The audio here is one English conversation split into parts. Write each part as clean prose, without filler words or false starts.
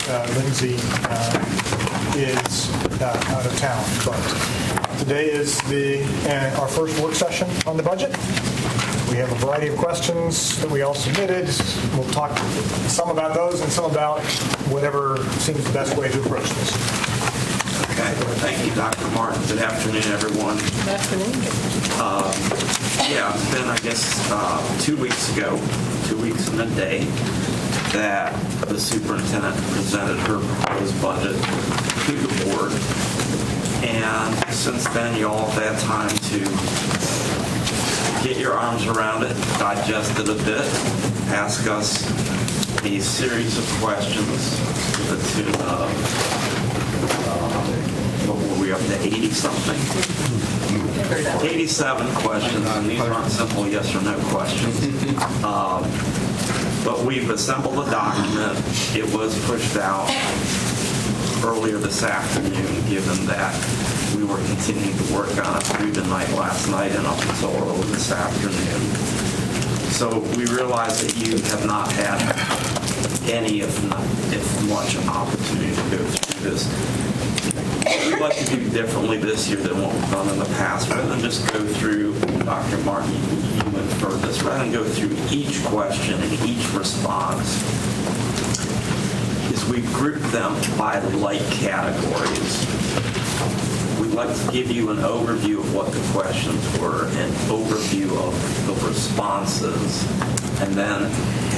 Lindsay is out of town. But today is our first work session on the budget. We have a variety of questions that we all submitted. We'll talk some about those and some about whatever seems the best way to approach this. Okay. Thank you, Dr. Martin. Good afternoon, everyone. Good afternoon. It's been, I guess, 2 weeks ago, 2 weeks and a day, that the superintendent presented her proposed budget to the board. And since then, you all have had time to get your arms around it, digest it a bit, ask us a series of questions to the tune of, what were we up to, 80-something? 87 questions, and these aren't simple yes or no questions. But we've assembled a document. It was pushed out earlier this afternoon, given that we were continuing to work on it through the night last night and up until early this afternoon. So we realize that you have not had any, if much, opportunity to go through this. We'd like to do differently this year than what we've done in the past. Rather than just go through, Dr. Martin, you inferred this, rather than go through each question and each response, is we've grouped them by like categories. We'd like to give you an overview of what the questions were, an overview of the responses, and then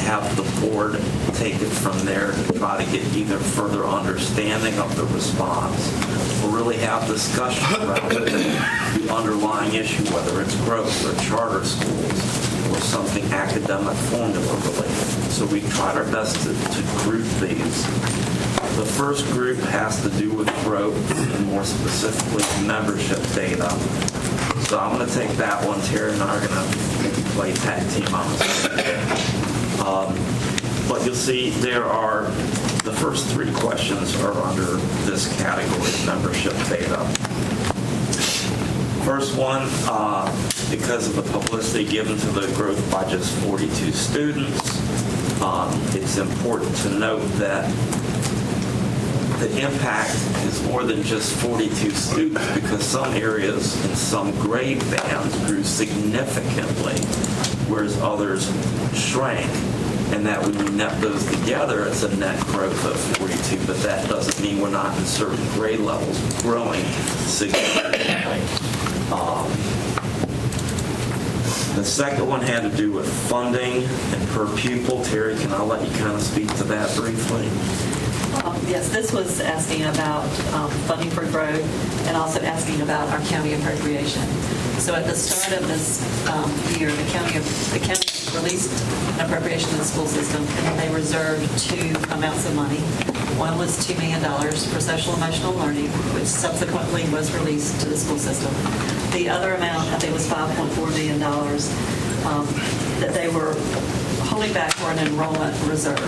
have the board take it from there to try to get either further understanding of the response or really have discussion around the underlying issue, whether it's growth or charter schools or something academic formula related. So we tried our best to group these. The first group has to do with growth and more specifically membership data. So I'm going to take that one. Terry and I are going to maybe play tag team on this. But you'll see the first three questions are under this category of membership data. First one, because of the publicity given to the growth by just 42 students, it's important to note that the impact is more than just 42 students because some areas and some grade bands grew significantly, whereas others shrank. And that when you net those together, it's a net growth of 42, but that doesn't mean we're not in certain grade levels growing significantly. The second one had to do with funding and per pupil. Terry, can I let you kind of speak to that briefly? Yes, this was asking about funding for growth and also asking about our county appropriation. So at the start of this year, the county released an appropriation to the school system, and they reserved two amounts of money. One was $2 million for social emotional learning, which subsequently was released to the school system. The other amount, I think, was $5.4 million that they were holding back for an enrollment reserve.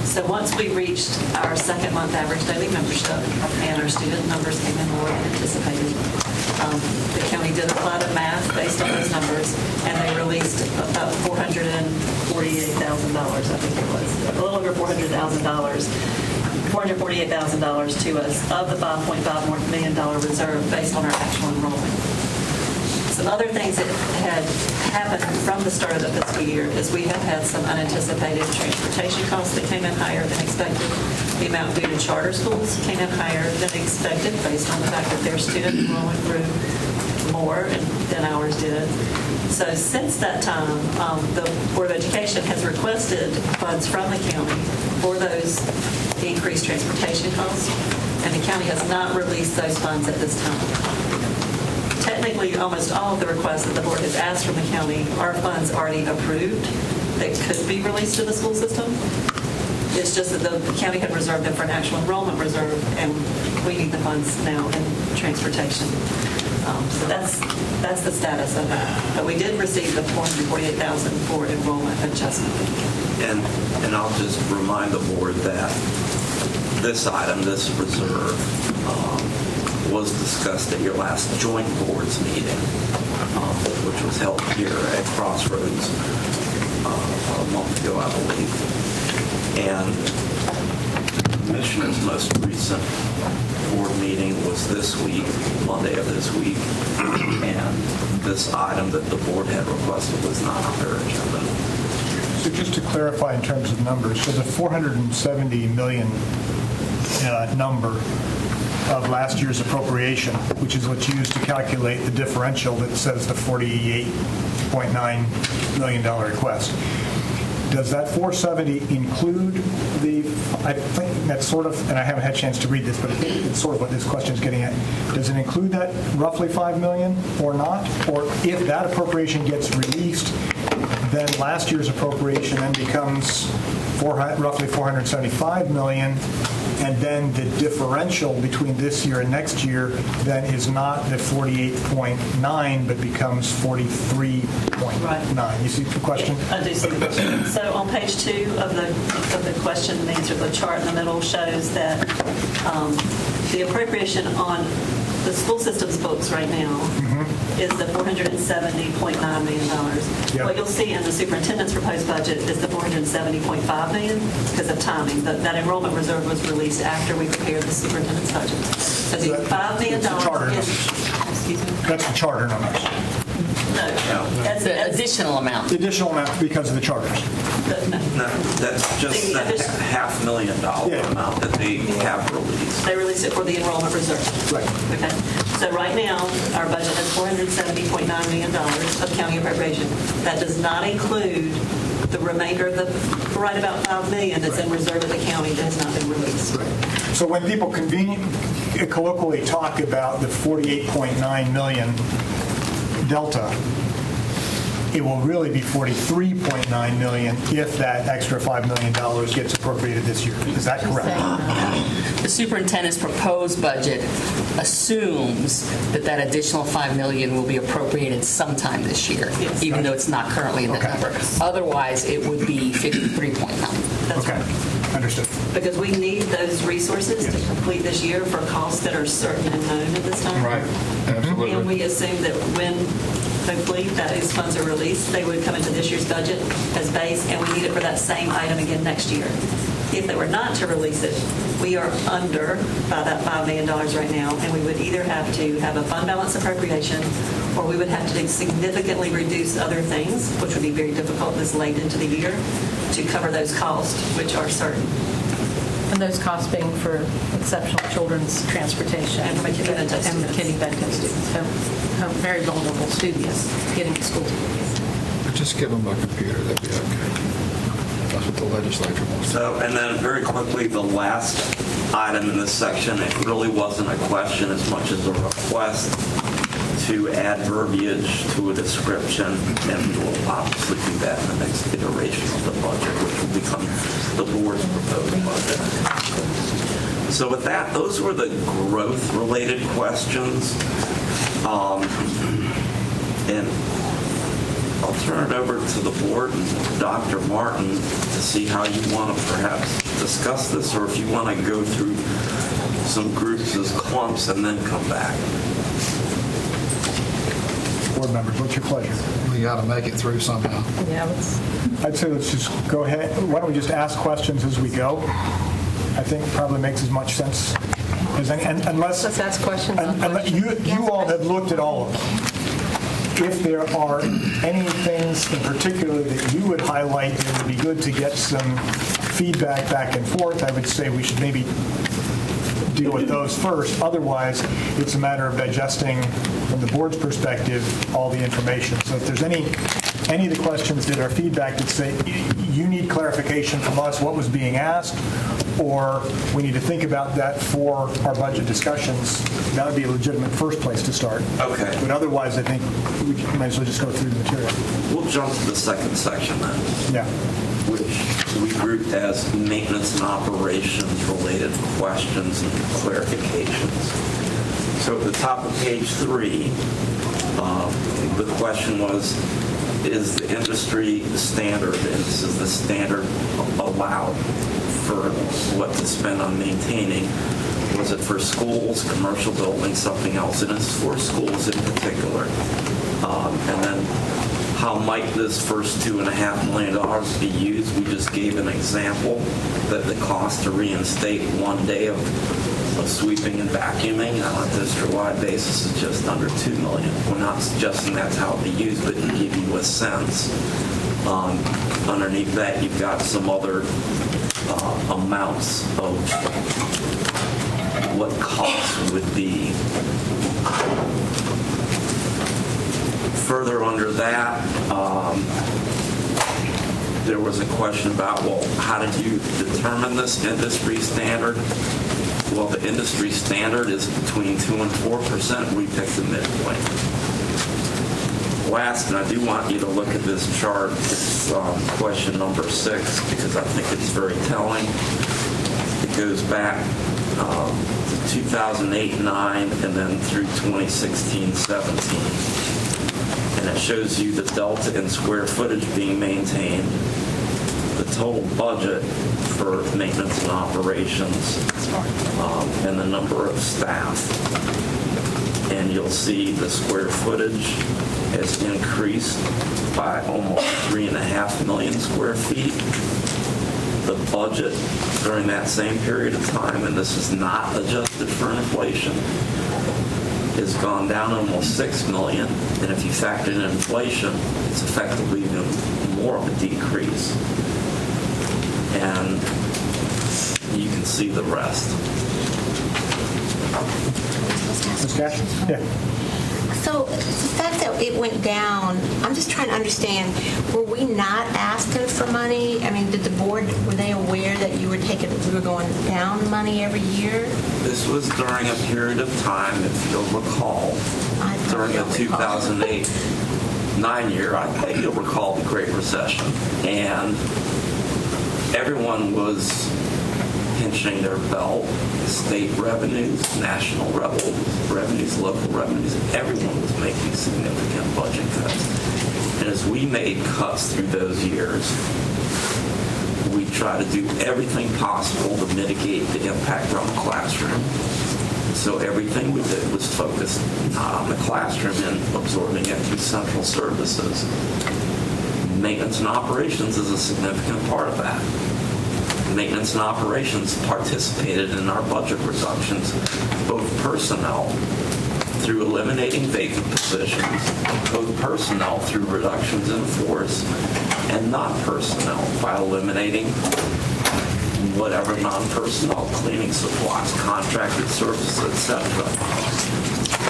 So once we reached our second month average daily membership and our student numbers came in lower than anticipated, the county did a lot of math based on those numbers, and they released about $448,000, I think it was, a little over $400,000, $448,000 to us of the $5.5 million reserve based on our actual enrollment. Some other things that had happened from the start of the fiscal year is we have had some unanticipated transportation costs that came in higher than expected. The amount due to charter schools came in higher than expected based on the fact that their student enrollment grew more than ours did. So since that time, the Board of Education has requested funds from the county for those increased transportation costs, and the county has not released those funds at this time. Technically, almost all of the requests that the board has asked from the county are funds already approved that could be released to the school system. It's just that the county had reserved them for an actual enrollment reserve, and we need the funds now in transportation. So that's the status of that. But we did receive the $448,000 for enrollment adjustment. And I'll just remind the board that this item, this reserve, was discussed at your last joint boards meeting, which was held here at Crossroads a month ago, I believe. And commissioner's most recent board meeting was this week, Monday of this week, and this item that the board had requested was not on their agenda. So just to clarify in terms of numbers, so the 470 million number of last year's appropriation, which is what's used to calculate the differential that says the $48.9 million request. Does that 470 include the, I think that's sort of, and I haven't had a chance to read this, but I think it's sort of what this question is getting at. Does it include that roughly $5 million or not? Or if that appropriation gets released, then last year's appropriation then becomes roughly $475 million, and then the differential between this year and next year then is not the 48.9, but becomes 43.9. You see the question? I do see the question. So on page 2 of the question and answer, the chart in the middle shows that the appropriation on the school system's books right now is the $470.9 million. Yep. What you'll see in the superintendent's proposed budget is the $470.5 million because of timing. That enrollment reserve was released after we prepared the superintendent's budget. So the $5 million that's the charter is, excuse me? That's the charter numbers. No. That's The additional amount. The additional amount because of the charters. No, that's just the $500,000 amount that they have released. They released it for the enrollment reserve. Right. Okay. So right now, our budget has $470.9 million of county appropriation. That does not include the remainder of the right about $5 million that's in reserve of the county that has not been released. Right. So when people colloquially talk about the 48.9 million delta, it will really be 43.9 million if that extra $5 million gets appropriated this year. Is that correct? The superintendent's proposed budget assumes that additional $5 million will be appropriated sometime this year, Yes. even though it's not currently in the Okay. number. Otherwise, it would be 53.9. That's Okay, right. understood. Because we need those resources to complete this year for costs that are certain and known at this time. Right, absolutely. And we assume that when hopefully those funds are released, they would come into this year's budget as base, and we need it for that same item again next year. If they were not to release it, we are under by that $5 million right now, and we would either have to have a fund balance appropriation, or we would have to significantly reduce other things, which would be very difficult this late into the year, to cover those costs, which are certain. And those costs being for exceptional children's transportation. And for McKinney-Vento And students. McKinney-Vento students, very vulnerable students getting to school. Just give them a computer, that'd be okay. That's what the legislature wants. So, and then very quickly, the last item in this section, it really wasn't a question as much as a request to add verbiage to a description, and we will obviously do that in the next iteration of the budget, which will become the board's proposed budget. So with that, those were the growth-related questions. And I'll turn it over to the board and Dr. Martin to see how you want to perhaps discuss this, or if you want to go through some groups as clumps and then come back. Board members, what's your pleasure? We got to make it through somehow. Yeah, I'd say let's just go ahead. Why don't we just ask questions as we go? I think probably makes as much sense as any, unless let's ask questions. you all have looked at all of them. If there are any things in particular that you would highlight, it would be good to get some feedback back and forth. I would say we should maybe deal with those first. Otherwise, it's a matter of digesting, from the board's perspective, all the information. So if there's any of the questions that are feedback that say, you need clarification from us, what was being asked, or we need to think about that for our budget discussions, that would be a legitimate first place to start. Okay. But otherwise, I think we might as well just go through the material. We'll jump to the second section then, Yeah. which we grouped as maintenance and operations related questions and clarifications. So at the top of page 3, the question was, is the industry standard, and this is the standard allowed for what to spend on maintaining, was it for schools, commercial buildings, something else? And it's for schools in particular. And then how might this first $2.5 million be used? We just gave an example that the cost to reinstate 1 day of sweeping and vacuuming on a district-wide basis is just under $2 million. We're not suggesting that's how it be used, but to give you a sense. Underneath that, you've got some other amounts of what costs would be. Further under that, there was a question about, well, how did you determine this industry standard? Well, the industry standard is between 2% and 4%. We picked the midpoint. Last, and I do want you to look at this chart, it's question number 6, because I think it's very telling. It goes back to 2008-9 and then through 2016-17. And it shows you the delta in square footage being maintained, the total budget for maintenance and operations, and the number of staff. And you'll see the square footage has increased by almost 3.5 million square feet. The budget during that same period of time, and this is not adjusted for inflation, has gone down almost 6 million, and if you factor in inflation, it's effectively even more of a decrease. And you can see the rest. Ms. Cash? Yeah. So the fact that it went down, I'm just trying to understand, were we not asking for money? I mean, did the board, were they aware that we were going down money every year? This was during a period of time, if you'll recall, during the 2008-9 year, I bet you'll recall the Great Recession. And everyone was pinching their belt, state revenues, national revenues, local revenues. Everyone was making significant budget cuts. And as we made cuts through those years, we tried to do everything possible to mitigate the impact on the classroom. So everything we did was focused not on the classroom and absorbing it through central services. Maintenance and operations is a significant part of that. Maintenance and operations participated in our budget reductions, both personnel through eliminating vacant positions, both personnel through reductions in force, and non-personnel by eliminating whatever non-personnel, cleaning supplies, contracted services, etc.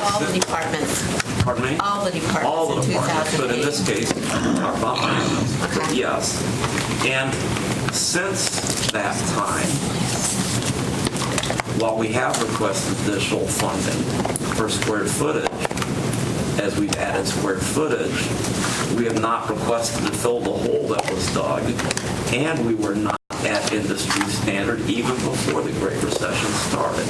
All the departments. Pardon me? All the departments. All the in departments, but in 2008. this case, we're talking about maintenance. But yes. And since that time, while we have requested additional funding for square footage, as we've added square footage, we have not requested to fill the hole that was dug, and we were not at industry standard even before the Great Recession started.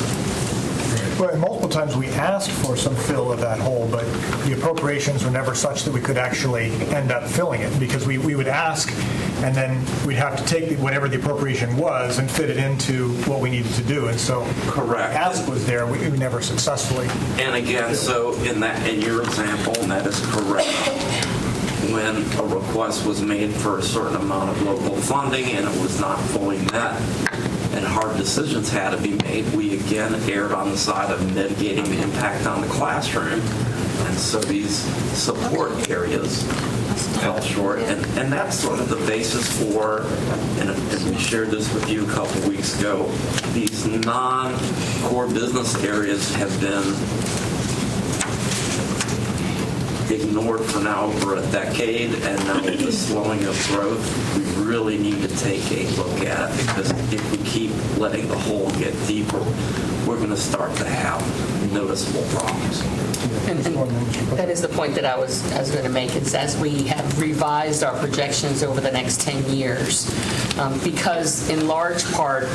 Well, and multiple times we asked for some fill of that hole, but the appropriations were never such that we could actually end up filling it, because we would ask, and then we'd have to take whatever the appropriation was and fit it into what we needed to do. And so Correct. The ask was there, we never successfully. And again, so in your example, and that is correct, when a request was made for a certain amount of local funding and it was not fully met and hard decisions had to be made, we again erred on the side of mitigating the impact on the classroom. And so these support areas fell short. And that's sort of the basis for, and we shared this with you a couple weeks ago, these non-core business areas have been ignored for now over a decade, and now with the slowing of growth, we really need to take a look at it, because if we keep letting the hole get deeper, we're going to start to have noticeable problems. And that is the point that I was going to make, is as we have revised our projections over the next 10 years, because in large part,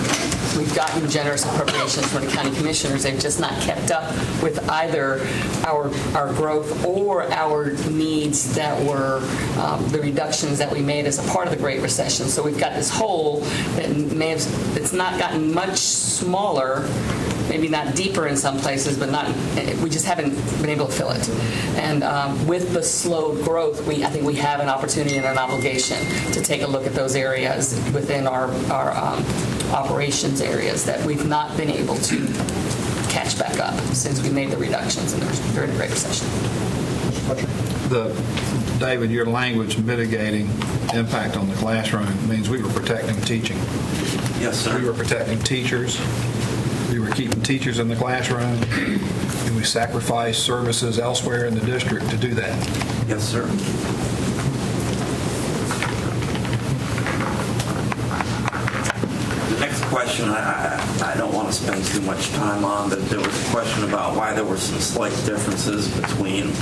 we've gotten generous appropriations from the county commissioners, they've just not kept up with either our growth or our needs that were the reductions that we made as a part of the Great Recession. So we've got this hole that it's not gotten much smaller, maybe not deeper in some places, but we just haven't been able to fill it. And with the slowed growth, I think we have an opportunity and an obligation to take a look at those areas within our operations areas that we've not been able to catch back up since we made the reductions during the Great Recession. David, your language mitigating impact on the classroom means we were protecting teaching. Yes, sir. We were protecting teachers. We were keeping teachers in the classroom. And we sacrificed services elsewhere in the district to do that. Yes, sir. The next question I don't want to spend too much time on, but there was a question about why there were some slight differences between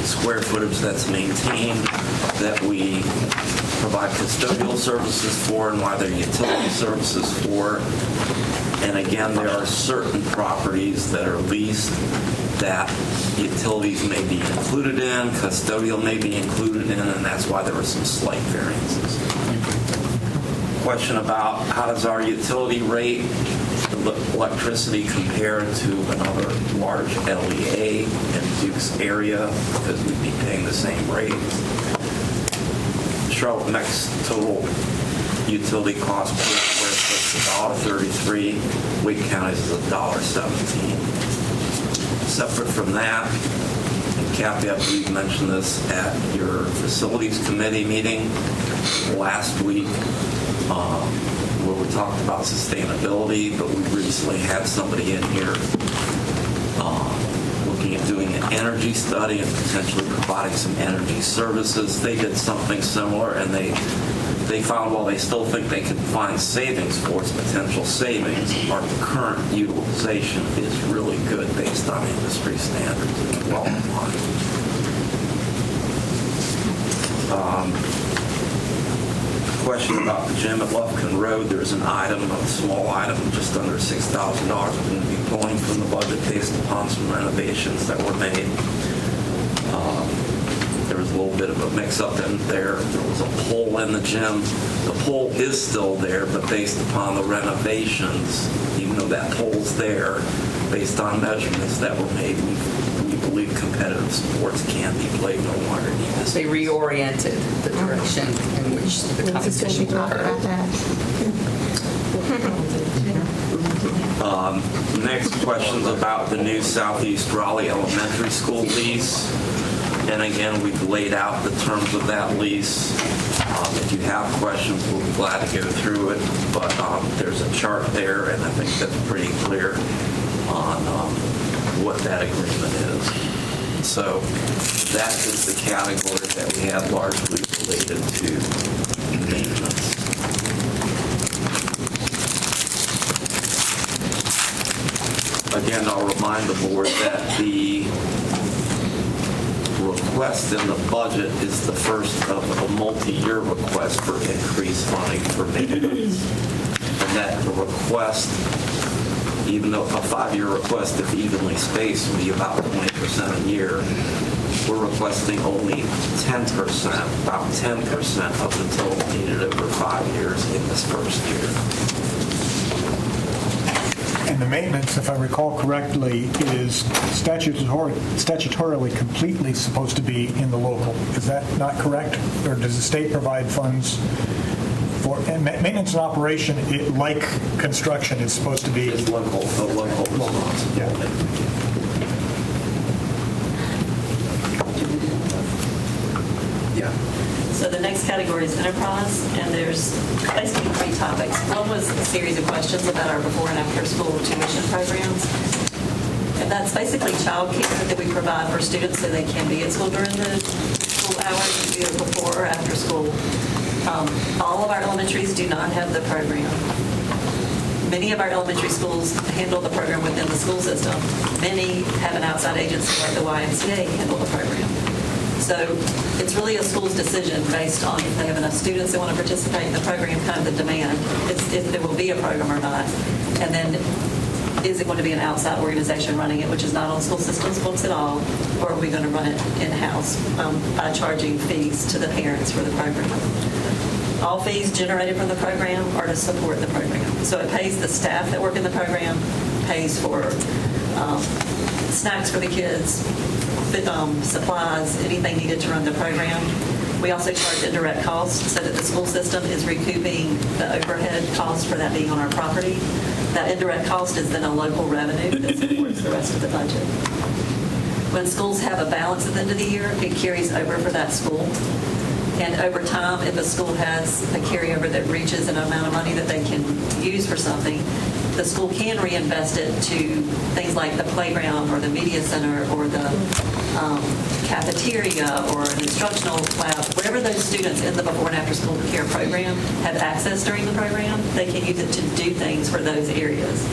square footage that's maintained that we provide custodial services for and why they're utility services for. And again, there are certain properties that are leased that utilities may be included in, custodial may be included in, and that's why there were some slight variances. Question about how does our utility rate, electricity, compare to another large LEA in Duke's area, because we'd be paying the same rate. Charlotte Mech's total utility cost per square foot is $1.33. Wake County's is $1.17. Separate from that, and Kathy, I believe, mentioned this at your facilities committee meeting last week, where we talked about sustainability, but we recently had somebody in here looking at doing an energy study and potentially providing some energy services. They did something similar, and they found while they still think they can find savings for its potential savings, our current utilization is really good based on industry standards and well in line. Question about the gym at Lufkin Road. There's an item, a small item, just under $6,000 we're going to be pulling from the budget based upon some renovations that were made. There was a little bit of a mix-up in there. There was a pole in the gym. The pole is still there, but based upon the renovations, even though that pole's there, based on measurements that were made, we believe competitive sports can be played no longer need this. They reoriented the direction in which the competition occurred. Next question's about the new Southeast Raleigh Elementary School lease. And again, we've laid out the terms of that lease. If you have questions, we'll be glad to go through it. But there's a chart there, and I think that's pretty clear on what that agreement is. So that is the category that we have largely related to maintenance. Again, I'll remind the board that the request in the budget is the first of a multi-year request for increased funding for maintenance. And that the request, even though a 5-year request, if evenly spaced, would be about 20% a year, we're requesting only 10%, about 10% of the total needed over 5 years in this first year. And the maintenance, if I recall correctly, is statutorily completely supposed to be in the local. Is that not correct? Or does the state provide funds for maintenance and operation, like construction, is supposed to be It's local responsibility. Yeah. Yeah. So the next category is enterprise, and there's basically 3 topics. One was a series of questions about our before and after school tuition programs. And that's basically child care that we provide for students so they can be at school during the school hours, either before or after school. All of our elementaries do not have the program. Many of our elementary schools handle the program within the school system. Many have an outside agency like the YMCA handle the program. So it's really a school's decision based on if they have enough students that want to participate in the program, kind of the demand, if there will be a program or not. And then is it going to be an outside organization running it, which is not on school systems books at all, or are we going to run it in-house by charging fees to the parents for the program? All fees generated from the program are to support the program. So it pays the staff that work in the program, pays for snacks for the kids, supplies, anything needed to run the program. We also charge indirect costs so that the school system is recouping the overhead costs for that being on our property. That indirect cost is then a local revenue that supports the rest of the budget. When schools have a balance at the end of the year, it carries over for that school. And over time, if a school has a carryover that reaches an amount of money that they can use for something, the school can reinvest it to things like the playground or the media center or the cafeteria or an instructional lab. Whatever those students in the before and after school care program have access during the program, they can use it to do things for those areas.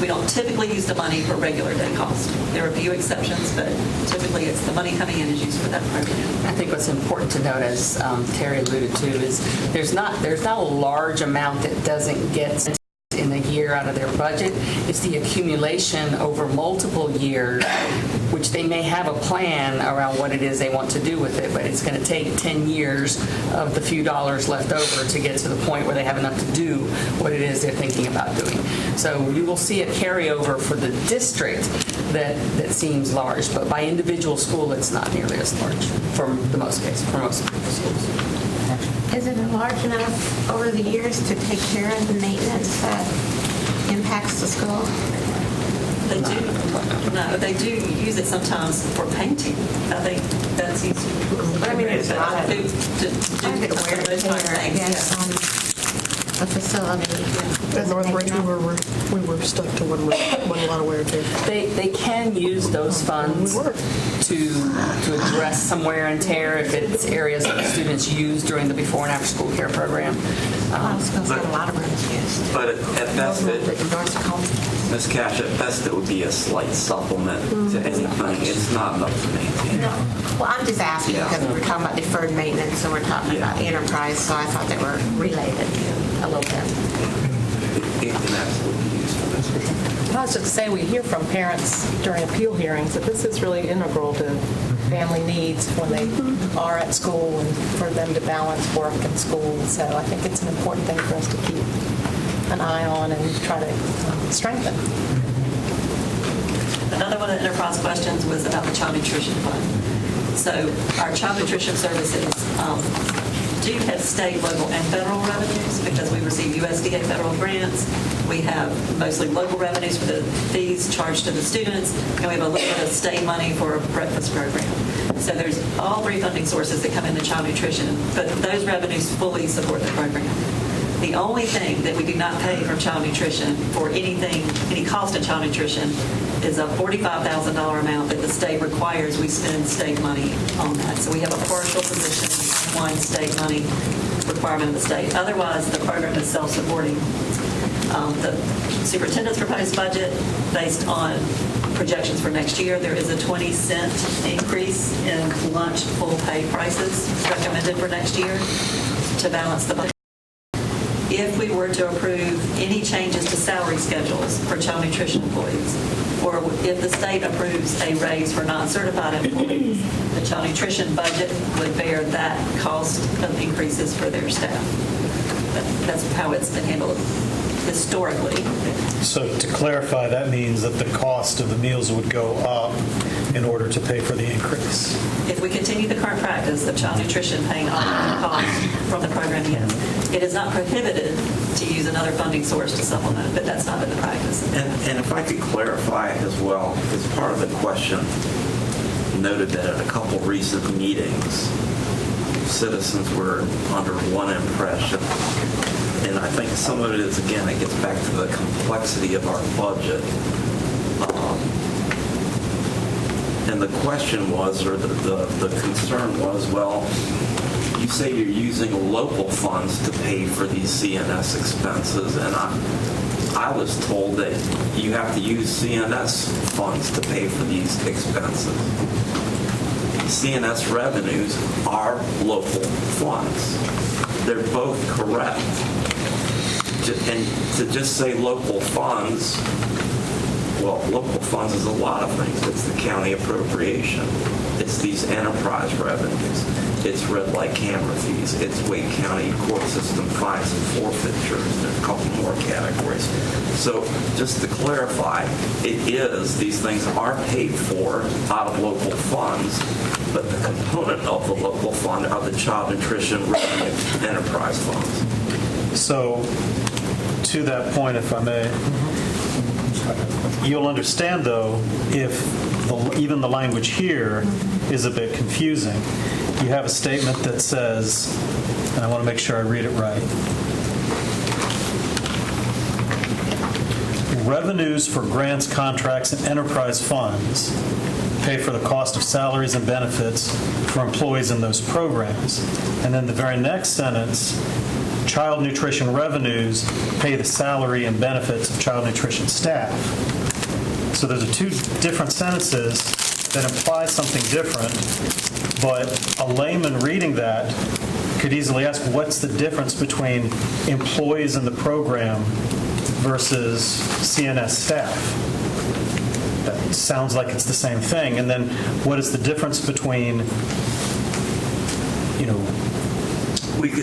We don't typically use the money for regular day cost. There are a few exceptions, but typically it's the money coming in is used for that program. I think what's important to note, as Terry alluded to, is there's not a large amount that doesn't get in a year out of their budget. It's the accumulation over multiple years, which they may have a plan around what it is they want to do with it, but it's going to take 10 years of the few dollars left over to get to the point where they have enough to do what it is they're thinking about doing. So you will see a carryover for the district that seems large, but by individual school, it's not nearly as large for the most cases, for most schools. Is it large enough over the years to take care of the maintenance that impacts the school? They do. No, they do use it sometimes for painting. I think that's used. But I mean, it's not to do those kind of things. Yeah. A facility. At Northridge, we were stuck to one a lot of wear too. They can use those funds to address some wear and tear if it's areas that the students use during the before and after school care program. A lot of schools have a lot of rooms used. But at best, Ms. Cash, at best it would be a slight supplement to anything. It's not enough to maintain. No. Well, I'm just asking because we're talking about deferred maintenance and we're talking about enterprise, so I thought they were related a little bit. It can absolutely be used for this. I was just to say, we hear from parents during appeal hearings that this is really integral to family needs when they are at school and for them to balance work and school. So I think it's an important thing for us to keep an eye on and try to strengthen. Another one of the enterprise questions was about the child nutrition fund. So our child nutrition services do have state, local, and federal revenues because we receive USDA federal grants. We have mostly local revenues for the fees charged to the students, and we have a little bit of state money for a breakfast program. So there's all three funding sources that come into child nutrition, but those revenues fully support the program. The only thing that we do not pay from child nutrition for any cost of child nutrition is a $45,000 amount that the state requires we spend state money on that. So we have a partial position on state money requirement of the state. Otherwise, the program is self-supporting. The superintendent's proposed budget, based on projections for next year, there is a 20-cent increase in lunch full pay prices recommended for next year to balance the budget. If we were to approve any changes to salary schedules for child nutrition employees, or if the state approves a raise for non-certified employees, the child nutrition budget would bear that cost of increases for their staff. That's how it's been handled historically. So to clarify, that means that the cost of the meals would go up in order to pay for the increase. If we continue the current practice of child nutrition paying all the costs from the program, yes. It is not prohibited to use another funding source to supplement, but that's not been the practice. And if I could clarify as well, because part of the question noted that at a couple recent meetings, citizens were under one impression, and I think some of it is, again, it gets back to the complexity of our budget. And the question was, or the concern was, well, you say you're using local funds to pay for these CNS expenses, and I was told that you have to use CNS funds to pay for these expenses. CNS revenues are local funds. They're both correct. And to just say local funds, well, local funds is a lot of things. It's the county appropriation. It's these enterprise revenues. It's red light camera fees. It's Wake County court system fines and forfeitures. There's a couple more categories. So just to clarify, these things are paid for out of local funds, but the component of the local fund are the child nutrition revenue enterprise funds. So, to that point, if I may, you'll understand, though, if even the language here is a bit confusing. You have a statement that says, and I want to make sure I read it right, revenues for grants, contracts, and enterprise funds pay for the cost of salaries and benefits for employees in those programs. And then the very next sentence, child nutrition revenues pay the salary and benefits of child nutrition staff. So those are two different sentences that imply something different, but a layman reading that could easily ask, what's the difference between employees in the program versus CNS staff? That sounds like it's the same thing. And then what is the difference between,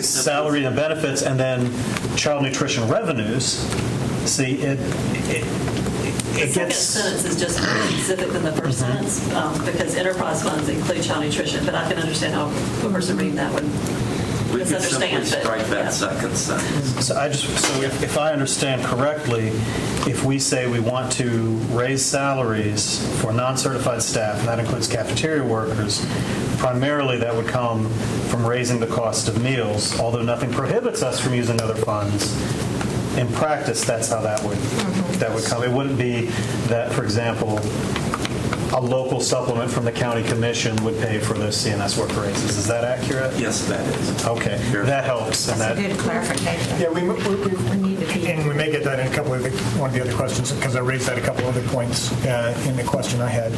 salary and benefits and then child nutrition revenues? See, The second sentence is just more specific than the first sentence, because enterprise funds include child nutrition, but I can understand how a person reading that would We could simply misunderstand. strike that Yeah. second sentence. So if I understand correctly, if we say we want to raise salaries for non-certified staff, and that includes cafeteria workers, primarily that would come from raising the cost of meals, although nothing prohibits us from using other funds. In practice, that's how that would come. It wouldn't be that, for example, a local supplement from the county commission would pay for those CNS worker raises. Is that accurate? Yes, that is. Okay, that helps. And That's a good clarification. Yeah, we may get that in a couple of one of the other questions, because I raised that a couple other points in the question I had.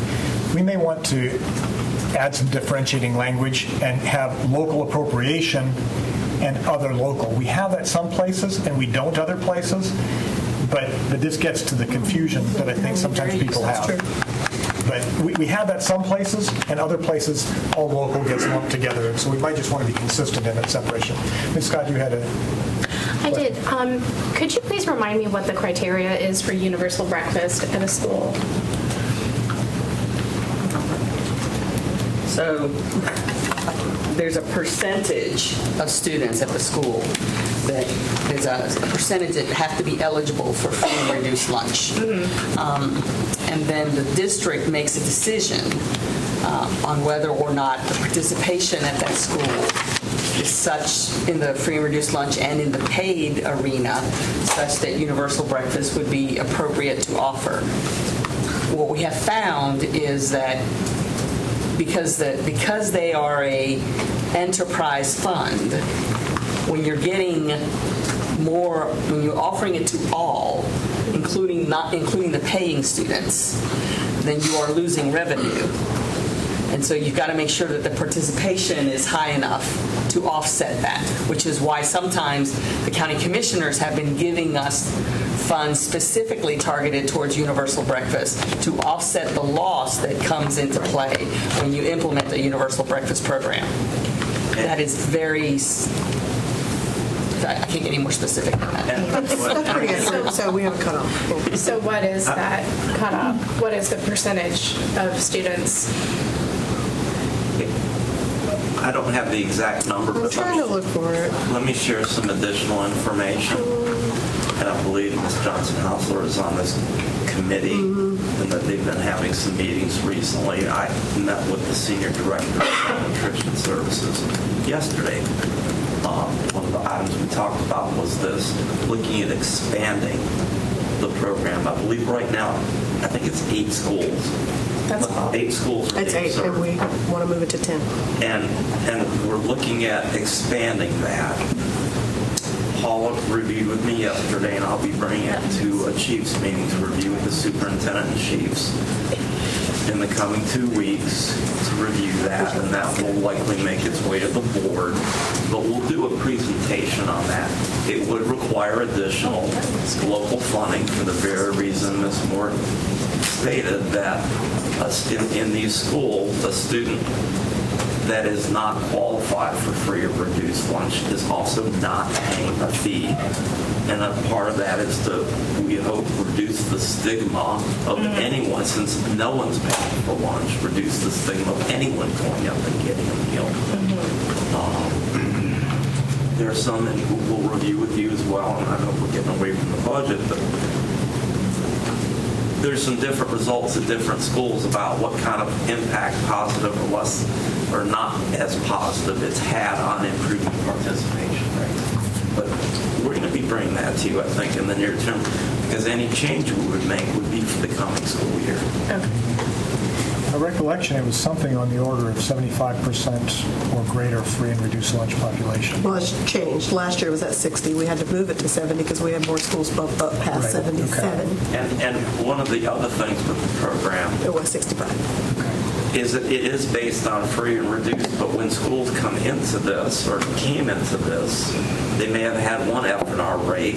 We may want to add some differentiating language and have local appropriation and other local. We have that some places and we don't other places, but this gets to the confusion that I think sometimes people have. But we have that some places, and other places, all local gets lumped together. So we might just want to be consistent in that separation. Ms. Scott, you had a... I did. Could you please remind me what the criteria is for universal breakfast at a school? So there's a percentage of students at the school that there's a percentage that have to be eligible for free and reduced lunch. And then the district makes a decision on whether or not the participation at that school is such in the free and reduced lunch and in the paid arena such that universal breakfast would be appropriate to offer. What we have found is that because they are a enterprise fund, when you're getting more, when you're offering it to all, including the paying students, then you are losing revenue. And so you've got to make sure that the participation is high enough to offset that, which is why sometimes the county commissioners have been giving us funds specifically targeted towards universal breakfast to offset the loss that comes into play when you implement the universal breakfast program. That is very, I can't get any more specific than that. That's pretty good. So we have a cutoff. So what is that cutoff? What is the percentage of students? I don't have the exact number, I'm but trying to look for it. let me share some additional information. And I believe Ms. Johnson-Hausler is on this committee, and that they've been having some meetings recently. I met with the Senior Director of Nutrition Services yesterday. One of the items we talked about was this, looking at expanding the program. I believe right now, I think it's 8 schools. That's 8 schools are It's being 8, served. and we want to move it to 10. And we're looking at expanding that. Paula reviewed with me yesterday, and I'll be bringing it to a chiefs meeting to review with the superintendent and chiefs in the coming 2 weeks to review that, and that will likely make its way to the board. But we'll do a presentation on that. It would require additional local funding for the very reason Ms. Moore stated that in these schools, a student that is not qualified for free or reduced lunch is also not paying a fee. And a part of that is to, we hope, reduce the stigma of anyone, since no one's paying for lunch, reduce the stigma of anyone going up and getting a meal. There are some that we'll review with you as well, and I know we're getting away from the budget, but there's some different results at different schools about what kind of impact, positive or less, or not as positive, it's had on improving participation rates. But we're going to be bringing that to you, I think, in the near term, because any change we would make would be for the coming school year. My recollection, it was something on the order of 75% or greater free and reduced lunch population. Well, it's changed. Last year it was at 60. We had to move it to 70 because we had more schools bump up past Right, 77. And one of the other things with the program It was 65. is that it is based on free and reduced, but when schools come into this or came into this, they may have had one F&R rate.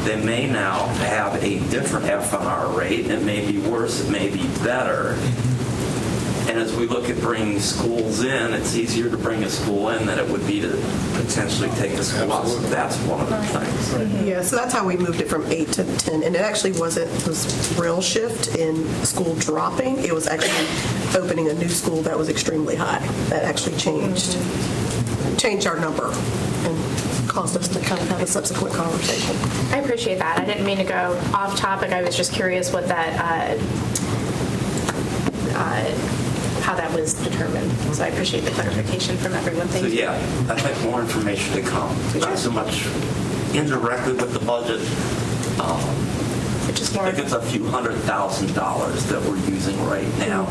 They may now have a different F&R rate. It may be worse, it may be better. And as we look at bringing schools in, it's easier to bring a school in than it would be to potentially take a school out. So that's one of the things. Yeah, so that's how we moved it from 8 to 10. And it actually wasn't this real shift in school dropping. It was actually opening a new school that was extremely high. That actually changed our number and caused us to kind of have a subsequent conversation. I appreciate that. I didn't mean to go off topic. I was just curious what that, how that was determined. So I appreciate the clarification from everyone. Thank So you. yeah, I think more information to come. Not so much indirectly with the budget. Just I more. think it's a few $100,000 that we're using right now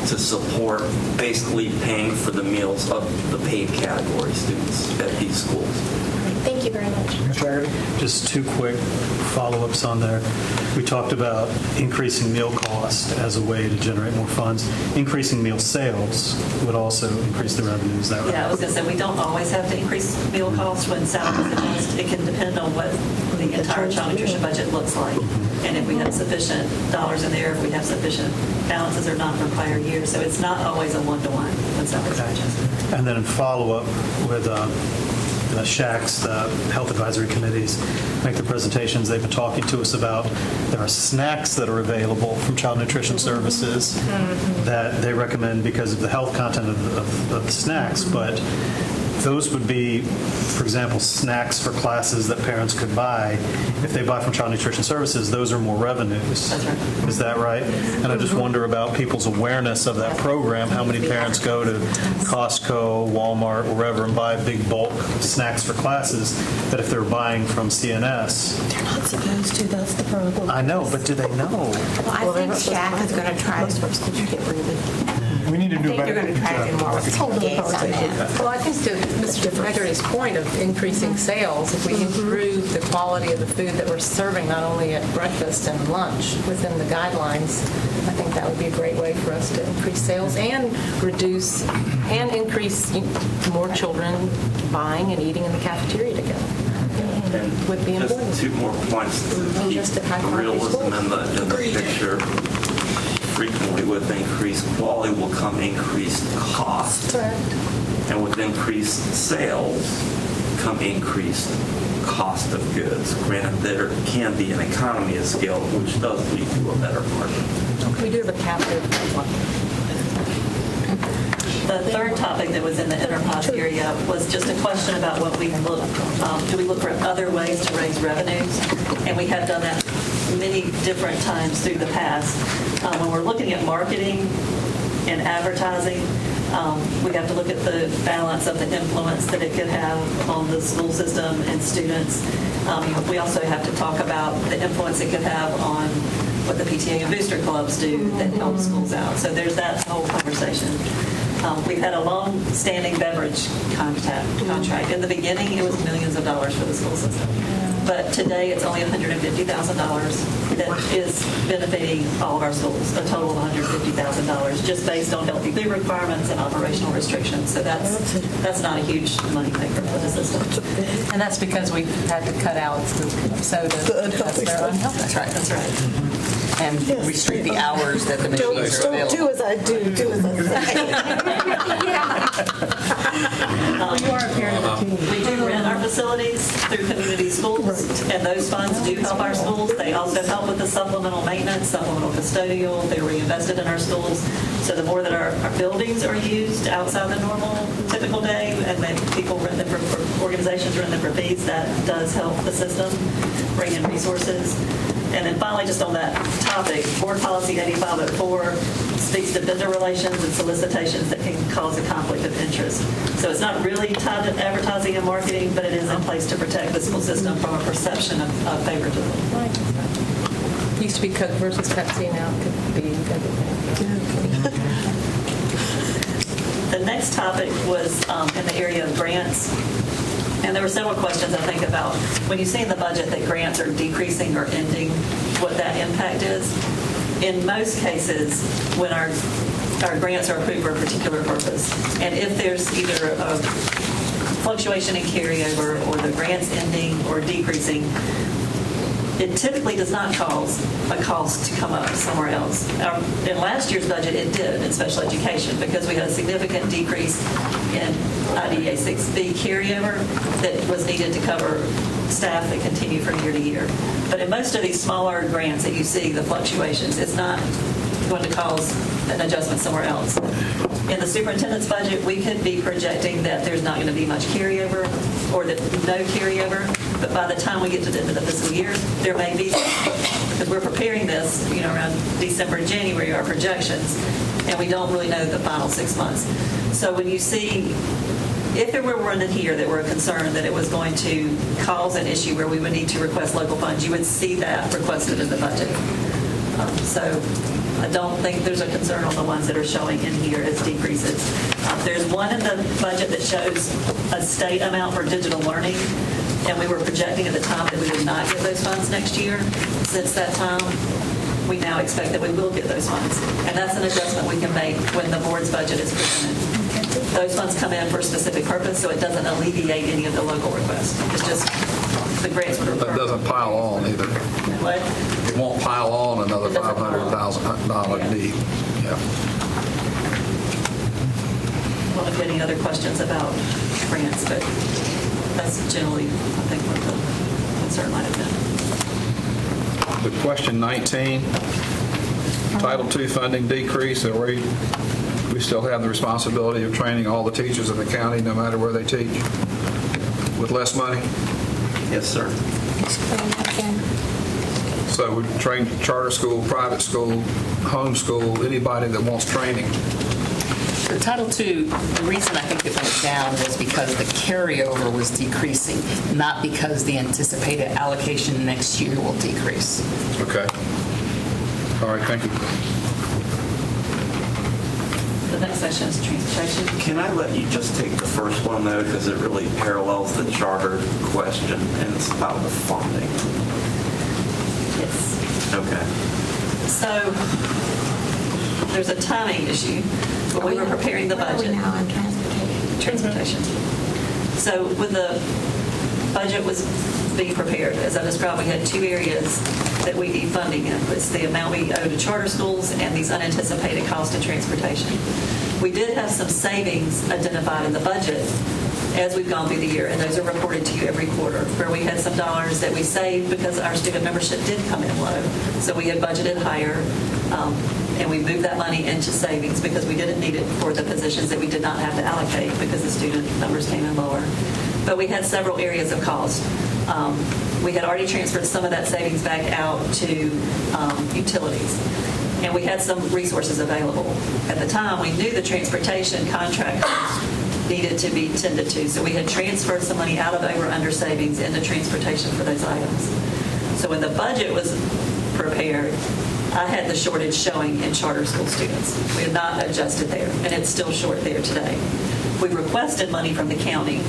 to support basically paying for the meals of the paid category students at these schools. Thank you very much. Mr. Haggerty? Just two quick follow-ups on there. We talked about increasing meal cost as a way to generate more funds. Increasing meal sales would also increase the revenue. Is that right? Yeah, I was going to say, we don't always have to increase meal costs when salaries adjust. It can depend on what the entire child nutrition budget looks like. And if we have sufficient dollars in there, if we have sufficient balances or not from prior years. So it's not always a one-to-one when salaries are adjusted. And then in follow-up with the SHACs, the health advisory committees, make the presentations. They've been talking to us about there are snacks that are available from Child Nutrition Services that they recommend because of the health content of the snacks, but those would be, for example, snacks for classes that parents could buy. If they buy from Child Nutrition Services, those are more revenues. That's right. Is that right? And I just wonder about people's awareness of that program. How many parents go to Costco, Walmart, wherever, and buy big bulk snacks for classes that if they're buying from CNS? They're not supposed to. That's the problem. I know, but do they know? Well, I think Shaq is going to try. Most of our schools you can't bring them in. We need to I do think better. they're going to try to do more with Hold on, gates on conversation. that. Well, I think to Mr. Haggerty's point of increasing sales, if we improve the quality of the food that we're serving, not only at breakfast and lunch, within the guidelines, I think that would be a great way for us to increase sales and reduce, and increase more children buying and eating in the cafeteria together. And Would be important. just two more points to Just at high keep quality realism schools. in the picture. Frequently with increased quality will come increased cost. Correct. And with increased sales come increased cost of goods. Granted, there can be an economy of scale, which does lead to a better margin. We do have a captive. The third topic that was in the enterprise area was just a question about what we look, do we look for other ways to raise revenues? And we have done that many different times through the past. When we're looking at marketing and advertising, we have to look at the balance of the influence that it could have on the school system and students. We also have to talk about the influence it could have on what the PTA and booster clubs do that help schools out. So there's that whole conversation. We've had a long-standing beverage contract. In the beginning, it was millions of dollars for the school system. But today, it's only $150,000 that is benefiting all of our schools, a total of $150,000, just based on healthy food requirements and operational restrictions. So that's not a huge money maker for the system. And that's because we've had to cut out the sodas. The unhealthy That's their stuff. unhealthy. That's right. and restrict the hours that the machines are Don't available. do as I do, do as I say. You are a parent of a teen. We do rent our facilities through community schools, and those funds do help our schools. They also help with the supplemental maintenance, supplemental custodial. They're reinvested in our schools. So the more that our buildings are used outside the normal typical day, and then people rent them for organizations rent them for fees, that does help the system bring in resources. And then finally, just on that topic, Board Policy 8504 speaks to vendor relations and solicitations that can cause a conflict of interest. So it's not really tied to advertising and marketing, but it is in place to protect the school system from a perception of favoritism. Used to be Coke versus Pepsi, now it could be everything. The next topic was in the area of grants. And there were several questions, I think, about when you see in the budget that grants are decreasing or ending, what that impact is. In most cases, when our grants are approved for a particular purpose, and if there's either a fluctuation in carryover or the grants ending or decreasing, it typically does not cause a cost to come up somewhere else. In last year's budget, it did in special education because we had a significant decrease in IDEA 6B carryover that was needed to cover staff that continue from year to year. But in most of these smaller grants that you see, the fluctuations, it's not going to cause an adjustment somewhere else. In the superintendent's budget, we could be projecting that there's not going to be much carryover or that no carryover, but by the time we get to the end of the fiscal year, there may be some, because we're preparing this, around December, January, our projections, and we don't really know the final 6 months. So when you see, if there were one in here that were a concern that it was going to cause an issue where we would need to request local funds, you would see that requested in the budget. So I don't think there's a concern on the ones that are showing in here as decreases. There's one in the budget that shows a state amount for digital learning, and we were projecting at the time that we would not get those funds next year. Since that time, we now expect that we will get those funds. And that's an adjustment we can make when the board's budget is presented. Those funds come in for a specific purpose, so it doesn't alleviate any of the local requests. It's just the grants would refer. That doesn't pile on either. What? It won't pile on another It doesn't pile on. $500,000 need. Yeah. I don't know if you had any other questions about grants, but that's generally, I think, what the concern might have been. The question 19, Title II funding decrease, and we still have the responsibility of training all the teachers in the county, no matter where they teach, with less money. Yes, sir. Explain that again. So we train charter school, private school, homeschool, anybody that wants training. For Title II, the reason I think it went down was because the carryover was decreasing, not because the anticipated allocation next year will decrease. Okay. All right, thank you. The next section is transportation. Can I let you just take the first one, though, because it really parallels the charter question, and it's about the funding. Yes. Okay. So there's a timing issue. When we were preparing the Where are we budget. now on transportation? Transportation. So when the budget was being prepared, as I described, we had two areas that we need funding in. It's the amount we owe to charter schools and these unanticipated costs of transportation. We did have some savings identified in the budget as we've gone through the year, and those are reported to you every quarter, where we had some dollars that we saved because our student membership did come in low. So we had budgeted higher, and we moved that money into savings because we didn't need it for the positions that we did not have to allocate because the student numbers came in lower. But we had several areas of cost. We had already transferred some of that savings back out to utilities, and we had some resources available. At the time, we knew the transportation contract needed to be tended to, so we had transferred some money out of over-under savings into transportation for those items. So when the budget was prepared, I had the shortage showing in charter school students. We had not adjusted there, and it's still short there today. We requested money from the county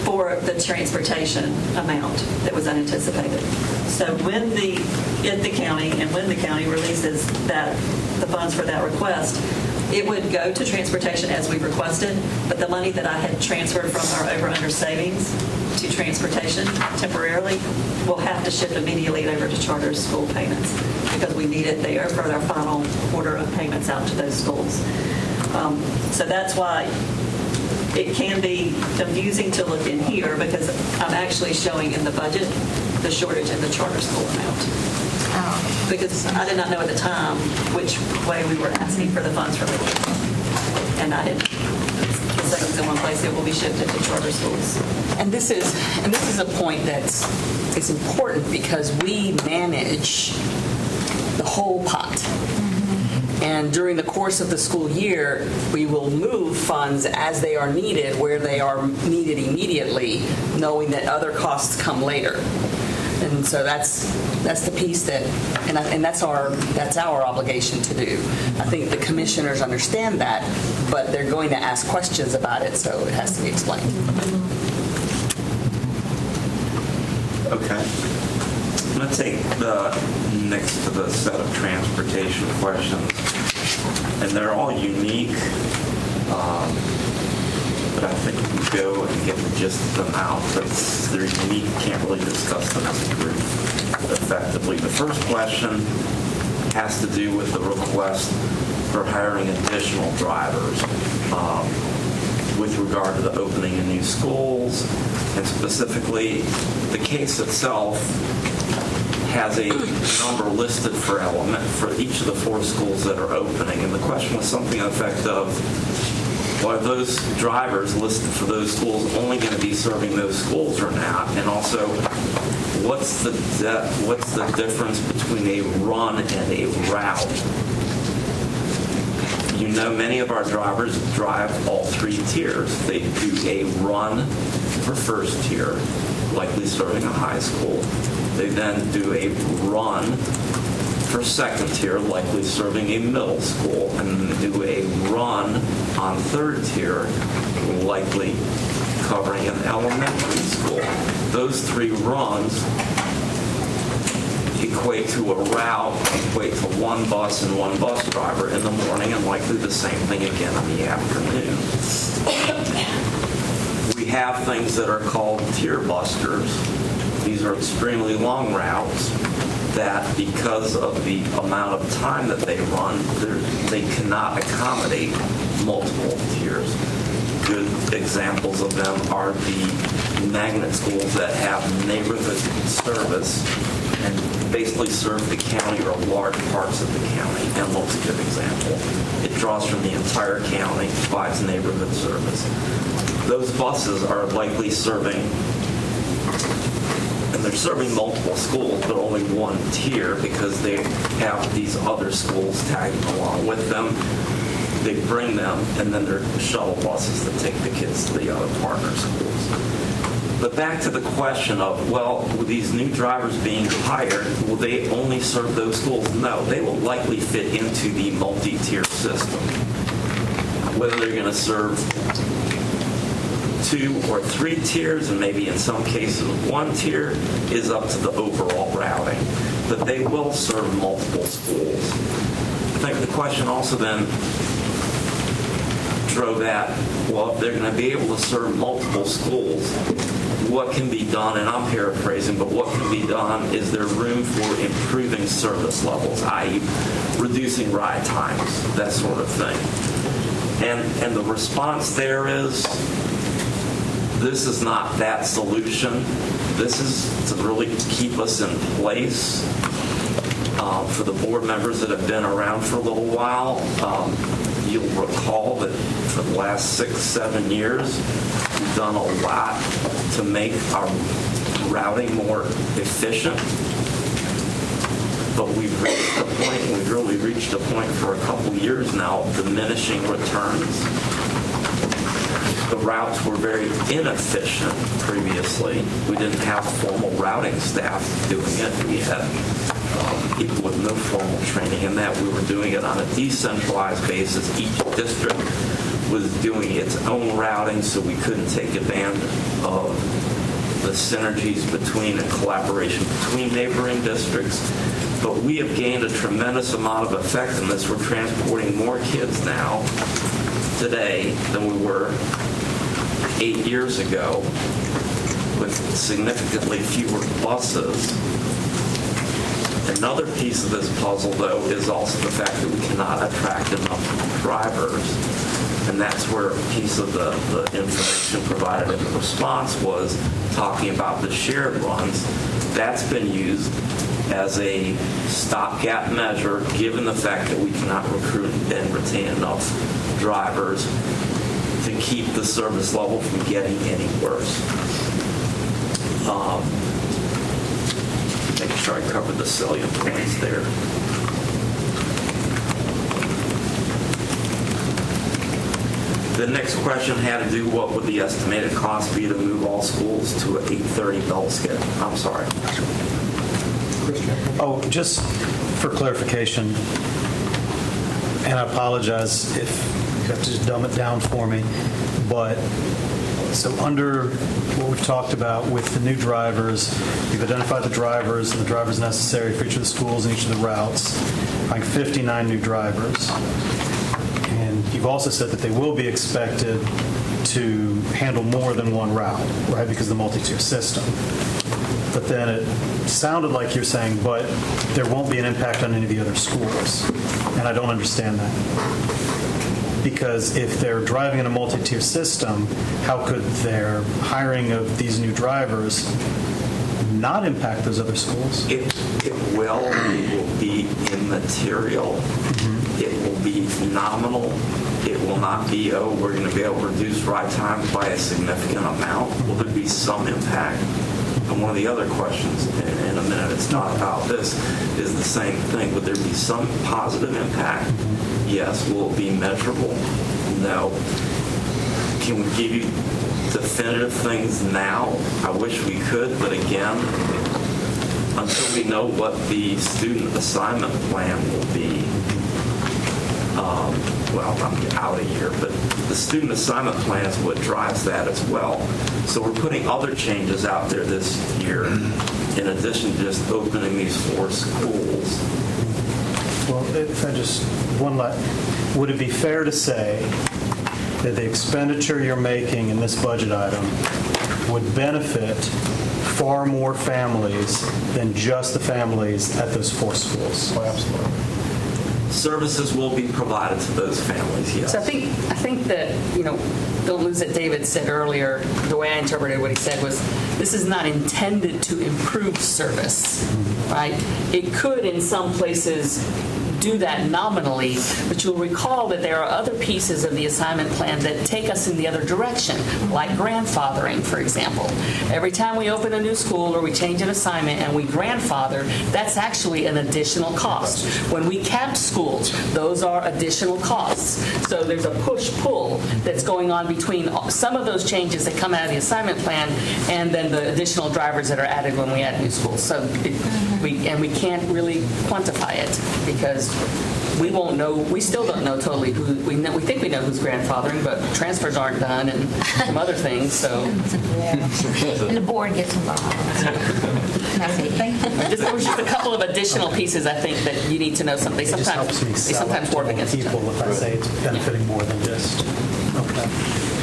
for the transportation amount that was unanticipated. So when the county releases the funds for that request, It would go to transportation as we requested, but the money that I had transferred from our over-under savings to transportation temporarily will have to shift immediately over to charter school payments because we need it there for our final order of payments out to those schools. So that's why it can be confusing to look in here because I'm actually showing in the budget the shortage in the charter school amount. Because I did not know at the time which way we were asking for the funds from the county. And I had the savings in one place, it will be shifted to charter schools. And this is a point that's important because we manage the whole pot. And during the course of the school year, we will move funds as they are needed, where they are needed immediately, knowing that other costs come later. And so that's the piece that, and that's our obligation to do. I think the commissioners understand that, but they're going to ask questions about it, so it has to be explained. Okay. I'm going to take the next to the set of transportation questions, and they're all unique, but I think we can go and get the gist of them out. But they're unique, can't really discuss them as a group effectively. The first question has to do with the request for hiring additional drivers with regard to the opening of new schools, and specifically the case itself has a number listed for each of the 4 schools that are opening. And the question was something to the effect of, are those drivers listed for those schools only going to be serving those schools or not? And also, what's the difference between a run and a route? You know, many of our drivers drive all 3 tiers. They do a run for first tier, likely serving a high school. They then do a run for second tier, likely serving a middle school, and then do a run on third tier, likely covering an elementary school. Those 3 runs equate to a route, equate to 1 bus and 1 bus driver in the morning, and likely the same thing again in the afternoon. We have things that are called tier busters. These are extremely long routes that, because of the amount of time that they run, they cannot accommodate multiple tiers. Good examples of them are the magnet schools that have neighborhood service and basically serve the county or large parts of the county. Enlope's a good example. It draws from the entire county, provides neighborhood service. Those buses are likely serving, and they're serving multiple schools, but only 1 tier because they have these other schools tagging along with them. They bring them, and then they're shuttle buses that take the kids to the other partner schools. But back to the question of, well, with these new drivers being hired, will they only serve those schools? No, they will likely fit into the multi-tier system. Whether they're going to serve 2 or 3 tiers, and maybe in some cases 1 tier, is up to the overall routing. But they will serve multiple schools. I think the question also then drove at, well, if they're going to be able to serve multiple schools, what can be done, and I'm paraphrasing, but what can be done, is there room for improving service levels, i.e. reducing ride times, that sort of thing. And the response there is, this is not that solution. This is to really keep us in place. For the board members that have been around for a little while, you'll recall that for the last 6-7 years, we've done a lot to make our routing more efficient. But we've reached a point, we've really reached a point for a couple years now of diminishing returns. The routes were very inefficient previously. We didn't have formal routing staff doing it. We had people with no formal training in that. We were doing it on a decentralized basis. Each district was doing its own routing, so we couldn't take advantage of the synergies between and collaboration between neighboring districts. But we have gained a tremendous amount of effectiveness. We're transporting more kids now today than we were 8 years ago with significantly fewer buses. Another piece of this puzzle, though, is also the fact that we cannot attract enough drivers. And that's where a piece of the information provided in the response was talking about the shared runs. That's been used as a stopgap measure, given the fact that we cannot recruit and retain enough drivers to keep the service level from getting any worse. Making sure I covered the salient points there. The next question had to do what would the estimated cost be to move all schools to an 8:30 bell schedule. I'm sorry. Oh, just for clarification, and I apologize if you have to just dumb it down for me, but so under what we've talked about with the new drivers, you've identified the drivers and the drivers necessary for each of the schools and each of the routes, like 59 new drivers. And you've also said that they will be expected to handle more than one route, right, because of the multi-tier system. But then it sounded like you're saying, but there won't be an impact on any of the other schools. And I don't understand that. Because if they're driving in a multi-tier system, how could their hiring of these new drivers not impact those other schools? It will be immaterial. It will be nominal. It will not be, oh, we're going to be able to reduce ride times by a significant amount. Will there be some impact? And one of the other questions, in a minute, it's not about this, is the same thing. Would there be some positive impact? Yes. Will it be measurable? No. Can we give you definitive things now? I wish we could, but again, until we know what the student assignment plan will be, well, I'm out of here, but the student assignment plan is what drives that as well. So we're putting other changes out there this year in addition to just opening these 4 schools. Well, if I just, one last, would it be fair to say that the expenditure you're making in this budget item would benefit far more families than just the families at those 4 schools? Oh, absolutely. Services will be provided to those families, yes. So I think that, don't lose that David said earlier, the way I interpreted what he said was, this is not intended to improve service, right? It could in some places do that nominally, but you'll recall that there are other pieces of the assignment plan that take us in the other direction, like grandfathering, for example. Every time we open a new school or we change an assignment and we grandfather, that's actually an additional cost. When we capped schools, those are additional costs. So there's a push-pull that's going on between some of those changes that come out of the assignment plan and then the additional drivers that are added when we add new schools. So we can't really quantify it because we won't know. We still don't know totally who. We think we know who's grandfathering, but transfers aren't done and some other things. So, And the board gets involved. there was just a couple of additional pieces I think that you need to know something. It just helps me sell it to work more against each people other. if I say it's benefiting more than just. Okay.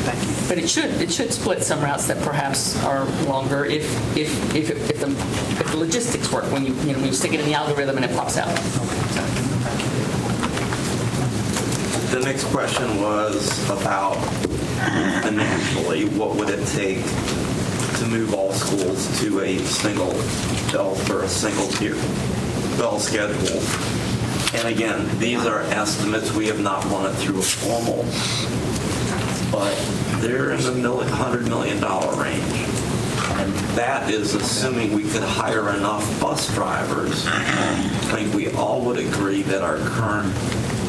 Thank you. But it should split some routes that perhaps are longer if the logistics work when you stick it in the algorithm and it pops out. The next question was about financially, what would it take to move all schools to a single bell or a single tier bell schedule? And again, these are estimates. We have not run it through a formal, but they're in the $100 million range. And that is assuming we could hire enough bus drivers. I think we all would agree that our current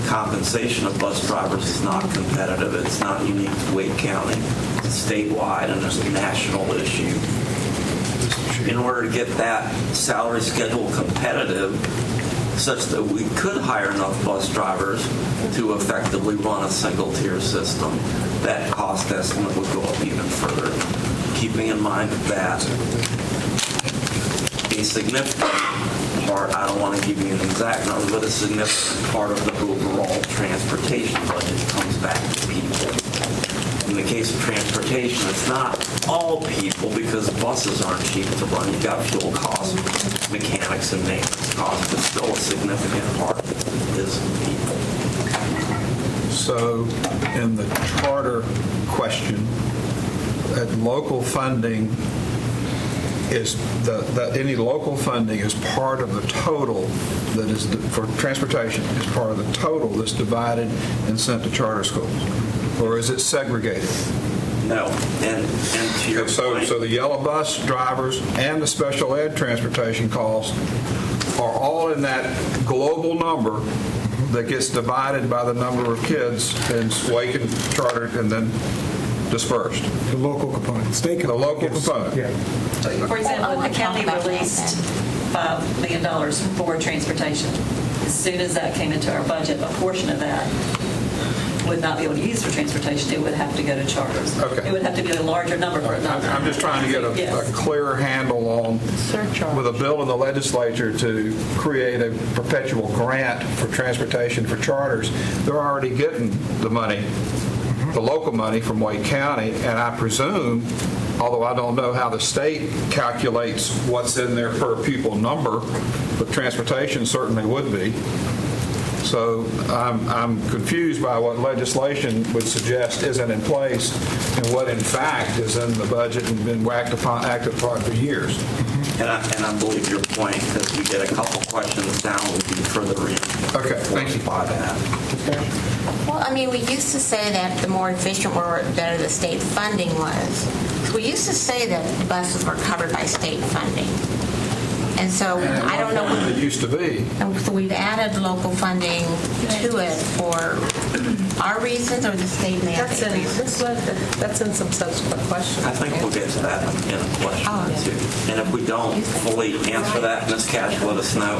compensation of bus drivers is not competitive. It's not unique to Wake County. It's statewide, and there's a national issue. In order to get that salary schedule competitive, such that we could hire enough bus drivers to effectively run a single-tier system, that cost estimate would go up even further. Keeping in mind that a significant part, I don't want to give you an exact number, but a significant part of the overall transportation budget comes back to people. In the case of transportation, it's not all people because buses aren't cheap to run. You've got fuel costs, mechanics and maintenance costs, but still a significant part is people. So in the charter question, that local funding is any local funding is part of the total that is for transportation is part of the total that's divided and sent to charter schools, or is it segregated? No, and to your point, So the yellow bus drivers and the special ed transportation costs are all in that global number that gets divided by the number of kids in Wake and chartered and then dispersed. The local component, state The component. local component. Yeah. For example, I the wanna talk county about that released then. $5 million for transportation. As soon as that came into our budget, a portion of that would not be able to use for transportation. It would have to go to charters. Okay. It would have to be a larger number for it. I'm just trying to get a Yes. clearer handle on, with a bill in the legislature to create a perpetual grant for transportation for charters, they're already getting the money, the local money from Wake County, and I presume, although I don't know how the state calculates what's in their per pupil number, but transportation certainly would be. So I'm confused by what legislation would suggest isn't in place and what in fact is in the budget and been acted upon for years. and I believe your point, because we get a couple questions down, we'll be further Okay, thank you. by that. Well, I mean, we used to say that the more efficient or better the state funding was. So we used to say that buses were covered by state funding. And so I don't know. It used to be. And so we've added local funding to it for our reasons or the state mandate reasons? That's in some subsequent questions. I think we'll get to that in a question Oh, or yeah. two. And if we don't fully answer that, Ms. Cash, let us know.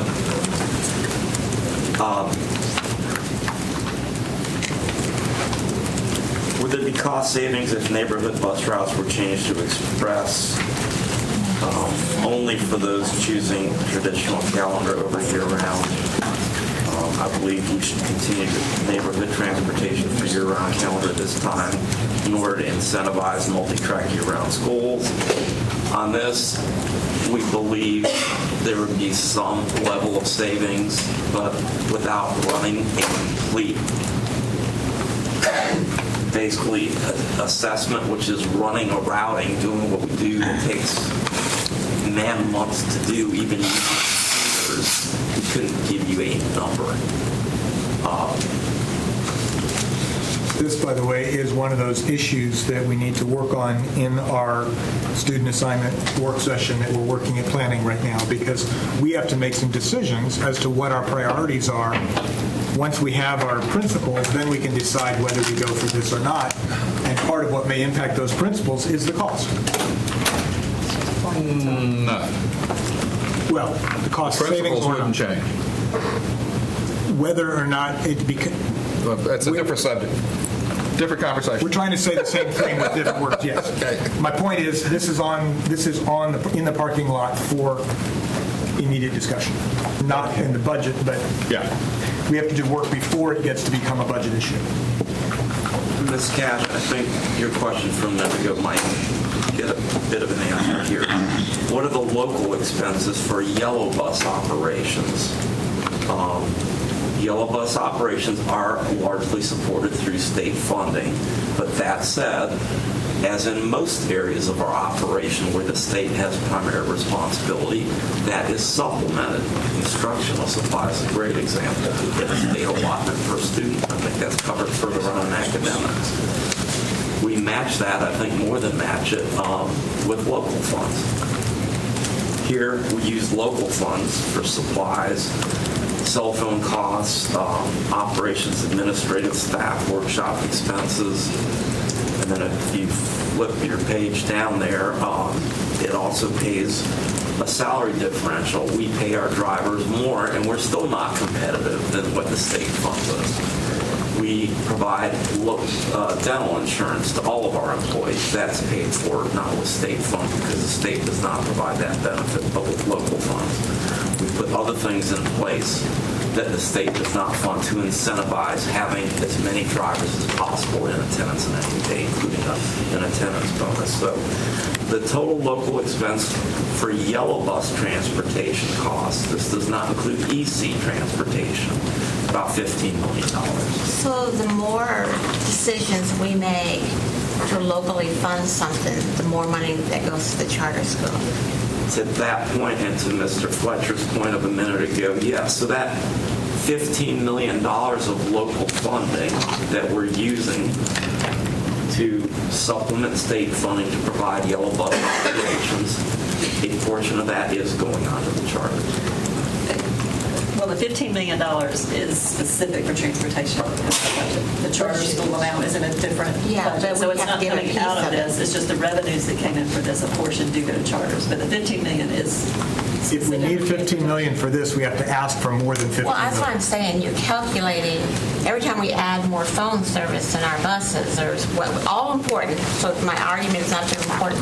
Would there be cost savings if neighborhood bus routes were changed to express only for those choosing traditional calendar over year-round? I believe we should continue neighborhood transportation for year-round calendar at this time in order to incentivize multi-track year-round schools. On this, we believe there would be some level of savings, but without running a complete, basically, assessment, which is running a routing, doing what we do, it takes man months to do, even years. We couldn't give you a number. This, by the way, is one of those issues that we need to work on in our student assignment work session that we're working at planning right now, because we have to make some decisions as to what our priorities are. Once we have our principles, then we can decide whether we go for this or not. And part of what may impact those principles is the cost. No. Well, the cost savings Principles or wouldn't not. change. Whether or not it becomes... That's a different subject. Different conversation. We're trying to say the same thing with different words, yes. Okay. My point is, this is in the parking lot for immediate discussion, not in the budget, but Yeah. we have to do work before it gets to become a budget issue. Ms. Cash, I think your question from a minute ago might get a bit of an answer here. What are the local expenses for yellow bus operations? Yellow bus operations are largely supported through state funding, but that said, as in most areas of our operation where the state has primary responsibility, that is supplemented. Instructional supplies is a great example. We get a state allotment per student. I think that's covered further on in academics. We match that, I think more than match it, with local funds. Here, we use local funds for supplies, cell phone costs, operations, administrative staff, workshop expenses. And then if you flip your page down there, it also pays a salary differential. We pay our drivers more, and we're still not competitive than what the state funds us. We provide dental insurance to all of our employees. That's paid for not with state funds because the state does not provide that benefit, but with local funds. We put other things in place that the state does not fund to incentivize having as many drivers as possible in attendance on any day, including an attendance bonus. So the total local expense for yellow bus transportation costs, this does not include EC transportation, about $15 million. So the more decisions we make to locally fund something, the more money that goes to the charter school. It's at that point, and to Mr. Fletcher's point of a minute ago, yes. So that $15 million of local funding that we're using to supplement state funding to provide yellow bus operations, a portion of that is going on to the charters. Well, the $15 million is specific for transportation. The charter school amount is in a different Yeah, budget, but so we it's have not to give a coming piece out of of it. this. It's just the revenues that came in for this, a portion do go to charters. But the $15 million is. If we need $15 million for this, we have to ask for more than $15 million. Well, that's what I'm saying. You're calculating, every time we add more phone service in our buses, there's all important, so my argument is not too important,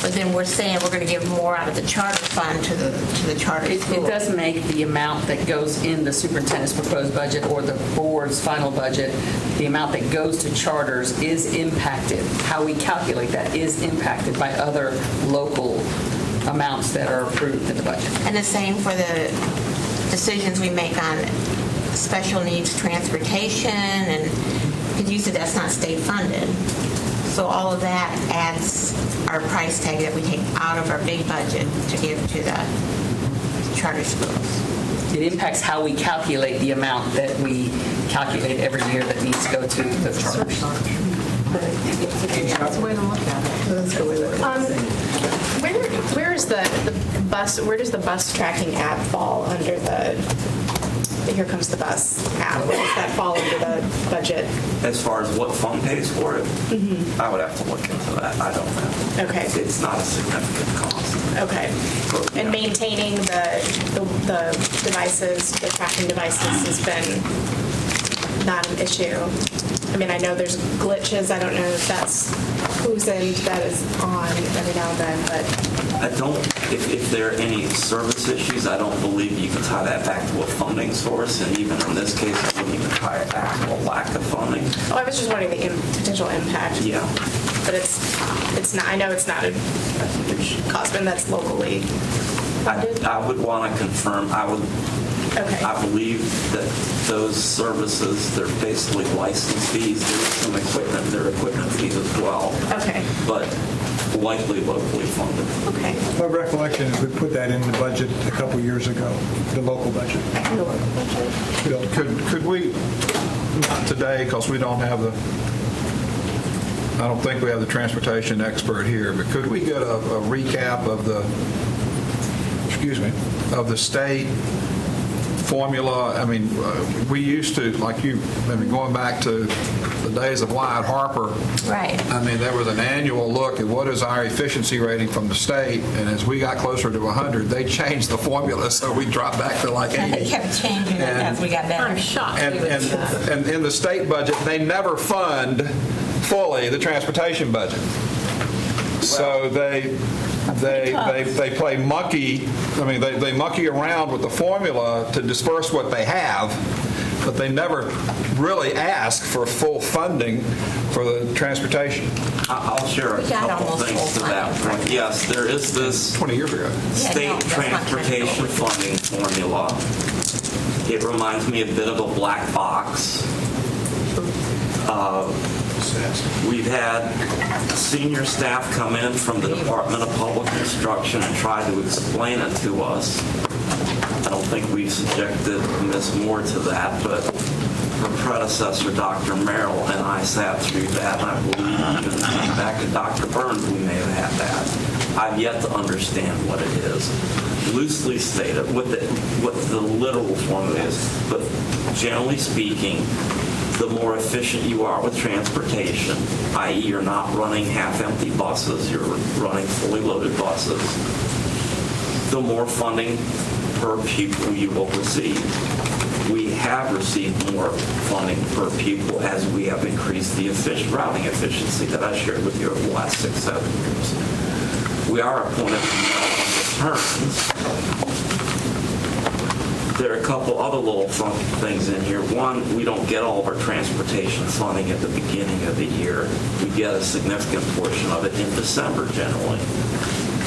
but then we're saying we're going to give more out of the charter fund to the charter It school. does make the amount that goes in the superintendent's proposed budget or the board's final budget, the amount that goes to charters is impacted. How we calculate that is impacted by other local amounts that are approved in the budget. And the same for the decisions we make on special needs transportation, and because you said that's not state funded. So all of that adds our price tag that we take out of our big budget to give to the charter schools. It impacts how we calculate the amount that we calculate every year that needs to go to the charters. That's the way to look at it. That's the way that Where is the bus? Where does the bus tracking app fall under the Here Comes the Bus app? Where does that fall under the budget? As far as what fund pays for it, I would have to look into that. I don't know. Okay. It's not a significant cost. Okay. Yeah. And maintaining the devices, the tracking devices has been not an issue. I mean, I know there's glitches. I don't know if that's whose end that is on every now and then, but I don't, if there are any service issues, I don't believe you can tie that back to a funding source, and even in this case, I wouldn't even tie it back to a lack of funding. oh, I was just wondering the potential impact. Yeah. But it's not. I know it's not a huge cost, and that's locally funded. I would want to confirm, Okay. I believe that those services, they're basically license fees. There's some equipment, there are equipment fees as well. Okay. But likely locally funded. Okay. My recollection is we put that in the budget a couple years ago, the local budget. Could we, not today, because we don't have I don't think we have the transportation expert here, but could we get a recap of the state formula? I mean, we used to, like you, I mean, going back to the days of Wyatt Harper. Right. I mean, there was an annual look at what is our efficiency rating from the state, and as we got closer to 100, they changed the formula, so we dropped back to like 80. They kept changing it as we got better. I'm shocked. And in the state budget, they never fund fully the transportation budget. So they play monkey. I mean, they monkey around with the formula to disperse what they have, but they never really ask for full funding for the transportation. I'll share a We got couple almost things to full that funding. point. Yes, there is this 20 years ago. state no, that's not transportation funding formula. It reminds me a bit of a black box. We've had senior staff come in from the Department of Public Instruction and try to explain it to us. I don't think we've subjected Ms. Moore to that, but her predecessor, Dr. Merrill, and I sat through that, and I believe even back to Dr. Burns, we may have had that. I've yet to understand what it is. Loosely stated, what the literal formula is, but generally speaking, the more efficient you are with transportation, i.e. you're not running half-empty buses, you're running fully loaded buses, the more funding per pupil you will receive. We have received more funding per pupil as we have increased the routing efficiency that I shared with you over the last 6-7 years. We are a point of no returns There are a couple other little funky things in here. One, we don't get all of our transportation funding at the beginning of the year. We get a significant portion of it in December generally,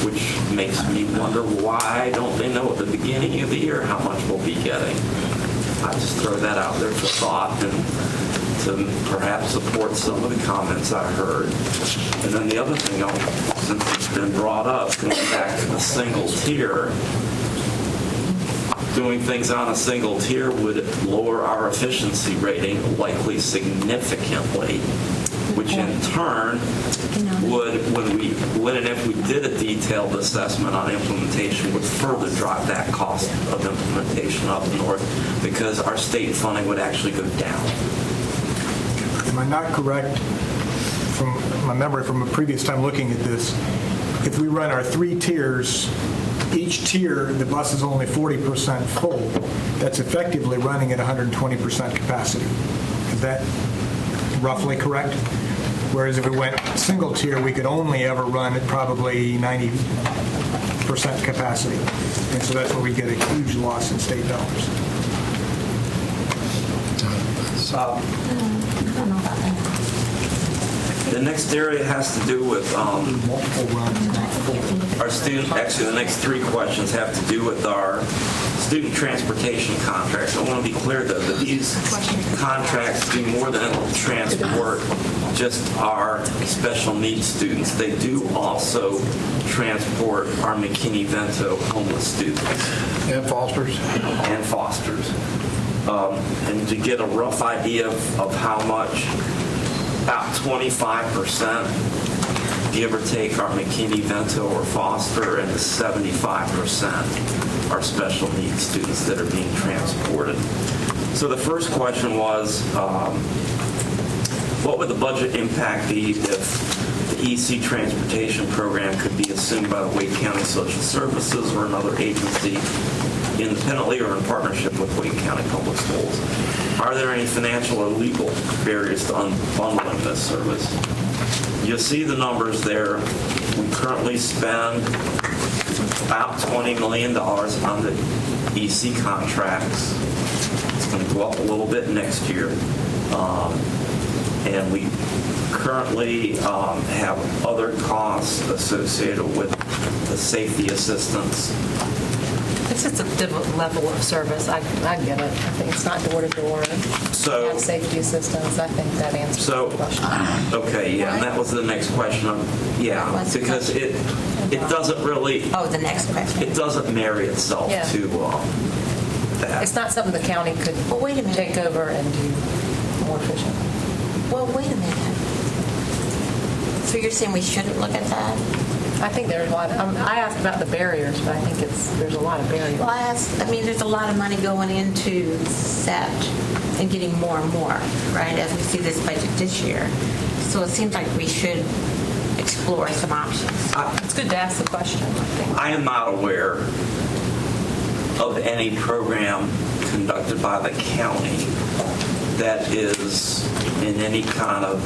which makes me wonder why don't they know at the beginning of the year how much we'll be getting? I just throw that out there for thought and to perhaps support some of the comments I heard. And then the other thing, since it's been brought up, going back to the single tier, doing things on a single tier would lower our efficiency rating likely significantly, which in turn would, when and if we did a detailed assessment on implementation, would further drive that cost of implementation up north because our state funding would actually go down. Am I not correct, from my memory from a previous time looking at this, if we run our 3 tiers, each tier, the bus is only 40% full. That's effectively running at 120% capacity. Is that roughly correct? Whereas if we went single tier, we could only ever run at probably 90% capacity. And so that's where we get a huge loss in state dollars. The next area has to do with Multiple runs. our student, actually the next 3 questions have to do with our student transportation contracts. I want to be clear though that these contracts do more than transport just our special needs students. They do also transport our McKinney-Vento homeless students. And fosters. And fosters. And to get a rough idea of how much, about 25%, give or take, are McKinney-Vento or foster, and 75% are special needs students that are being transported. So the first question was, what would the budget impact be if the EC transportation program could be assumed by the Wake County Social Services or another agency independently or in partnership with Wake County Public Schools? Are there any financial or legal barriers to unbundling this service? You'll see the numbers there. We currently spend about $20 million on the EC contracts. It's going to go up a little bit next year. And we currently have other costs associated with the safety assistance. It's just a different level of service. I get it. I think it's not door to door. So- You have safety assistance. I think that answers So, the question. okay, yeah, and that was the next question. Yeah, What's the because it doesn't really, Oh, the next question. it doesn't marry itself Yeah. to that. It's not something the county could Well, wait a minute. take over and do more efficient. Well, wait a minute. So you're saying we shouldn't look at that? I think there's a lot. I asked about the barriers, but I think there's a lot of barriers. Well, there's a lot of money going into that and getting more and more, right, as we see this budget this year. So it seems like we should explore some options. It's good to ask the question, I think. I am not aware of any program conducted by the county that is in any kind of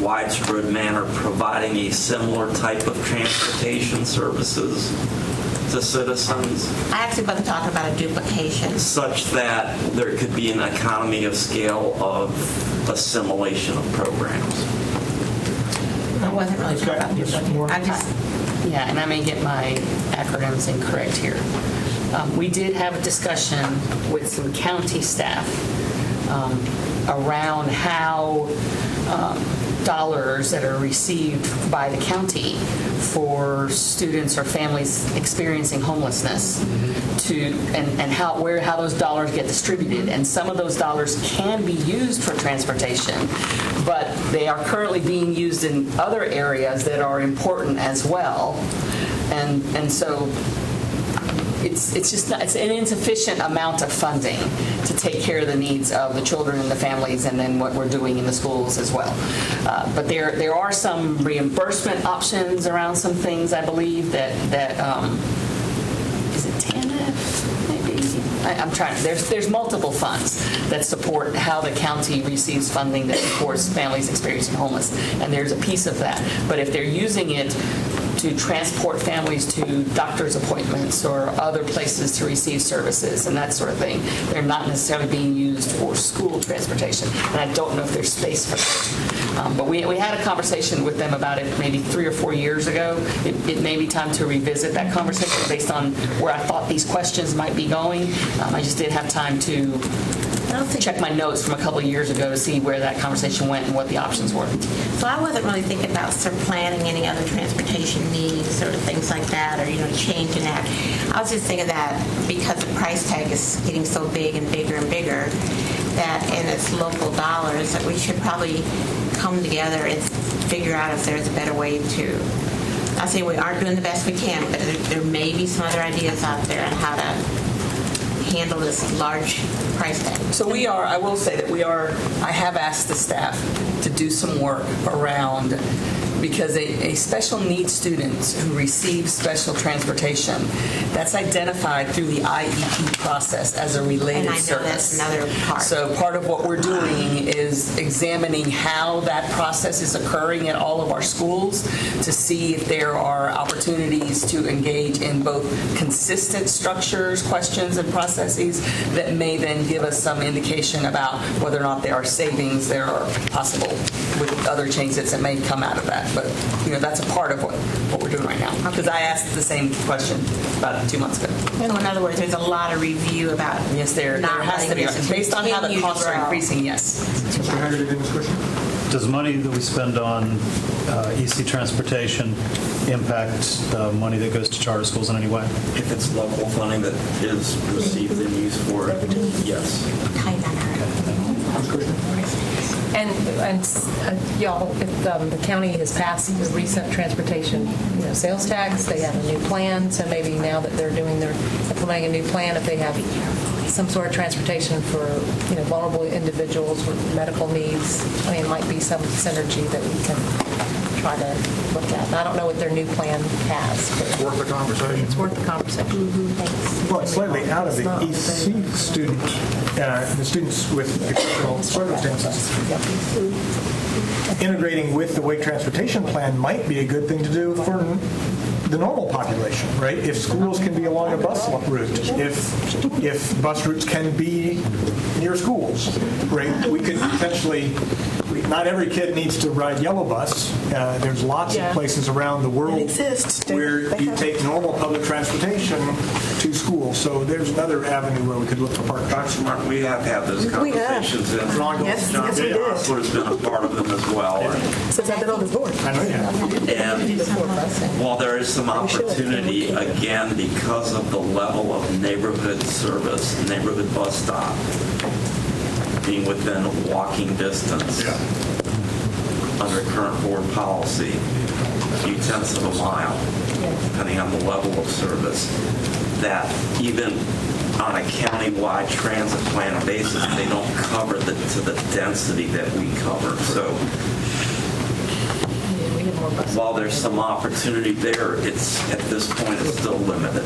widespread manner providing a similar type of transportation services to citizens, I actually wasn't talking about a duplication. such that there could be an economy of scale of assimilation of programs. I wasn't really talking about duplication. I just, Yeah, and I may get my acronyms incorrect here. We did have a discussion with some county staff around how dollars that are received by the county for students or families experiencing homelessness and how those dollars get distributed. And some of those dollars can be used for transportation, but they are currently being used in other areas that are important as well. And so it's an insufficient amount of funding to take care of the needs of the children and the families, and then what we're doing in the schools as well. But there are some reimbursement options around some things, I believe, that is it TANF, maybe? I'm trying. There's multiple funds that support how the county receives funding that supports families experiencing homeless, and there's a piece of that. But if they're using it to to transport families to doctor's appointments or other places to receive services and that sort of thing. They're not necessarily being used for school transportation, and I don't know if there's space for that. But we had a conversation with them about it maybe 3 or 4 years ago. It may be time to revisit that conversation based on where I thought these questions might be going. I just didn't have time to check my notes from a couple of years ago to see where that conversation went and what the options were. So I wasn't really thinking about sort of planning any other transportation needs or things like that, or, changing that. I was just thinking that because the price tag is getting so big and bigger and bigger, that in its local dollars, that we should probably come together and figure out if there's a better way to. I say we aren't doing the best we can, but there may be some other ideas out there on how to handle this large price tag. So I will say that I have asked the staff to do some work around, because a special needs student who receives special transportation, that's identified through the IEP process as a related service. And I know that's another part. So part of what we're doing is examining how that process is occurring at all of our schools to see if there are opportunities to engage in both consistent structures, questions, and processes that may then give us some indication about whether or not there are savings there are possible with other changes that may come out of that. But that's a part of what we're doing right now. Because I asked the same question about 2 months ago. So in other words, there's a lot of review about. Yes, there has to be. Based on how the costs are increasing, yes. Mr. Hagerty, any question? Does money that we spend on EC transportation impact the money that goes to charter schools in any way? If it's local funding that is received and used for it, yes. And y'all, if the county has passed the recent transportation, sales tax, they have a new plan, so maybe now that they're implementing a new plan, if they have some sort of transportation for, vulnerable individuals with medical needs, it might be some synergy that we can try to look at. I don't know what their new plan has, but It's worth the conversation. it's worth the conversation. Well, it's slightly out of the EC student, the students with exceptional circumstances. Integrating with the weight transportation plan might be a good thing to do for the normal population, right? If schools can be along a bus route, if bus routes can be near schools, right? We could potentially. Not every kid needs to ride yellow bus. There's lots of places around the world where you take normal public transportation to school. So there's another avenue where we could look for partnerships. Dr. Martin, we have had those conversations. And Yes, John yes, we did. Osler's been a part of them as well. Since I've been on this board. I know you have. And while there is some opportunity, again, because of the level of neighborhood service, neighborhood bus stop, being within walking distance under current board policy, a few tenths of a mile, depending on the level of service, that even on a county-wide transit plan basis, they don't cover to the density that we cover. So while there's some opportunity there, it's at this point it's still limited.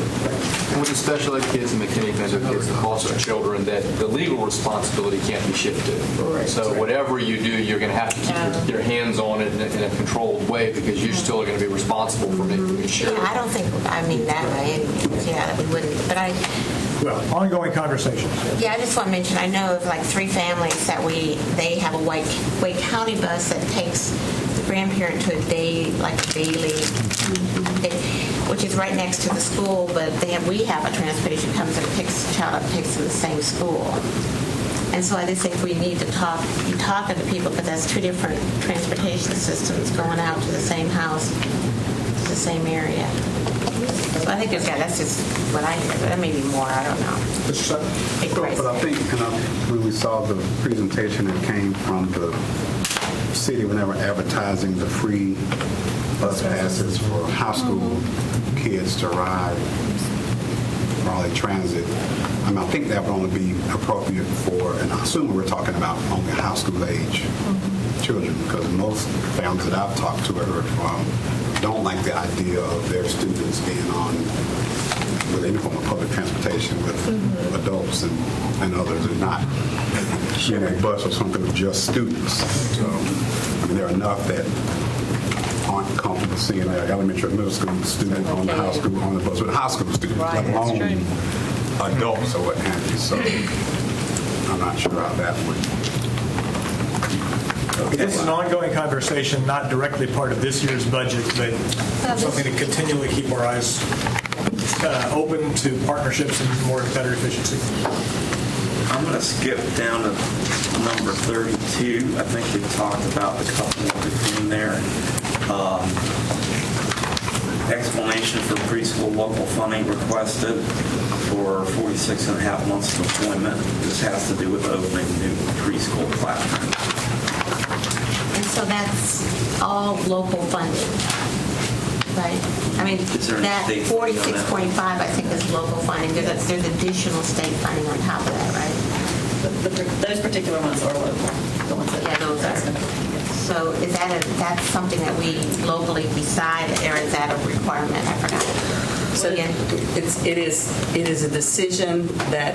With the special ed kids and McKinney Center kids, the costs are children, that the legal responsibility can't be shifted. So whatever you do, you're going to have to keep your hands on it in a controlled way, because you still are going to be responsible for making sure. Yeah, I don't think, that way, that we wouldn't, but Well, ongoing conversations. I just want to mention, I know of like 3 families that they have a Wake County bus that takes the grandparent to a day, like daily, which is right next to the school, but we have a transportation comes and picks the child up, takes to the same school. And so I just think we need to be talking to people, because that's 2 different transportation systems going out to the same house, to the same area. So I think that's just what I hear, but that may be more, I don't know. Big price. But I think when we saw the presentation that came from the city when they were advertising the free bus passes for high school kids to ride Raleigh Transit, I think that would only be appropriate for, and I assume we're talking about only high school age children, because most families that I've talked to or heard from don't like the idea of their students being on with any form of public transportation with adults and others, and not in a bus or something with just students. So, there are enough that aren't comfortable seeing an elementary or middle school student on the high school on the bus with high school students, let alone adults or what have you. So I'm not sure how that would. This is an ongoing conversation, not directly part of this year's budget, but something to continually keep our eyes open to partnerships and better efficiency. I'm going to skip down to number 32. I think we talked about the couple between there. Explanation for preschool local funding requested for 46 and a half months of employment. This has to do with opening new preschool classrooms. And so that's all local funding, right? I mean, Is there any that state funding on that? 46.5, I think, is local funding. There's additional state funding on top of that, right? Those particular ones are local. The ones that Yeah, those are. So is that's something that we locally decide, or is that a requirement? I forgot. So it is a decision that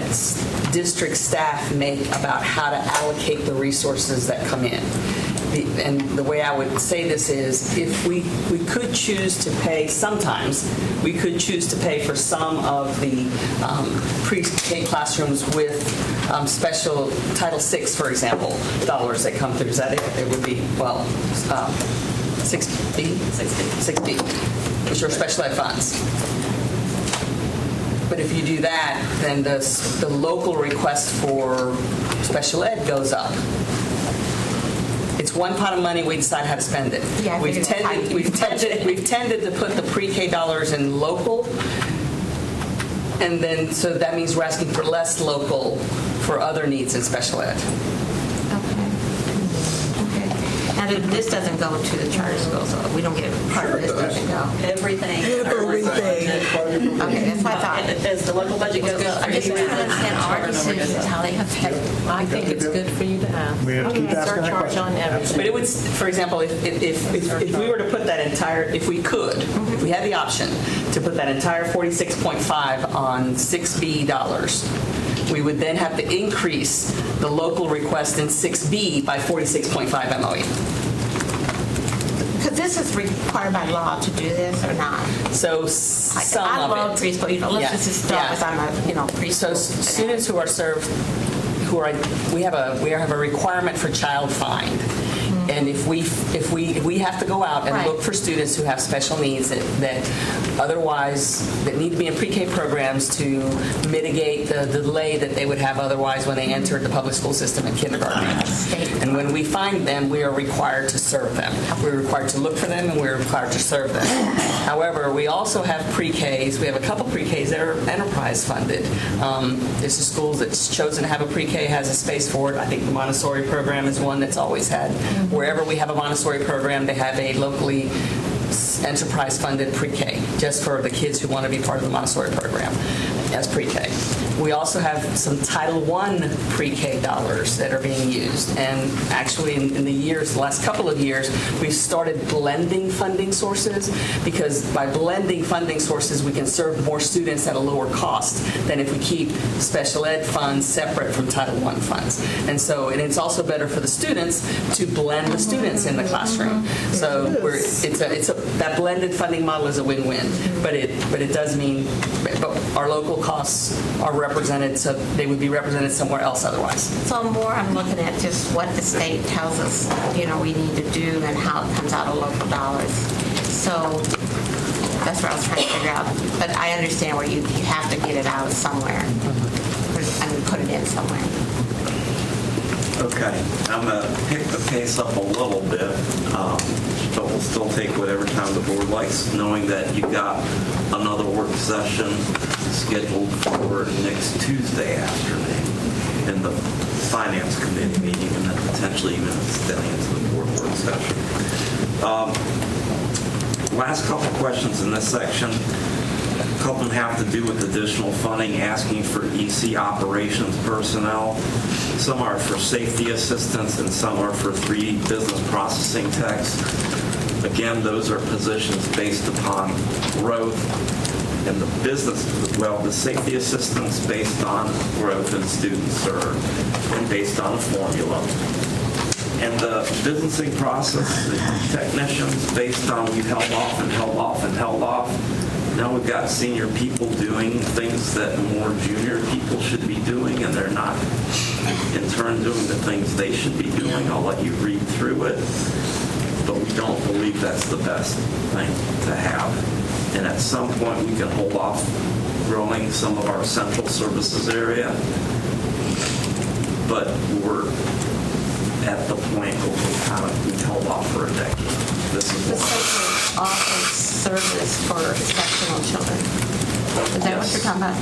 district staff make about how to allocate the resources that come in. And the way I would say this is, if we could choose to pay, sometimes we could choose to pay for some of the pre-K classrooms with special Title VI, for example, dollars that come through. Is that it? It would be, 6B, which are special ed funds. But if you do that, then the local request for special ed goes up. It's one pot of money, we decide how to spend it. Yeah, We've tended to put the pre-K dollars in local, and then, so that means we're asking for less local for other needs in special ed. Okay. Now, this doesn't go to the charter schools, so we don't get part of this doesn't go. everything. Okay, that's what I thought. As the local budget goes up. I'm just trying to understand our decisions, how they affect. I think it's good for you to have. We have to keep asking that Surcharge question. on everything. But it would, for example, if we were to put that entire, if we had the option to put that entire 46.5 on 6B dollars, we would then have to increase the local request in 6B by 46.5 MOE. Because this is required by law to do this or not? So some I of love it. preschool. Let's Yeah. just start with I'm a preschool. So students who are served, we have a requirement for child find. And if we have to go out and Right. look for students who have special needs that need to be in pre-K programs to mitigate the delay that they would have otherwise when they entered the public school system in kindergarten. And when we find them, we are required to serve them. We're required to look for them, and we're required to serve them. However, we also have pre-Ks. We have a couple pre-Ks that are enterprise funded. There's a school that's chosen to have a pre-K, has a space for it. I think the Montessori program is one that's always had. Wherever we have a Montessori program, they have a locally enterprise-funded pre-K, just for the kids who want to be part of the Montessori program as pre-K. We also have some Title I pre-K dollars that are being used. And actually, in the last couple of years, we've started blending funding sources, because by blending funding sources, we can serve more students at a lower cost than if we keep special ed funds separate from Title I funds. And it's also better for the students to blend the students in the classroom. So that blended funding model is a win-win. But it does mean our local costs are represented, so they would be represented somewhere else otherwise. So I'm looking at just what the state tells us, we need to do and how it comes out of local dollars. So that's what I was trying to figure out. But I understand where you have to get it out somewhere. Put it in somewhere. Okay, I'm going to pick the pace up a little bit, but we'll still take whatever time the board likes, knowing that you've got another work session scheduled for next Tuesday afternoon in the Finance Committee meeting, and then potentially even extending into the board work session. Last couple questions in this section. A couple of them have to do with additional funding, asking for EC operations personnel. Some are for safety assistance, and some are for 3D business processing techs. Again, those are positions based upon growth, and the safety assistance based on growth in students served and based on a formula. And the businessing process, the technicians, based on we've held off and held off and held off. Now we've got senior people doing things that more junior people should be doing, and they're not in turn doing the things they should be doing. I'll let you read through it, but we don't believe that's the best thing to have. And at some point, we can hold off growing some of our central services area, but we're at the point where we held off for a decade. This is The what central office service for exceptional children. Is that what you're talking about?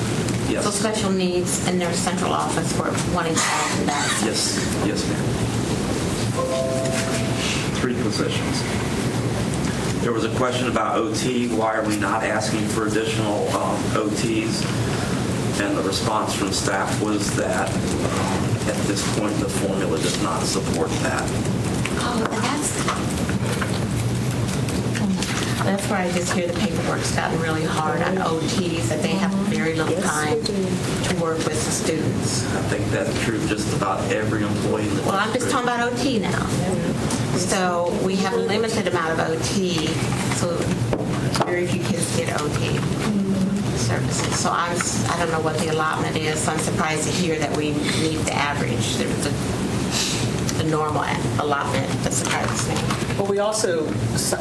Yes. So special needs and there's central office for wanting to add to that. Yes, ma'am. 3 positions. There was a question about OT. Why are we not asking for additional OTs? And the response from staff was that at this point, the formula does not support that. Oh, that's where I just hear the paperwork's gotten really hard on OTs, that they have very little time to work with the students. I think that's true of just about every employee in the Well, I'm just district. talking about OT now. So we have a limited amount of OT, so very few kids get OT services. So I don't know what the allotment is. I'm surprised to hear that we meet the average. There's the normal allotment that surprises me. Well,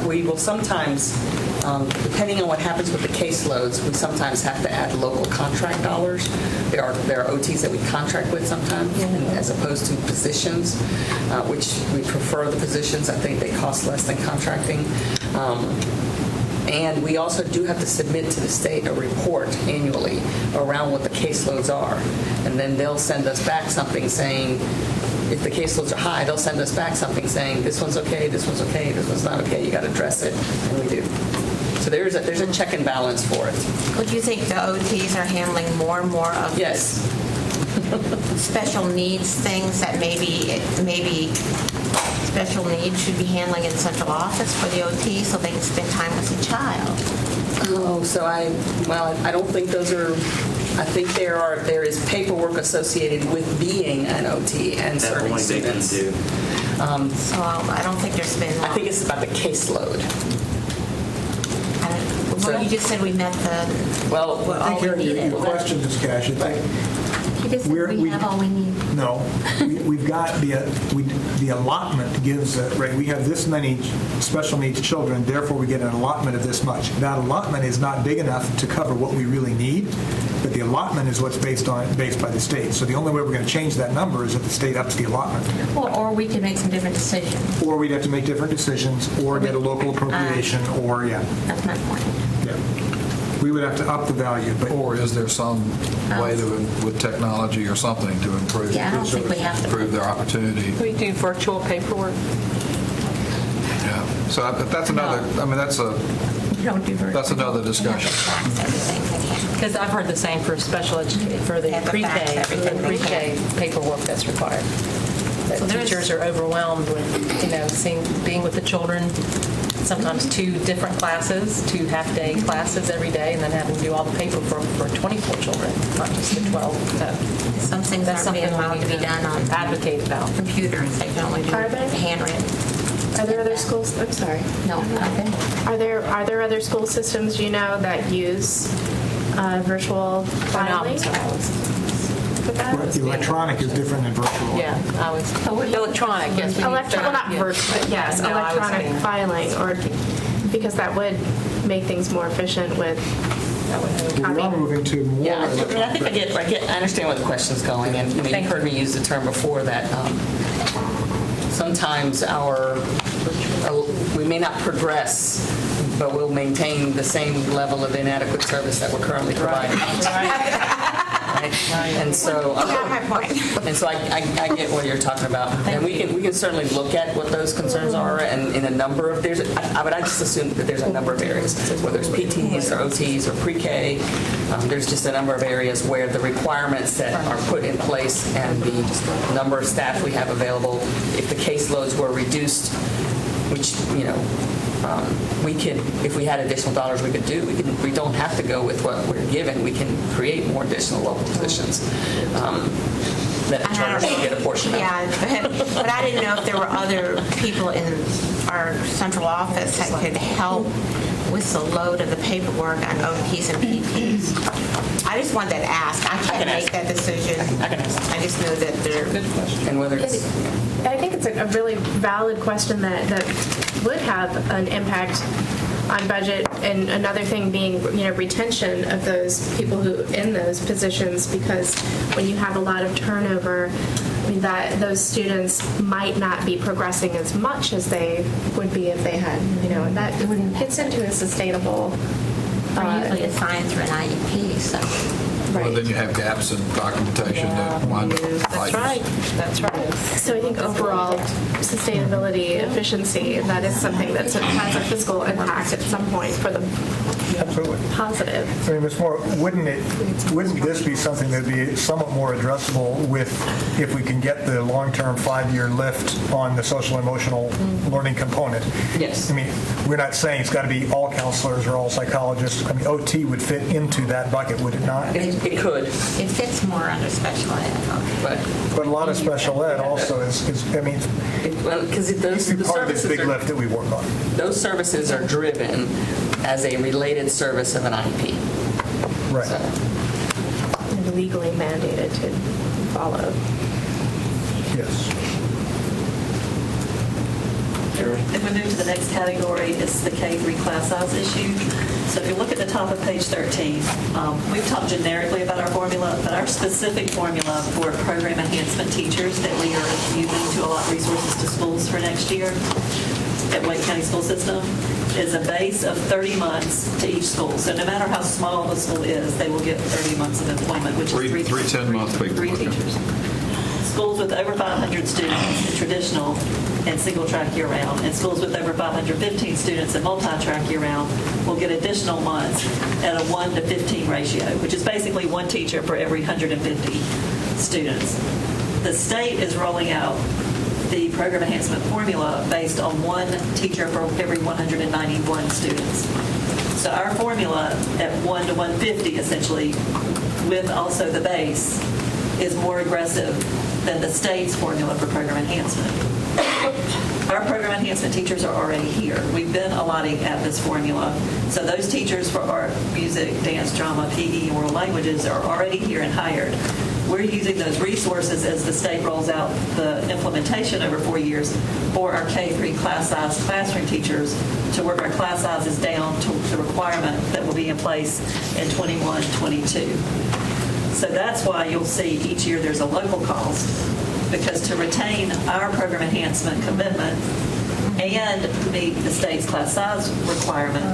we will sometimes, depending on what happens with the caseloads, we sometimes have to add local contract dollars. There are OTs that we contract with sometimes, as opposed to positions, which we prefer the positions. I think they cost less than contracting. And we also do have to submit to the state a report annually around what the caseloads are. And then they'll send us back something saying, if the caseloads are high, they'll send us back something saying, this one's okay, this one's okay, this one's not okay, you got to address it, and we do. So there's a check and balance for it. Would you think the OTs are handling more and more of Yes. special needs things that maybe special needs should be handling in central office for the OT so they can spend time with the child? Oh, so I don't think those are, I think there is paperwork associated with being an OT and That serving only they can students. do. So I don't think there's been. I think it's about the caseload. Well, you just said we met the. Well, what I all think we your needed. question is, Cash, I think You just said we have all we need. No, we've got the allotment gives, right, we have this many special needs children, therefore we get an allotment of this much. That allotment is not big enough to cover what we really need, but the allotment is what's based by the state. So the only way we're going to change that number is if the state ups the allotment. Or we can make some different decisions. Or we'd have to make different decisions, or get a local appropriation, or, That's my point. we would have to up the value, but Or is there some way to, with technology or something, to improve Yeah, I don't think we have to. improve their opportunity? We do virtual paperwork. Yeah. So that's another. I mean, that's You don't do very. That's another discussion. You have to fax everything. Because I've heard the same for special education, for the Have to pre-K, fax everything they pre-K paperwork that's required. That So there's- teachers are overwhelmed with, being with the children, sometimes 2 different classes, 2 half-day classes every day, and then having to do all the paperwork for 24 children, not just the 12. So Some things that's aren't being something allowed we to be need done on advocate about. computers. They can only do Are they? handwritten. Are there other schools, I'm sorry, No, nothing. are there other school systems that use virtual filing? For that? electronic is different than virtual. Yeah, I was, electronic, yes. we need Well, not yeah. virtual, but yes, No, I was electronic saying- filing, or, because that would make things more efficient with, We are moving to more. Yeah, I think electronic. I understand where the question's going, and you've heard me use the term before that sometimes we may not progress, but we'll maintain the same level of inadequate service that we're currently providing. Right? And so, my point. and so I get what you're talking about, and we can certainly look at what those concerns are, and in a number of I just assume that there's a number of areas, whether it's PTs or OTs or pre-K. There's just a number of areas where the requirements that are put in place and the number of staff we have available, if the caseloads were reduced, which we could, if we had additional dollars we could do, we don't have to go with what we're given. We can create more additional local positions that charters will get a portion of. Yeah, but I didn't know if there were other people in our central office that could help with the load of the paperwork on OTs and PTs. I just wanted to ask. I can't make that decision. I can ask. I just know that they're... And whether it's... I think it's a really valid question that would have an impact on budget, and another thing being, retention of those people who in those positions, because when you have a lot of turnover, I mean, that those students might not be progressing as much as they would be if they had, and that gets into a sustainable. We're usually assigned through an IEP, so... Well, then you have gaps in documentation that wind up. That's right. So I think overall sustainability, efficiency, that is something that has a fiscal impact at some point for the Absolutely. positive. I mean, Ms. Moore, wouldn't this be something that'd be somewhat more addressable if we can get the long-term 5-year lift on the social emotional learning component? Yes. I mean, we're not saying it's got to be all counselors or all psychologists. I mean, OT would fit into that bucket, would it not? It could. It fits more under special ed. But But a lot of special ed also is I mean, because those it's part of this services big lift that we work on. those services are driven as a related service of an IEP. Right. So, And legally mandated to follow. Yes. If we move to the next category, it's the K-3 class size issue. So if you look at the top of page 13, we've talked generically about our formula, but our specific formula for program enhancement teachers that we are using to allot resources to schools for next year at Wake County School System is a base of 30 months to each school. So no matter how small the school is, they will get 30 months of employment, which is Three 10-month people. three teachers. Schools with over 500 students in traditional and single-track year-round, and schools with over 515 students in multi-track year-round will get additional months at a 1 to 15 ratio, which is basically one teacher for every 150 students. The state is rolling out the program enhancement formula based on one teacher for every 191 students. So our formula at 1 to 150, essentially, with also the base, is more aggressive than the state's formula for program enhancement. Our program enhancement teachers are already here. We've been allotting at this formula. So those teachers for art, music, dance, drama, PE, and world languages are already here and hired. We're using those resources as the state rolls out the implementation over 4 years for our K-3 class size classroom teachers to work our class sizes down to the requirement that will be in place in 21-22. So that's why you'll see each year there's a local cost, because to retain our program enhancement commitment and meet the state's class size requirement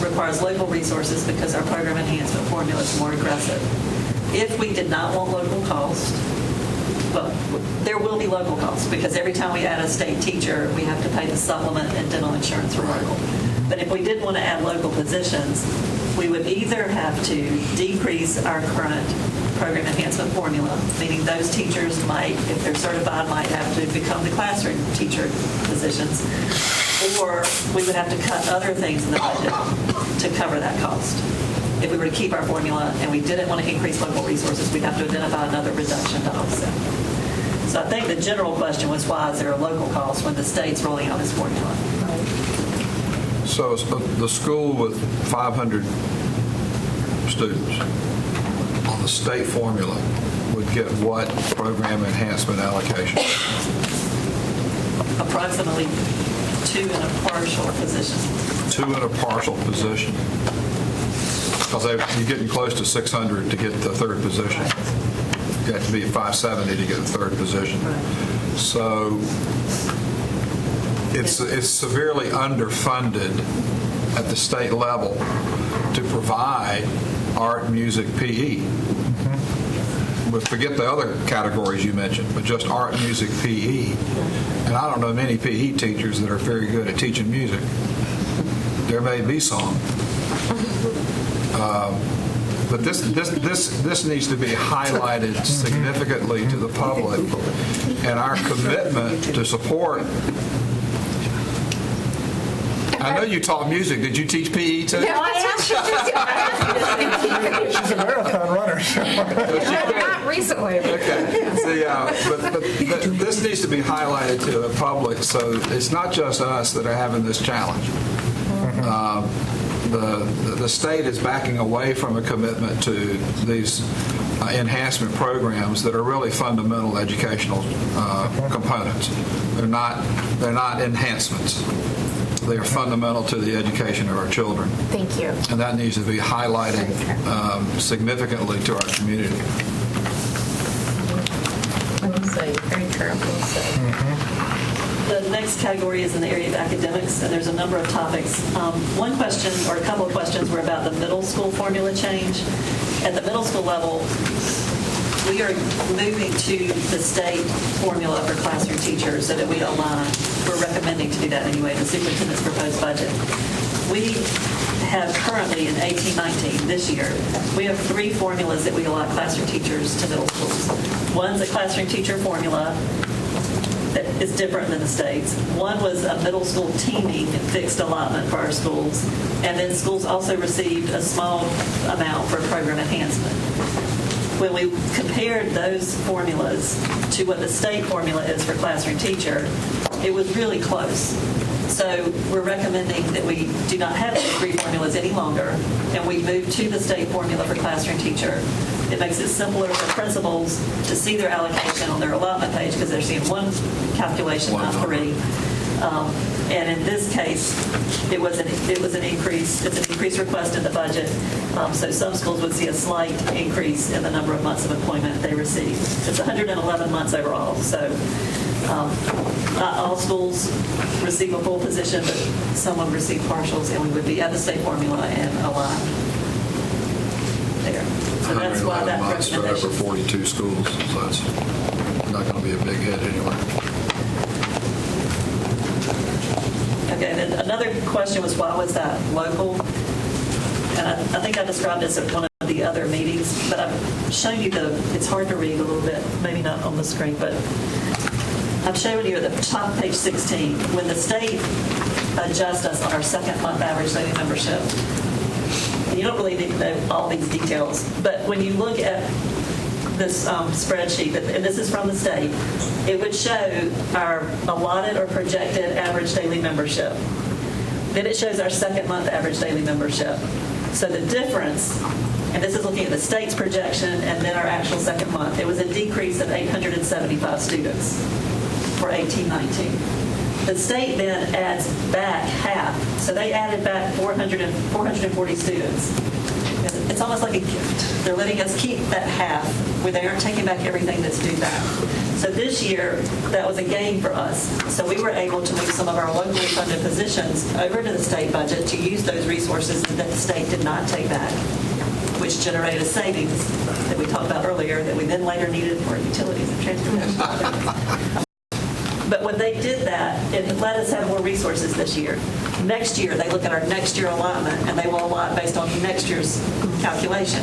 requires local resources, because our program enhancement formula is more aggressive. If we did not want local cost, well, there will be local costs, because every time we add a state teacher, we have to pay the supplement and dental insurance for local. But if we did want to add local positions, we would either have to decrease our current program enhancement formula, meaning those teachers might, if they're certified, might have to become the classroom teacher positions, or we would have to cut other things in the budget to cover that cost. If we were to keep our formula and we didn't want to increase local resources, we'd have to identify another reduction to offset. So I think the general question was, why is there a local cost when the state's rolling out this formula? So the school with 500 students on the state formula would get what program enhancement allocation? Approximately 2 in a partial position. 2 in a partial position. Because you're getting close to 600 to get the third position. You have to be at 570 to get the third position. So it's severely underfunded at the state level to provide art, music, PE. But forget the other categories you mentioned, but just art, music, PE. And I don't know many PE teachers that are very good at teaching music. There may be some. But this needs to be highlighted significantly to the public, and our commitment to support I know you taught music. Did you teach PE too? She's a marathon runner. Not recently. Okay. But this needs to be highlighted to the public, so it's not just us that are having this challenge. The state is backing away from a commitment to these enhancement programs that are really fundamental educational components. They're not enhancements. They are fundamental to the education of our children. Thank you. And that needs to be highlighted significantly to our community. Very true. The next category is in the area of academics, and there's a number of topics. One question, or a couple of questions, were about the middle school formula change. At the middle school level, we are moving to the state formula for classroom teachers so that we align. We're recommending to do that anyway, the superintendent's proposed budget. We have currently in 18-19, this year, we have 3 formulas that we allot classroom teachers to middle schools. One's a classroom teacher formula that is different than the state's. One was a middle school teaming fixed allotment for our schools, and then schools also received a small amount for program enhancement. When we compared those formulas to what the state formula is for classroom teacher, it was really close. So we're recommending that we do not have those 3 formulas any longer, and we move to the state formula for classroom teacher. It makes it simpler for principals to see their allocation on their allotment page because they're seeing one calculation, not 3. And in this case, it was an increase. It's an increased request in the budget. So some schools would see a slight increase in the number of months of employment they receive. It's 111 months overall. So not all schools receive a full position, but some will receive partials, and we would be at the state formula and aligned there. So that's why that recommendation. Over 42 schools, so it's not going to be a big hit anyway. Okay, then another question was, why was that local? And I think I described this at one of the other meetings, but I've shown you it's hard to read a little bit, maybe not on the screen, but I've shown you at the top of page 16, when the state adjusts us on our second month average daily membership, and you don't really need to know all these details, but when you look at this spreadsheet, and this is from the state, it would show our allotted or projected average daily membership. Then it shows our second month average daily membership. So the difference, and this is looking at the state's projection and then our actual second month, it was a decrease of 875 students for 18-19. The state then adds back half. So they added back 440 students. It's almost like a gift. They're letting us keep that half where they aren't taking back everything that's due back. So this year, that was a gain for us. So we were able to move some of our locally funded positions over to the state budget to use those resources that the state did not take back, which generated a savings that we talked about earlier that we then later needed for utilities and transportation. But when they did that, it let us have more resources this year. Next year, they look at our next year allotment, and they will allot based on next year's calculation.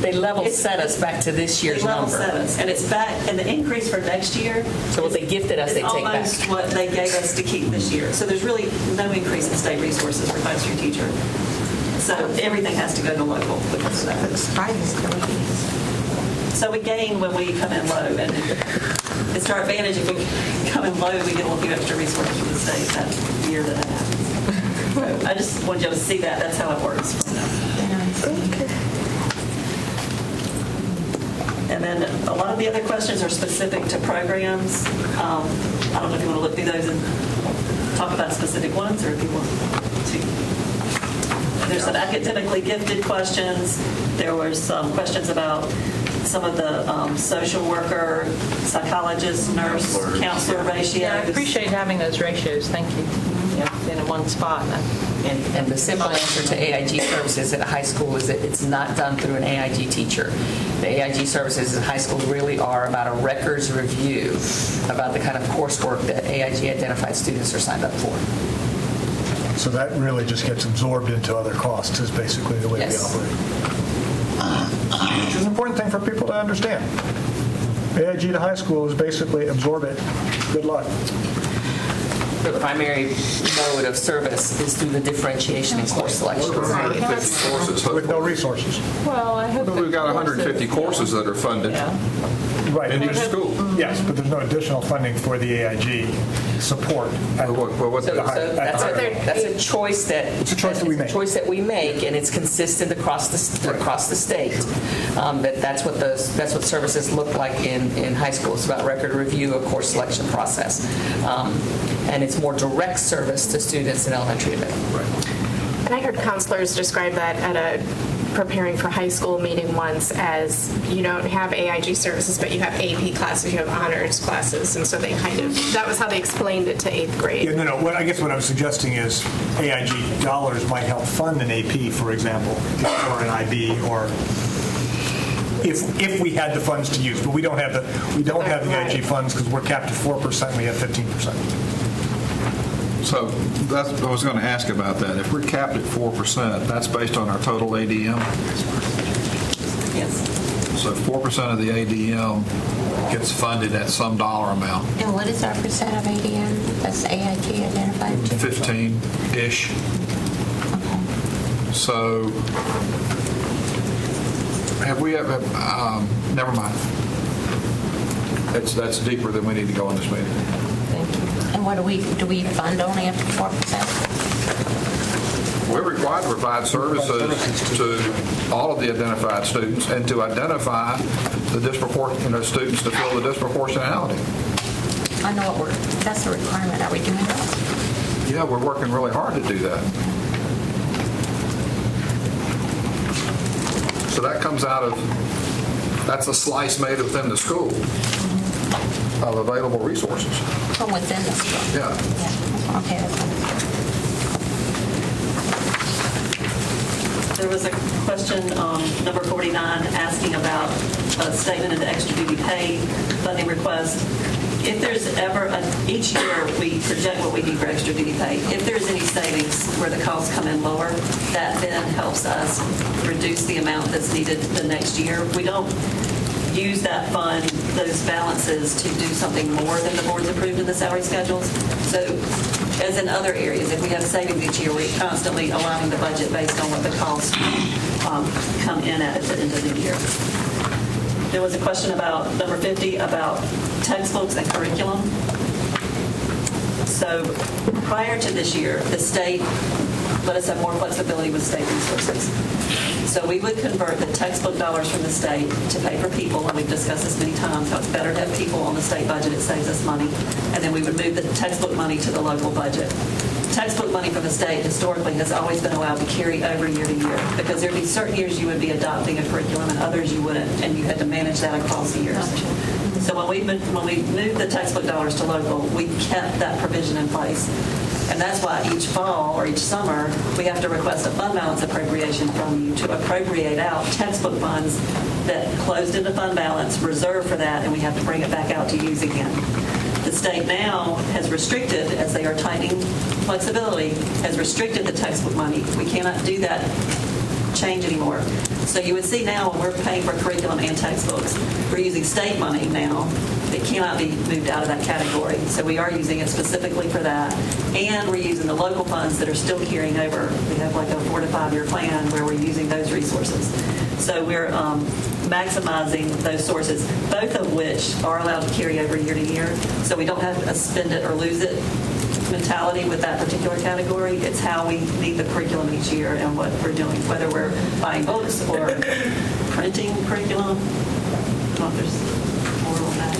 They level set us back to this year's They level number. set us, and it's back, and the increase for next year. So what they gifted us, they is take back. almost what they gave us to keep this year. So there's really no increase in state resources for classroom teacher. So everything has to go to local because of that. So we gain when we come in low, and it's to our advantage if we come in low, we get a little few extra resources from the state that year that happens. So I just wanted you to see that. That's how it works. And then a lot of the other questions are specific to programs. I don't know if you want to look through those and talk about specific ones, or if you want to. There's some academically gifted questions. There were some questions about some of the social worker, psychologist, nurse, counselor ratios. Yeah, I appreciate having those ratios. Thank you. Yeah, in one spot. And the simple answer to AIG services at a high school is that it's not done through an AIG teacher. The AIG services at high school really are about a records review about the kind of coursework that AIG identified students are signed up for. So that really just gets absorbed into other costs is basically the way we operate. Which is an important thing for people to understand. AIG to high school is basically absorb it. Good luck. The primary mode of service is through the differentiation and course selection. 150 courses. With no resources. Well, I hope But we've got 150 courses that are funded Right. in each school. Yes, but there's no additional funding for the AIG support. That's a choice that It's a choice that we make. It's a choice that we make, and it's consistent across the state. That's what services look like in high school. It's about record review, a course selection process, and it's more direct service to students in elementary and middle. And I heard counselors describe that at a preparing for high school meeting once as you don't have AIG services, but you have AP classes, you have honors classes, and so they that was how they explained it to 8th grade. Yeah, no. I guess what I was suggesting is AIG dollars might help fund an AP, for example, or an IB, or if we had the funds to use. But we don't have the AIG funds because we're capped at 4% and we have 15%. So I was going to ask about that. If we're capped at 4%, that's based on our total ADM? Yes. So 4% of the ADM gets funded at some dollar amount. And what is our percent of ADM that's AIG identified? 15-ish. So have we ever, never mind. That's deeper than we need to go in this meeting. Thank you. And what do we fund only up to 4%? We're required to provide services to all of the identified students and to identify the students to fill the disproportionality. I know that's a requirement. Are we doing that? Yeah, we're working really hard to do that. So that comes out of, that's a slice made within the school of available resources. From within the school? Yeah. Yeah. Okay, that's understood. There was a question, number 49, asking about a statement of the extra duty pay funding request. If there's ever, each year we project what we need for extra duty pay. If there's any savings where the costs come in lower, that then helps us reduce the amount that's needed the next year. We don't use that fund, those balances, to do something more than the board's approved in the salary schedules. So as in other areas, if we have savings each year, we're constantly aligning the budget based on what the costs come in at the end of the year. There was a question about number 50 about textbooks and curriculum. So prior to this year, the state let us have more flexibility with state resources. So we would convert the textbook dollars from the state to pay for people, and we've discussed this many times, how it's better to have people on the state budget, it saves us money, and then we would move the textbook money to the local budget. Textbook money from the state historically has always been allowed to carry over year to year, because there'd be certain years you would be adopting a curriculum and others you wouldn't, and you had to manage that across the years. So when we moved the textbook dollars to local, we kept that provision in place. And that's why each fall or each summer, we have to request a fund balance appropriation from you to appropriate out textbook funds that closed into fund balance, reserved for that, and we have to bring it back out to use again. The state now has restricted, as they are tightening flexibility, has restricted the textbook money. We cannot do that change anymore. So you would see now when we're paying for curriculum and textbooks, we're using state money now. It cannot be moved out of that category. So we are using it specifically for that. And we're using the local funds that are still carrying over. We have like a 4 to 5 year plan where we're using those resources. So we're maximizing those sources, both of which are allowed to carry over year to year. So we don't have a spend it or lose it mentality with that particular category. It's how we need the curriculum each year and what we're doing, whether we're buying books or printing curriculum. I don't know if there's more on that.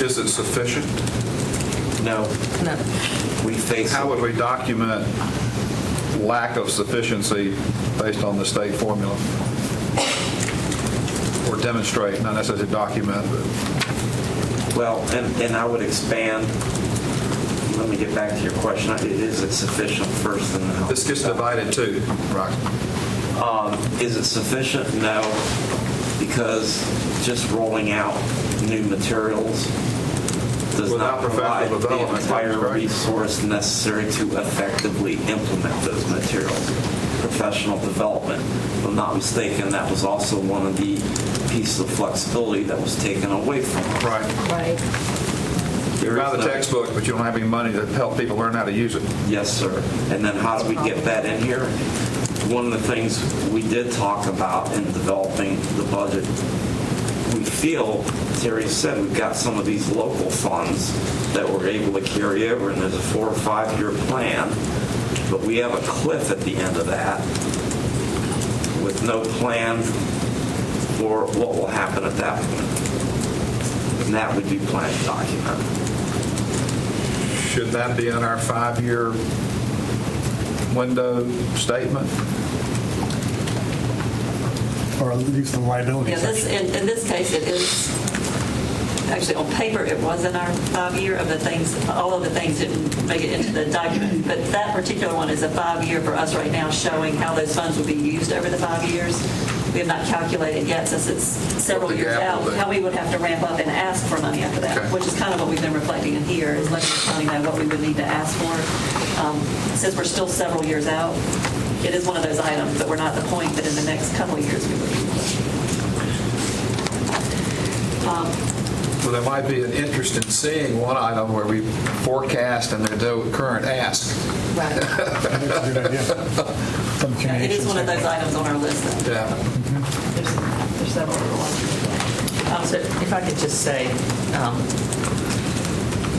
Is it sufficient? No. No. We face How would we document lack of sufficiency based on the state formula? Or demonstrate, not necessarily document, but... well, and I would expand. Let me get back to your question. Is it sufficient first? And then This gets divided too, right? Is it sufficient? No, because just rolling out new materials does Without not provide professional the development, entire right? resource necessary to effectively implement those materials. Professional development, if I'm not mistaken, that was also one of the pieces of flexibility that was taken away from us. Right. Right. You buy the textbook, but you don't have any money to help people learn how to use it. Yes, sir. And then how do we get that in here? One of the things we did talk about in developing the budget, we feel, Terry said, we've got some of these local funds that we're able to carry over, and there's a 4 or 5 year plan, but we have a cliff at the end of that with no plan for what will happen at that point. And that would be planned document. Should that be in our 5-year window statement? Or at least the liability Yeah, section. in this case, it is, actually, on paper, it was in our 5-year of the things, all of the things didn't make it into the document, but that particular one is a 5-year for us right now, showing how those funds will be used over the 5 years. We have not calculated yet, since it's several What the years gap out, will be. how we would have to ramp up and ask for money after that, Okay. which is kind of what we've been reflecting in here, is letting the county know what we would need to ask for. Since we're still several years out, it is one of those items, but we're not at the point that in the next couple of years we would. Well, there might be an interest in seeing one item where we forecast and there's no current ask. Right. That's a good idea. From It communications is one of those standpoint. items on our list. Yeah. There's several other ones. So if I could just say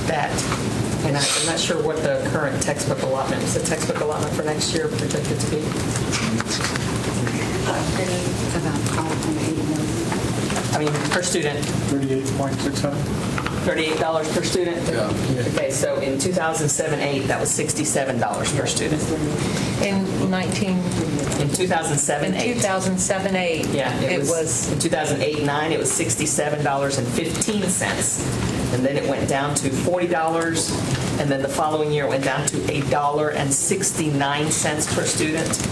that, and I'm not sure what the current textbook allotment is. The textbook allotment for next year projected to be? I mean, per student, 38.600. $38 per student? Yeah. Okay, so in 2007-8, that was $67 per student. In 2007-8. 2007-8, Yeah, it was, in 2008-9, it was $67.15, and then it went down to $40, and then the following year it went down to $1.69 per student,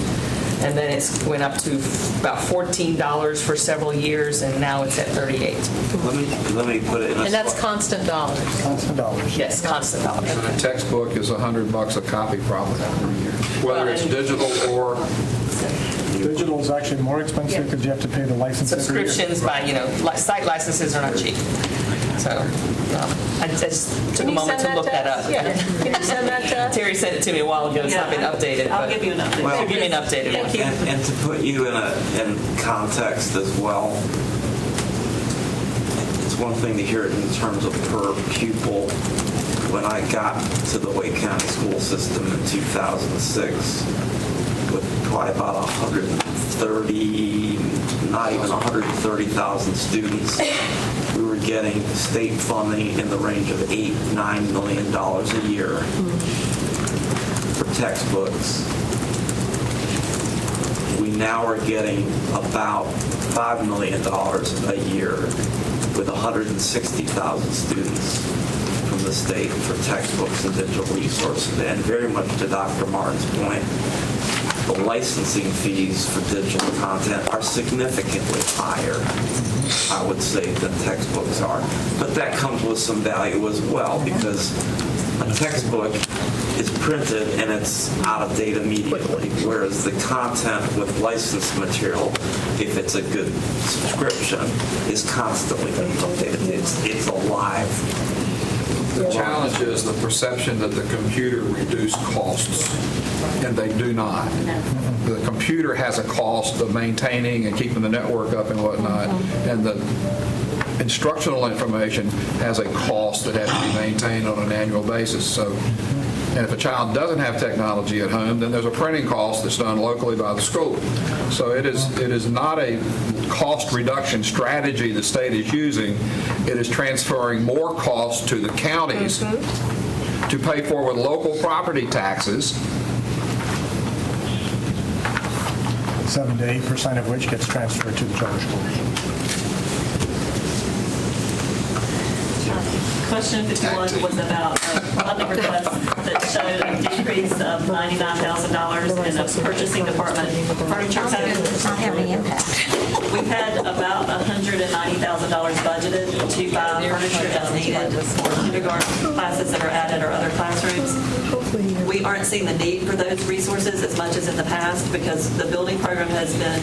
and then it went up to about $14 for several years, and now it's at $38. Let me put it in a and that's constant dollars. Constant dollars. Yes, constant dollars. And a textbook is $100 a copy probably, whether it's digital or Digital is actually more expensive because you have to pay the license every year. Subscriptions by, site licenses are not cheap. So I just took a moment to look that up. Yeah. Can you send that to us? Terry sent it to me a while ago. It's not been updated. I'll but- give you an update. Well, So give me an updated one. Thank you. And to put you in context as well, it's one thing to hear it in terms of per pupil. When I got to the Wake County school system in 2006, with probably about 130, not even 130,000 students, we were getting state funding in the range of $8-9 million a year for textbooks. We now are getting about $5 million a year with 160,000 students from the state for textbooks and digital resources. And very much to Dr. Martin's point, the licensing fees for digital content are significantly higher, I would say, than textbooks are. But that comes with some value as well, because a textbook is printed and it's out of date immediately, whereas the content with licensed material, if it's a good subscription, is constantly being updated. It's alive. the challenge is the perception that the computer reduced costs, and they do not. The computer has a cost of maintaining and keeping the network up and whatnot, and the instructional information has a cost that has to be maintained on an annual basis. So, and if a child doesn't have technology at home, then there's a printing cost that's done locally by the school. So it is not a cost reduction strategy the state is using. It is transferring more costs to the counties to pay for with local property taxes. 7 to 8% of which gets transferred to the charter schools. Question 51 was about a funding request that showed a decrease of $99,000 in the purchasing department furniture It's not code. having impact. We've had about $190,000 budgeted to buy furniture as needed for kindergarten classes that are added or other classrooms. We aren't seeing the need for those resources as much as in the past because the building program has been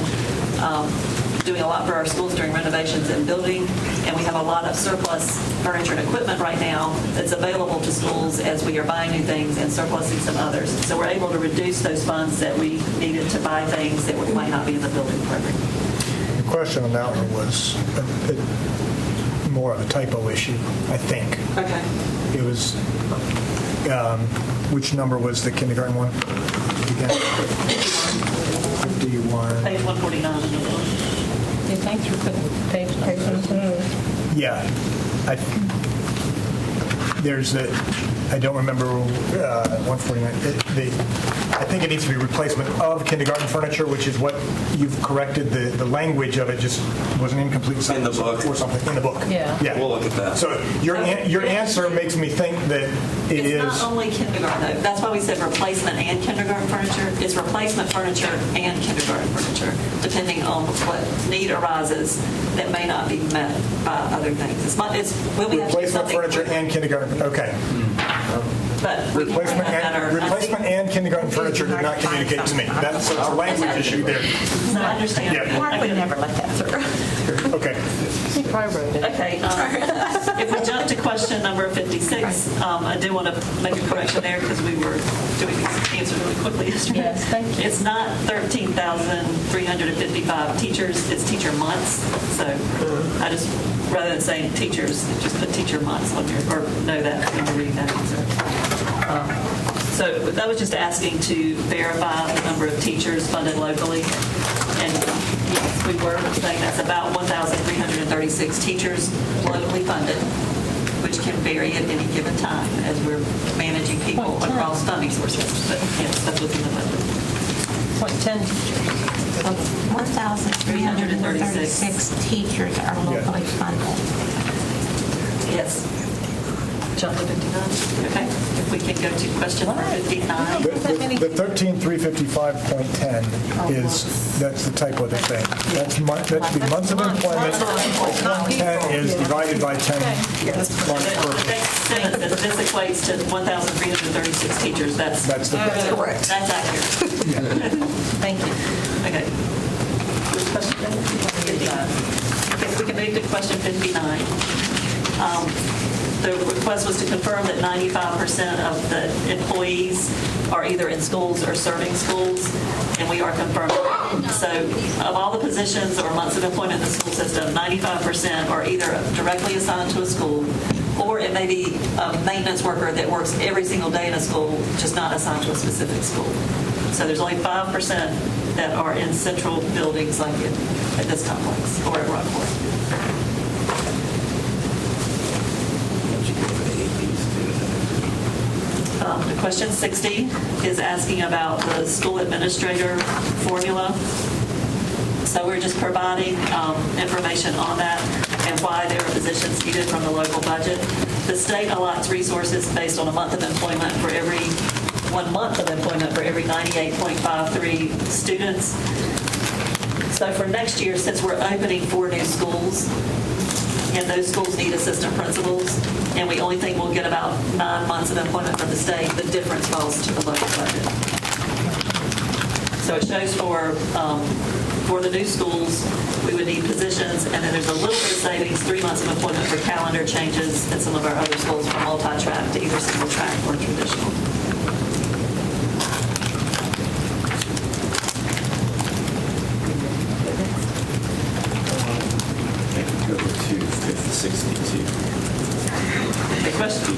doing a lot for our schools during renovations and building, and we have a lot of surplus furniture and equipment right now that's available to schools as we are buying new things and surplusing some others. So we're able to reduce those funds that we needed to buy things that might not be in the building program. The question on that one was more of a typo issue, I think. Okay. It was, which number was the kindergarten one? Again? 51. Page 149 in the book. Yeah, thanks for putting the page numbers. Yeah. There's a, I don't remember 149. I think it needs to be replacement of kindergarten furniture, which is what you've corrected. The language of it just was an incomplete sentence In the book? or something in the book. Yeah. We'll look at that. So your answer makes me think that it is. It's not only kindergarten, though. That's why we said replacement and kindergarten furniture. It's replacement furniture and kindergarten furniture, depending on what need arises that may not be met by other things. We'll be Replacement furniture and kindergarten. Okay. But we can Replacement have that, or replacement and kindergarten furniture did not communicate to me. That's a language issue there. So I understand. Yeah. Mark would never let that through. Okay. He probably wrote it. Okay, if we jump to question number 56, I do want to make a correction there because we were doing these answers really quickly yesterday. Yes, thank you. It's not 13,355 teachers, it's teacher months. So I just, rather than saying teachers, just put teacher months on your, or know that when you read that answer. So that was just asking to verify the number of teachers funded locally. And yes, we were saying that's about 1,336 teachers locally funded, which can vary at any given time as we're managing people across funding sources. But yes, that's what's in the budget. 1,336 teachers are locally funded. Yes. Jump to 59. Okay. If we can go to question number 59. The 13,355.10 is, that's the typo of the thing. That should be months of employment. 10 is divided by 10 months The per. next sentence says this equates to 1,336 teachers. That's correct. That's accurate. Thank you. Okay. Which question? 59. Okay, we can move to question 59. The request was to confirm that 95% of the employees are either in schools or serving schools, and we are confirming. So of all the positions or months of employment in the school system, 95% are either directly assigned to a school, or it may be a maintenance worker that works every single day in a school, just not assigned to a specific school. So there's only 5% that are in central buildings like at this complex or at Rockport. Question 60 is asking about the school administrator formula. So we're just providing information on that and why there are positions needed from the local budget. The state allots resources based on a month of employment for every 1 month of employment for every 98.53 students. So for next year, since we're opening 4 new schools, and those schools need assistant principals, and we only think we'll get about 9 months of employment from the state, the difference falls to the local budget. So it shows for the new schools, we would need positions, and then there's a little bit of savings, 3 months of employment for calendar changes at some of our other schools from multi-track to either single track or traditional. Go to 62. The question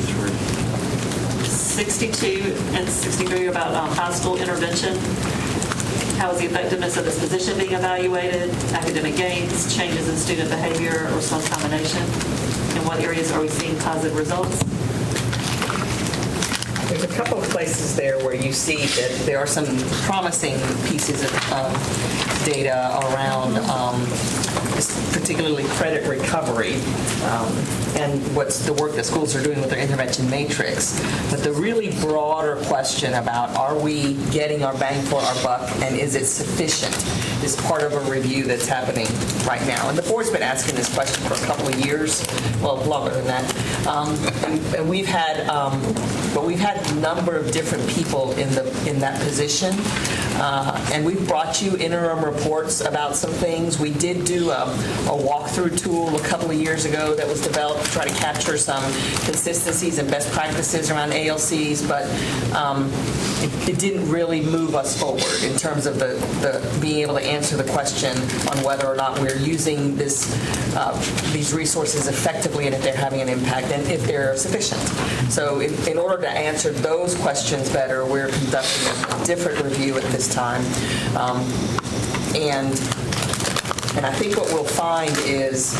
62 and 63 are about high school intervention. How is the effectiveness of this position being evaluated? Academic gains, changes in student behavior, or some combination? In what areas are we seeing positive results? There's a couple of places there where you see that there are some promising pieces of data around particularly credit recovery and what's the work that schools are doing with their intervention matrix. But the really broader question about are we getting our bang for our buck and is it sufficient is part of a review that's happening right now. And the board's been asking this question for a couple of years, well, longer than that. And we've had number of different people in that position. And we've brought you interim reports about some things. We did do a walkthrough tool a couple of years ago that was developed to try to capture some consistencies and best practices around ALCs, but it didn't really move us forward in terms of the being able to answer the question on whether or not we're using these resources effectively and if they're having an impact and if they're sufficient. So in order to answer those questions better, we're conducting a different review at this time. And I think what we'll find is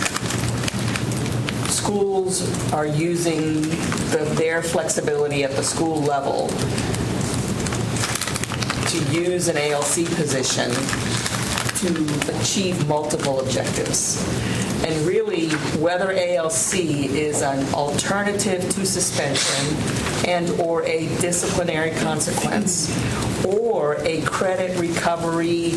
schools are using their flexibility at the school level to use an ALC position to achieve multiple objectives. And really, whether ALC is an alternative to suspension and or a disciplinary consequence or a credit recovery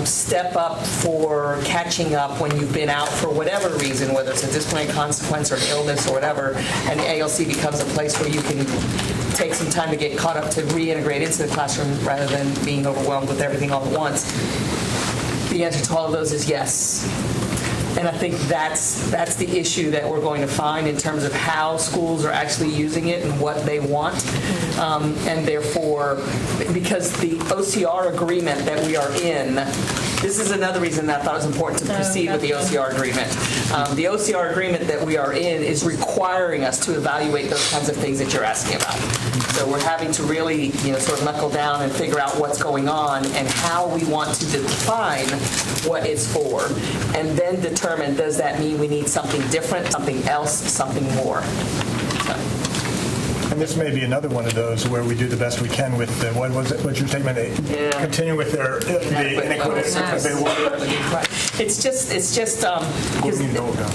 step up for catching up when you've been out for whatever reason, whether it's a disciplinary consequence or an illness or whatever, and ALC becomes a place where you can take some time to get caught up to reintegrate into the classroom rather than being overwhelmed with everything all at once. The answer to all of those is yes. And I think that's the issue that we're going to find in terms of how schools are actually using it and what they want. And therefore, because the OCR agreement that we are in, this is another reason that I thought it was important to proceed with the OCR agreement. The OCR agreement that we are in is requiring us to evaluate those kinds of things that you're asking about. So we're having to really, sort of knuckle down and figure out what's going on and how we want to define what it's for, and then determine, does that mean we need something different, something else, something more? And this may be another one of those where we do the best we can with the, what's your statement? Continue with the inequity. It's just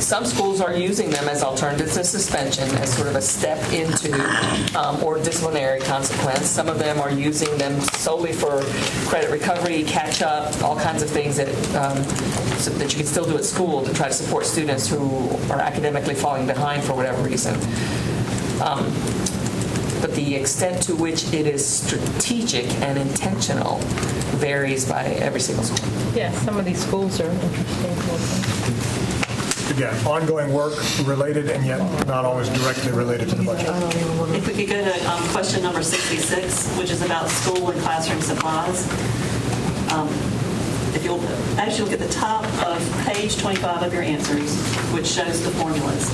some schools are using them as alternatives to suspension, as sort of a step into or disciplinary consequence. Some of them are using them solely for credit recovery, catch up, all kinds of things that that you can still do at school to try to support students who are academically falling behind for whatever reason. But the extent to which it is strategic and intentional varies by every single school. Yeah, some of these schools are interesting. Again, ongoing work related and yet not always directly related to the budget. If we could go to question number 66, which is about school and classroom supplies. If you'll actually look at the top of page 25 of your answers, which shows the formulas.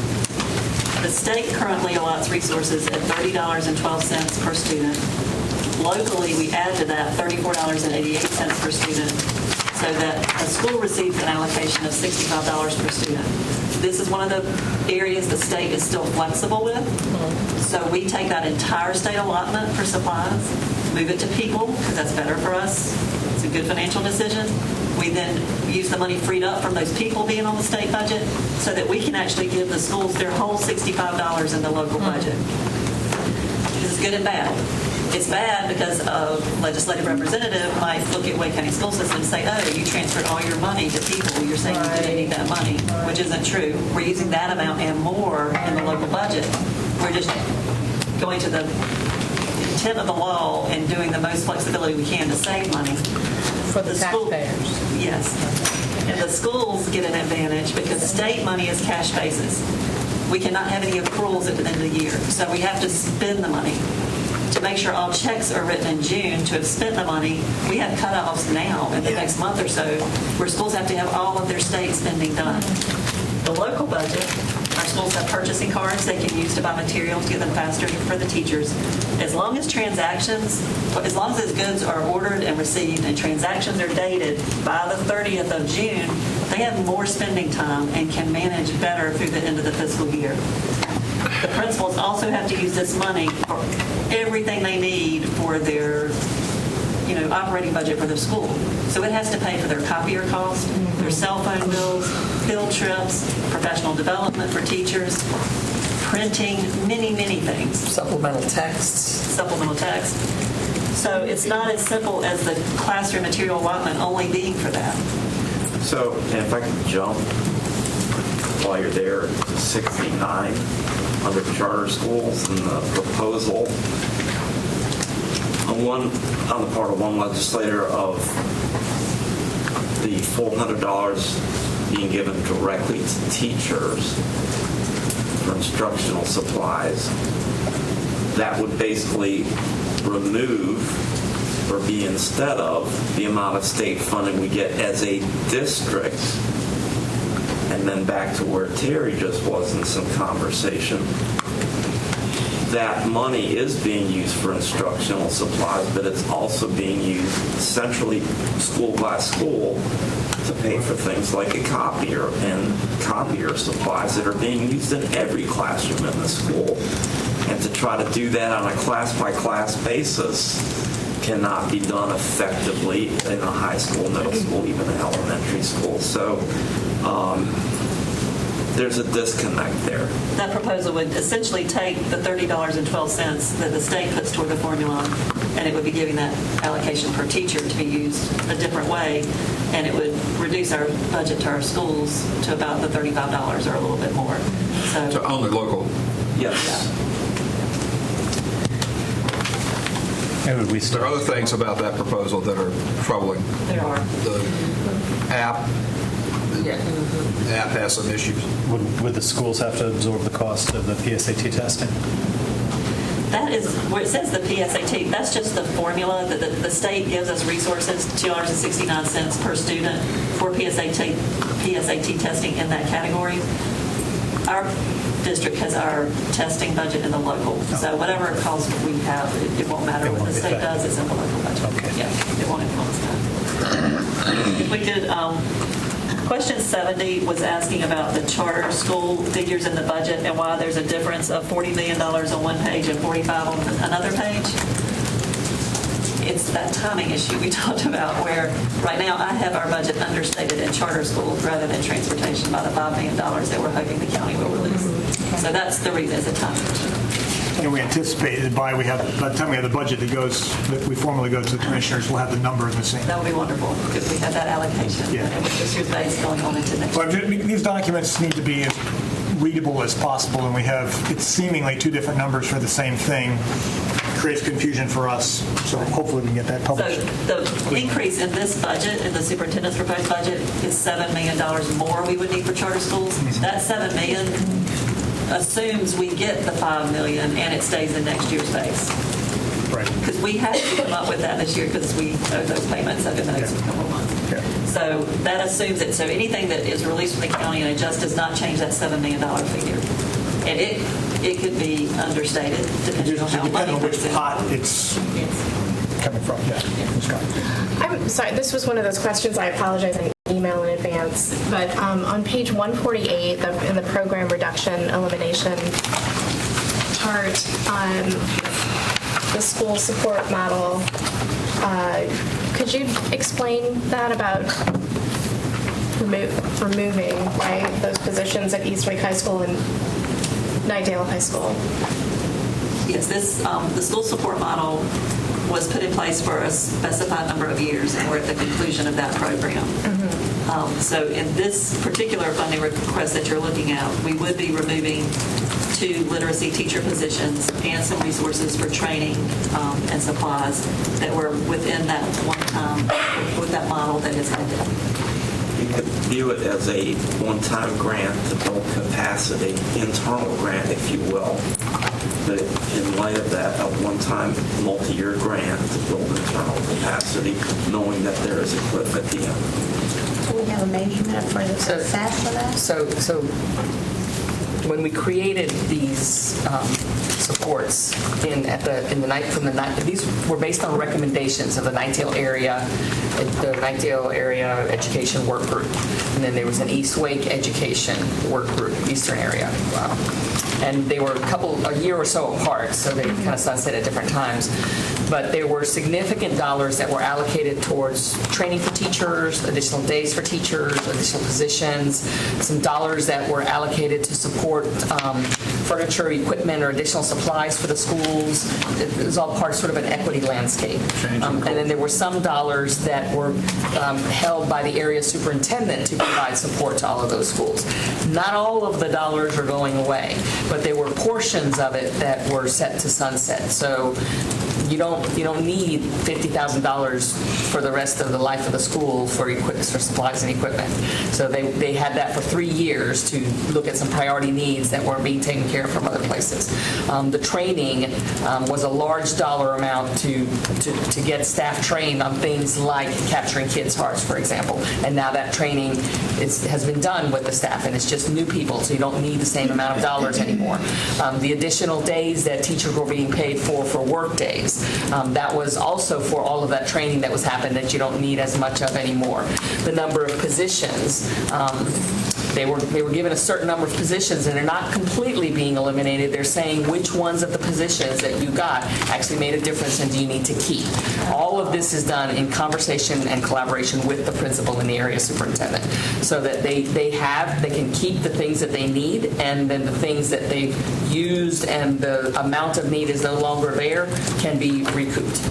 The state currently allots resources at $30.12 per student. Locally, we add to that $34.88 per student, so that a school receives an allocation of $65 per student. This is one of the areas the state is still flexible with. So we take that entire state allotment for supplies, move it to people, because that's better for us. It's a good financial decision. We then use the money freed up from those people being on the state budget so that we can actually give the schools their whole $65 in the local budget. This is good and bad. It's bad because a legislative representative might look at Wake County school system and say, oh, you transferred all your money to people. You're saying you didn't need that money, which isn't true. We're using that amount and more in the local budget. We're just going to the intent of the law and doing the most flexibility we can to save money. For the taxpayers. Yes. And the schools get an advantage because state money is cash basis. We cannot have any accruals at the end of the year. So we have to spend the money. To make sure all checks are written in June to have spent the money, we have cutoffs now in the next month or so where schools have to have all of their state spending done. The local budget, our schools have purchasing cards they can use to buy materials to get them faster for the teachers. As long as those goods are ordered and received and transactions are dated by the 30th of June, they have more spending time and can manage better through the end of the fiscal year. The principals also have to use this money for everything they need for their operating budget for their school. So it has to pay for their copier cost, their cell phone bills, field trips, professional development for teachers, printing, many, many things. Supplemental text. So it's not as simple as the classroom material allotment only being for that. So, and if I could jump while you're there to 69 under charter schools and the proposal on the part of one legislator of the $400 being given directly to teachers for instructional supplies, that would basically remove or be instead of the amount of state funding we get as a district. And then back to where Terry just was in some conversation, that money is being used for instructional supplies, but it's also being used centrally, school by school, to pay for things like a copier and copier supplies that are being used in every classroom in the school. And to try to do that on a class-by-class basis cannot be done effectively in a high school, middle school, even an elementary school. So there's a disconnect there. That proposal would essentially take the $30.12 that the state puts toward the formula, and it would be giving that allocation per teacher to be used a different way, and it would reduce our budget to our schools to about the $35 or a little bit more. So only local. Yes. There are other things about that proposal that are troubling. There are. The app has some issues. Would the schools have to absorb the cost of the PSAT testing? That is, where it says the PSAT, that's just the formula that the state gives us resources, $2.69 per student for PSAT testing in that category. Our district has our testing budget in the local, so whatever cost we have, it won't matter what the state does, it's in the local budget. Okay. Yeah, it won't influence that. If we could, question 70 was asking about the charter school figures in the budget and why there's a difference of $40 million on one page and 45 on another page. It's that timing issue we talked about where right now I have our budget understated in charter schools rather than transportation by the $5 million that we're hoping the county will release. So that's the reason, it's a timing issue. And we anticipate that by the time we have the budget that we formally go to the commissioners, we'll have the number the same. That would be wonderful because we have that allocation. Yeah. And with this year's base going on into next year. But these documents need to be as readable as possible, and it's seemingly two different numbers for the same thing. Creates confusion for us, so hopefully we can get that published. So the increase in this budget, in the superintendent's proposed budget, is $7 million more we would need for charter schools. That $7 million assumes we get the $5 million and it stays in next year's base. Right. Because we have to come up with that this year because we owe those payments over the next couple of months. Yeah. So that assumes it. So anything that is released from the county and adjust does not change that $7 million figure. And it could be understated depending on how money Depending on which comes in. pot it's coming from. Yeah. I'm sorry, this was one of those questions, I apologize, I email in advance, but on page 148 in the program reduction elimination chart, the school support model, could you explain that about removing, right, those positions at Eastwick High School and Nightdale High School? Yes, the school support model was put in place for a specified number of years, and we're at the conclusion of that program. So in this particular funding request that you're looking at, we would be removing 2 literacy teacher positions and some resources for training and supplies that were within that one-time, with that model that is ended. You could view it as a one-time grant to build capacity, internal grant, if you will. But in light of that, a one-time multi-year grant to build internal capacity, knowing that there is a cliff at the end. Do we have a measurement for the success of that? So when we created these supports these were based on recommendations of the Nightdale area education work group, and then there was an East Wake education work group, Eastern area. Wow. And they were a year or so apart, so they kind of sunset at different times. But there were significant dollars that were allocated towards training for teachers, additional days for teachers, additional positions, some dollars that were allocated to support furniture, equipment, or additional supplies for the schools. It was all part of sort of an equity landscape. And then there were some dollars that were held by the area superintendent to provide support to all of those schools. Not all of the dollars are going away, but there were portions of it that were set to sunset. So You don't need $50,000 for the rest of the life of the school for supplies and equipment. So they had that for 3 years to look at some priority needs that weren't being taken care of from other places. The training was a large dollar amount to get staff trained on things like capturing kids' hearts, for example. And now that training has been done with the staff, and it's just new people, so you don't need the same amount of dollars anymore. The additional days that teachers were being paid for work days, that was also for all of that training that was happening that you don't need as much of anymore. The number of positions, they were given a certain number of positions, and they're not completely being eliminated. They're saying which ones of the positions that you got actually made a difference and do you need to keep. All of this is done in conversation and collaboration with the principal and the area superintendent, so that they can keep the things that they need, and then the things that they've used and the amount of need is no longer there can be recouped.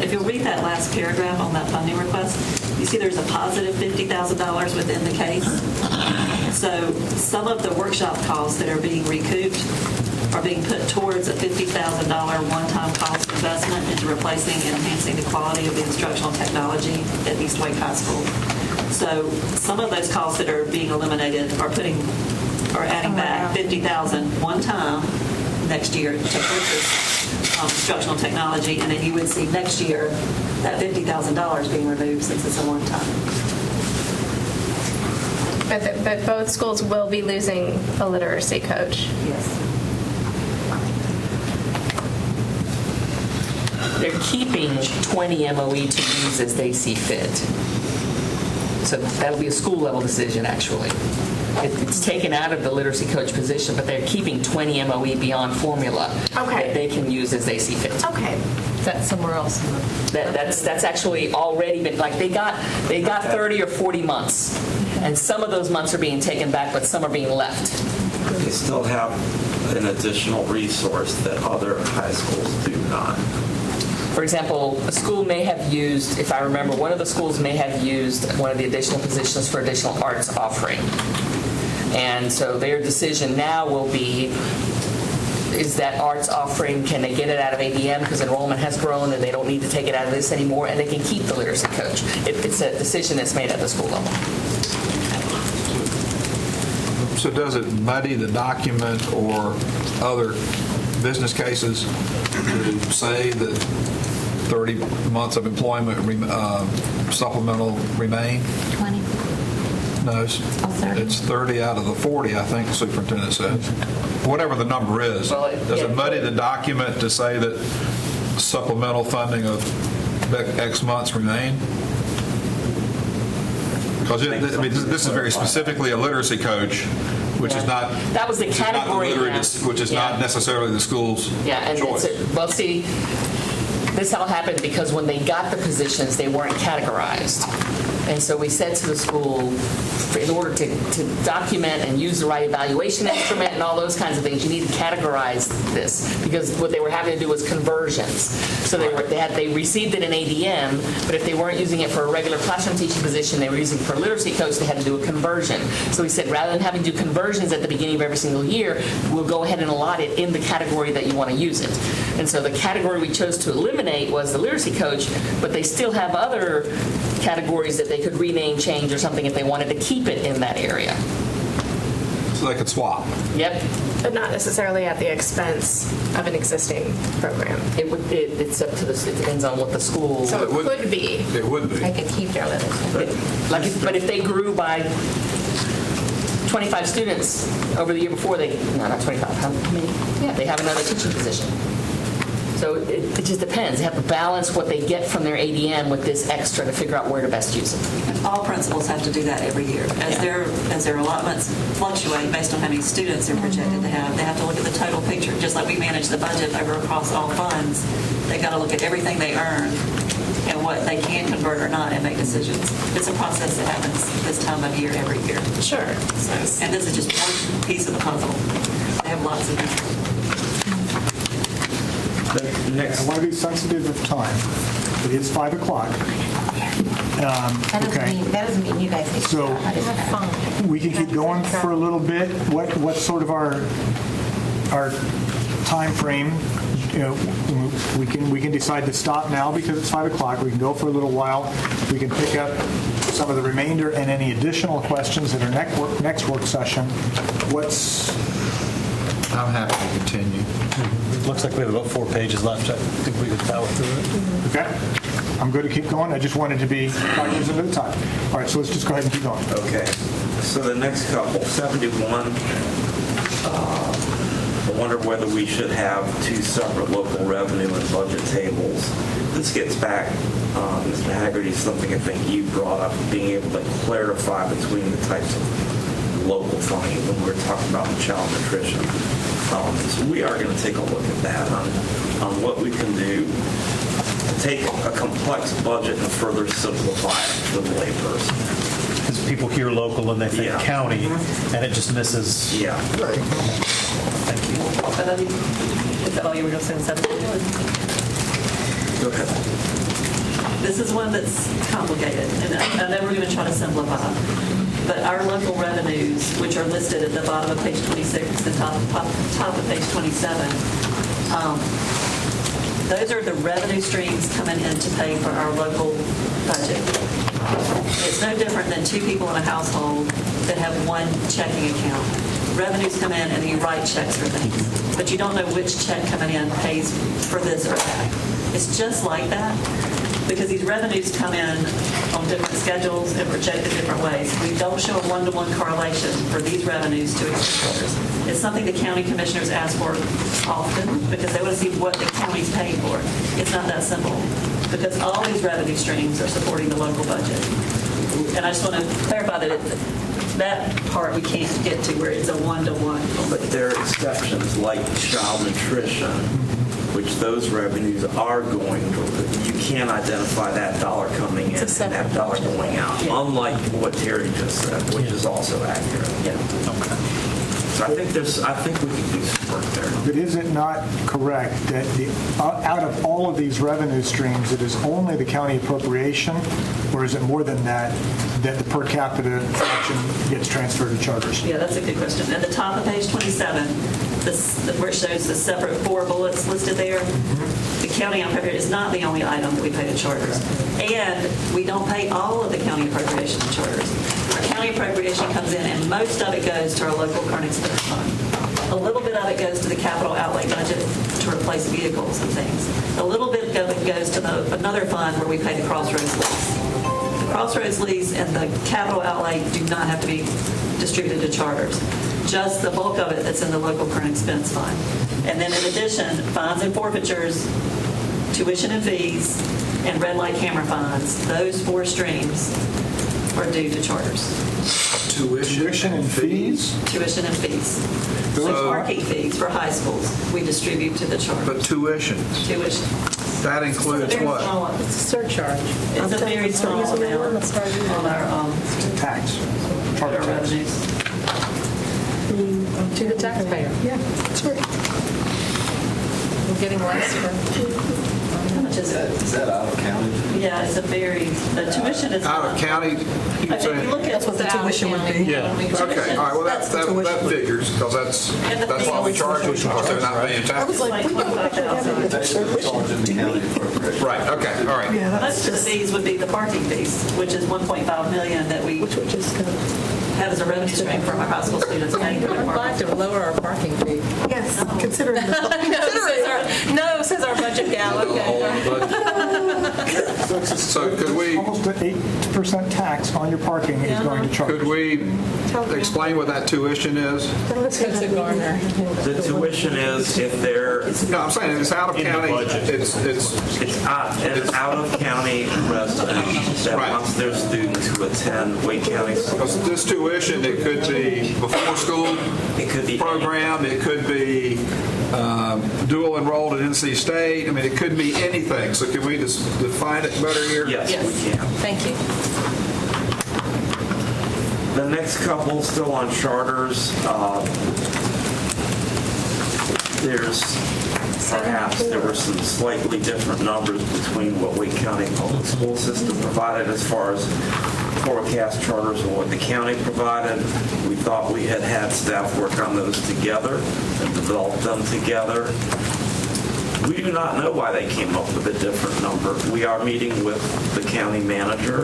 If you'll read that last paragraph on that funding request, you see there's a positive $50,000 within the case. So some of the workshop costs that are being recouped are being put towards a $50,000 one-time cost investment into replacing and enhancing the quality of the instructional technology at East Wake High School. So some of those costs that are being eliminated are adding back $50,000 one time next year to purchase instructional technology, and then you would see next year that $50,000 being removed since it's a one-time. But both schools will be losing a literacy coach. Yes. They're keeping 20 MOE to use as they see fit. So that'll be a school level decision, actually. It's taken out of the literacy coach position, but they're keeping 20 MOE beyond formula that they can use as they see fit. Okay. That's somewhere else. That's actually already been, like, they got 30 or 40 months, and some of those months are being taken back, but some are being left. They still have an additional resource that other high schools do not. For example, a school may have used, if I remember, one of the schools may have used one of the additional positions for additional arts offering. And so their decision now will be, is that arts offering, can they get it out of ADM because enrollment has grown and they don't need to take it out of this anymore, and they can keep the literacy coach. It's a decision that's made at the school level. So does it muddy the document or other business cases to say that 30 months of employment supplemental remain? 20. No, 30. it's 30 out of the 40, I think the superintendent said. Whatever the number is. Well, Does it muddy the document to say that supplemental funding of X months remain? Because this is very specifically a literacy coach, which is not. That was the category. Which is not necessarily the school's choice. Well, see, this all happened because when they got the positions, they weren't categorized. And so we said to the school, in order to document and use the right evaluation instrument and all those kinds of things, you need to categorize this, because what they were having to do was conversions. So they received it in ADM, but if they weren't using it for a regular classroom teaching position, they were using it for a literacy coach, they had to do a conversion. So we said, rather than having to do conversions at the beginning of every single year, we'll go ahead and allot it in the category that you want to use it. And so the category we chose to eliminate was the literacy coach, but they still have other categories that they could rename, change, or something if they wanted to keep it in that area. So they could swap. Yep. But not necessarily at the expense of an existing program. It's up to the, it depends on what the school. So it could be. It would be. They could keep their literacy. But if they grew by 25 students over the year before, not 25, how many? Yeah, they have another teaching position. So it just depends. They have to balance what they get from their ADM with this extra to figure out where to best use it. And all principals have to do that every year. As their allotments fluctuate based on how many students they're projected to have, they have to look at the total picture. Just like we manage the budget across all funds, they've got to look at everything they earn and what they can convert or not and make decisions. It's a process that happens this time of year every year. Sure. And this is just one piece of the puzzle. They have lots of them. I want to be sensitive of time. It is 5 o'clock. That doesn't mean you guys need to So we can keep going for a little bit. What's sort of our time frame? we can decide to stop now because it's 5 o'clock. We can go for a little while. We can pick up some of the remainder and any additional questions at our next work session. I'm happy to continue. It looks like we have about 4 pages left. I think we could power through it. Okay. I'm good to keep going. I just wanted to be cognizant of the time. All right, so let's just go ahead and keep going. Okay, so the next couple, 71, I wonder whether we should have 2 separate local revenue and budget tables. This gets back, Mr. Haggerty, something I think you brought up, being able to clarify between the types of local funding when we're talking about child nutrition. So we are going to take a look at that on what we can do to take a complex budget and further simplify it for the layperson. Because people hear local and they think Yeah. county, and it just misses. Yeah. Thank you. And then, is that all you were going to say in 71? Go ahead. This is one that's complicated, and I know we're going to try to simplify. But our local revenues, which are listed at the bottom of page 26 and top of page 27, those are the revenue streams coming in to pay for our local budget. It's no different than 2 people in a household that have one checking account. Revenues come in and you write checks for things, but you don't know which check coming in pays for this or that. It's just like that because these revenues come in on different schedules and projected different ways. We don't show a one-to-one correlation for these revenues to expenditures. It's something the county commissioners ask for often because they want to see what the county's paying for. It's not that simple because all these revenue streams are supporting the local budget. And I just want to clarify that that part we can't get to where it's a one-to-one. But there are exceptions like child nutrition, which those revenues are going to, you can't identify that dollar coming in and that dollar going out, unlike what Terry just said, which is also accurate. Yeah. Okay. So I think we can do some work there. But is it not correct that out of all of these revenue streams, it is only the county appropriation, or is it more than that, that the per capita fraction gets transferred to charters? Yeah, that's a good question. At the top of page 27, where it shows the separate 4 bullets listed there, the county appropriation is not the only item that we pay to charters. And we don't pay all of the county appropriation to charters. Our county appropriation comes in, and most of it goes to our local current expense fund. A little bit of it goes to the capital outlay budget to replace vehicles and things. A little bit of it goes to another fund where we pay the Crossroads lease. The Crossroads lease and the capital outlay do not have to be distributed to charters. Just the bulk of it that's in the local current expense fund. And then in addition, fines and forfeitures, tuition and fees, and red light camera fines, those 4 streams are due to charters. Tuition and fees? Tuition and fees. And parking fees for high schools, we distribute to the charters. But tuition, Tuition. that includes Very what? small one. It's a surcharge. It's a very small amount on our Tax. our revenues. To the taxpayer. Yeah, that's right. We're getting less for... How much is it? Is that out of county? Yeah, it's a very, the tuition is. Out of county, If you look at That's what the tuition would be. Yeah. Okay, all right, well, that figures, because that's why we charge them, because they're not paying I was taxes. like, we don't have to have any tuition. Right, okay, all right. Yeah, that's Most of the just, fees would be the parking fees, which is 1.5 million that we which would just kind of... have as a revenue stream from our high school students paying for their I'd like parking. to lower our parking fee. Yes, considering the... No, says our budget gal, So could we, Almost an 8% tax on your parking is going to charters. could we explain what that tuition is? Mr. Garner. The tuition is if they're, No, I'm saying it's out of county, it's out of county residents that Right. wants their students who attend Wake County schools. this tuition, it could be before school It could be program, it could be dual enrolled at NC State, I mean, it could be anything. So can we just define it better here? Yes, we can. Thank you. The next couple, still on charters, there were some slightly different numbers between what Wake County Public School System provided as far as forecast charters and what the county provided. We thought we had staff work on those together and develop them together. We do not know why they came up with a different number. We are meeting with the county manager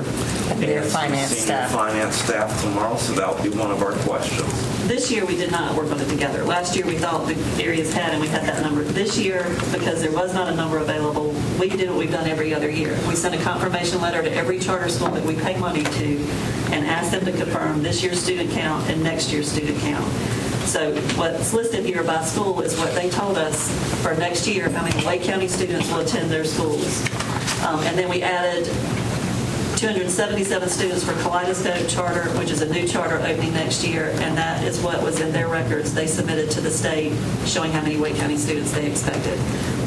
And their some finance senior staff. finance staff tomorrow, so that'll be one of our questions. This year, we did not work on it together. Last year, we thought the areas had, and we had that number. This year, because there was not a number available, we did what we've done every other year. We sent a confirmation letter to every charter school that we pay money to and asked them to confirm this year's student count and next year's student count. So what's listed here by school is what they told us for next year, how many Wake County students will attend their schools. And then we added 277 students for Kaleidoscope Charter, which is a new charter opening next year, and that is what was in their records they submitted to the state showing how many Wake County students they expected.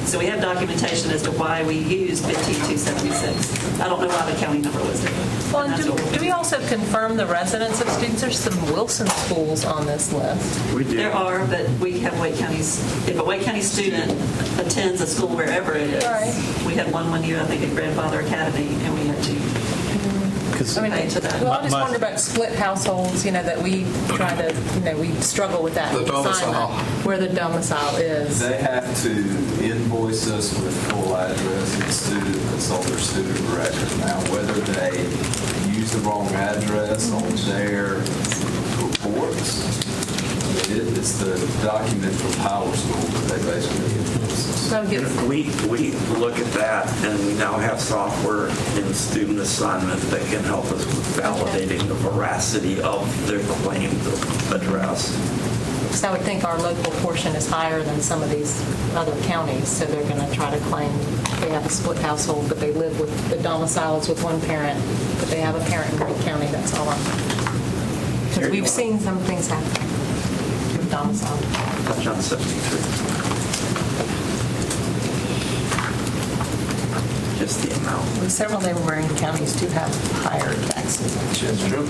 So we have documentation as to why we used 15,276. I don't know why the county number was different. Well, And and that's what we'll do we also confirm the residents of students? There's some Wilson schools on this list. We do. There are, but we have Wake County's, if a Wake County student attends a school wherever it is, Right. we had one year, I think, at Grandfather Academy, and we had to Because pay to that. Well, I just My- wonder about split households, that we try to, we struggle with that. The domicile. assignment, where the domicile is. They have to invoice us with full address and consult their student record. Now, whether they use the wrong address on their reports, it's the document from Power School that they basically invoice us. So it gets- We look at that, and we now have software in student assignment that can help us with validating the veracity of their claimed address. So I would think our local portion is higher than some of these other counties, so they're going to try to claim they have a split household, but they live with, the domiciles with one parent, but they have a parent in Wake County, that's all. Because we've seen some things happen with domicile. Touch on 73. Just the amount. Several neighboring counties do have higher taxes. That's true.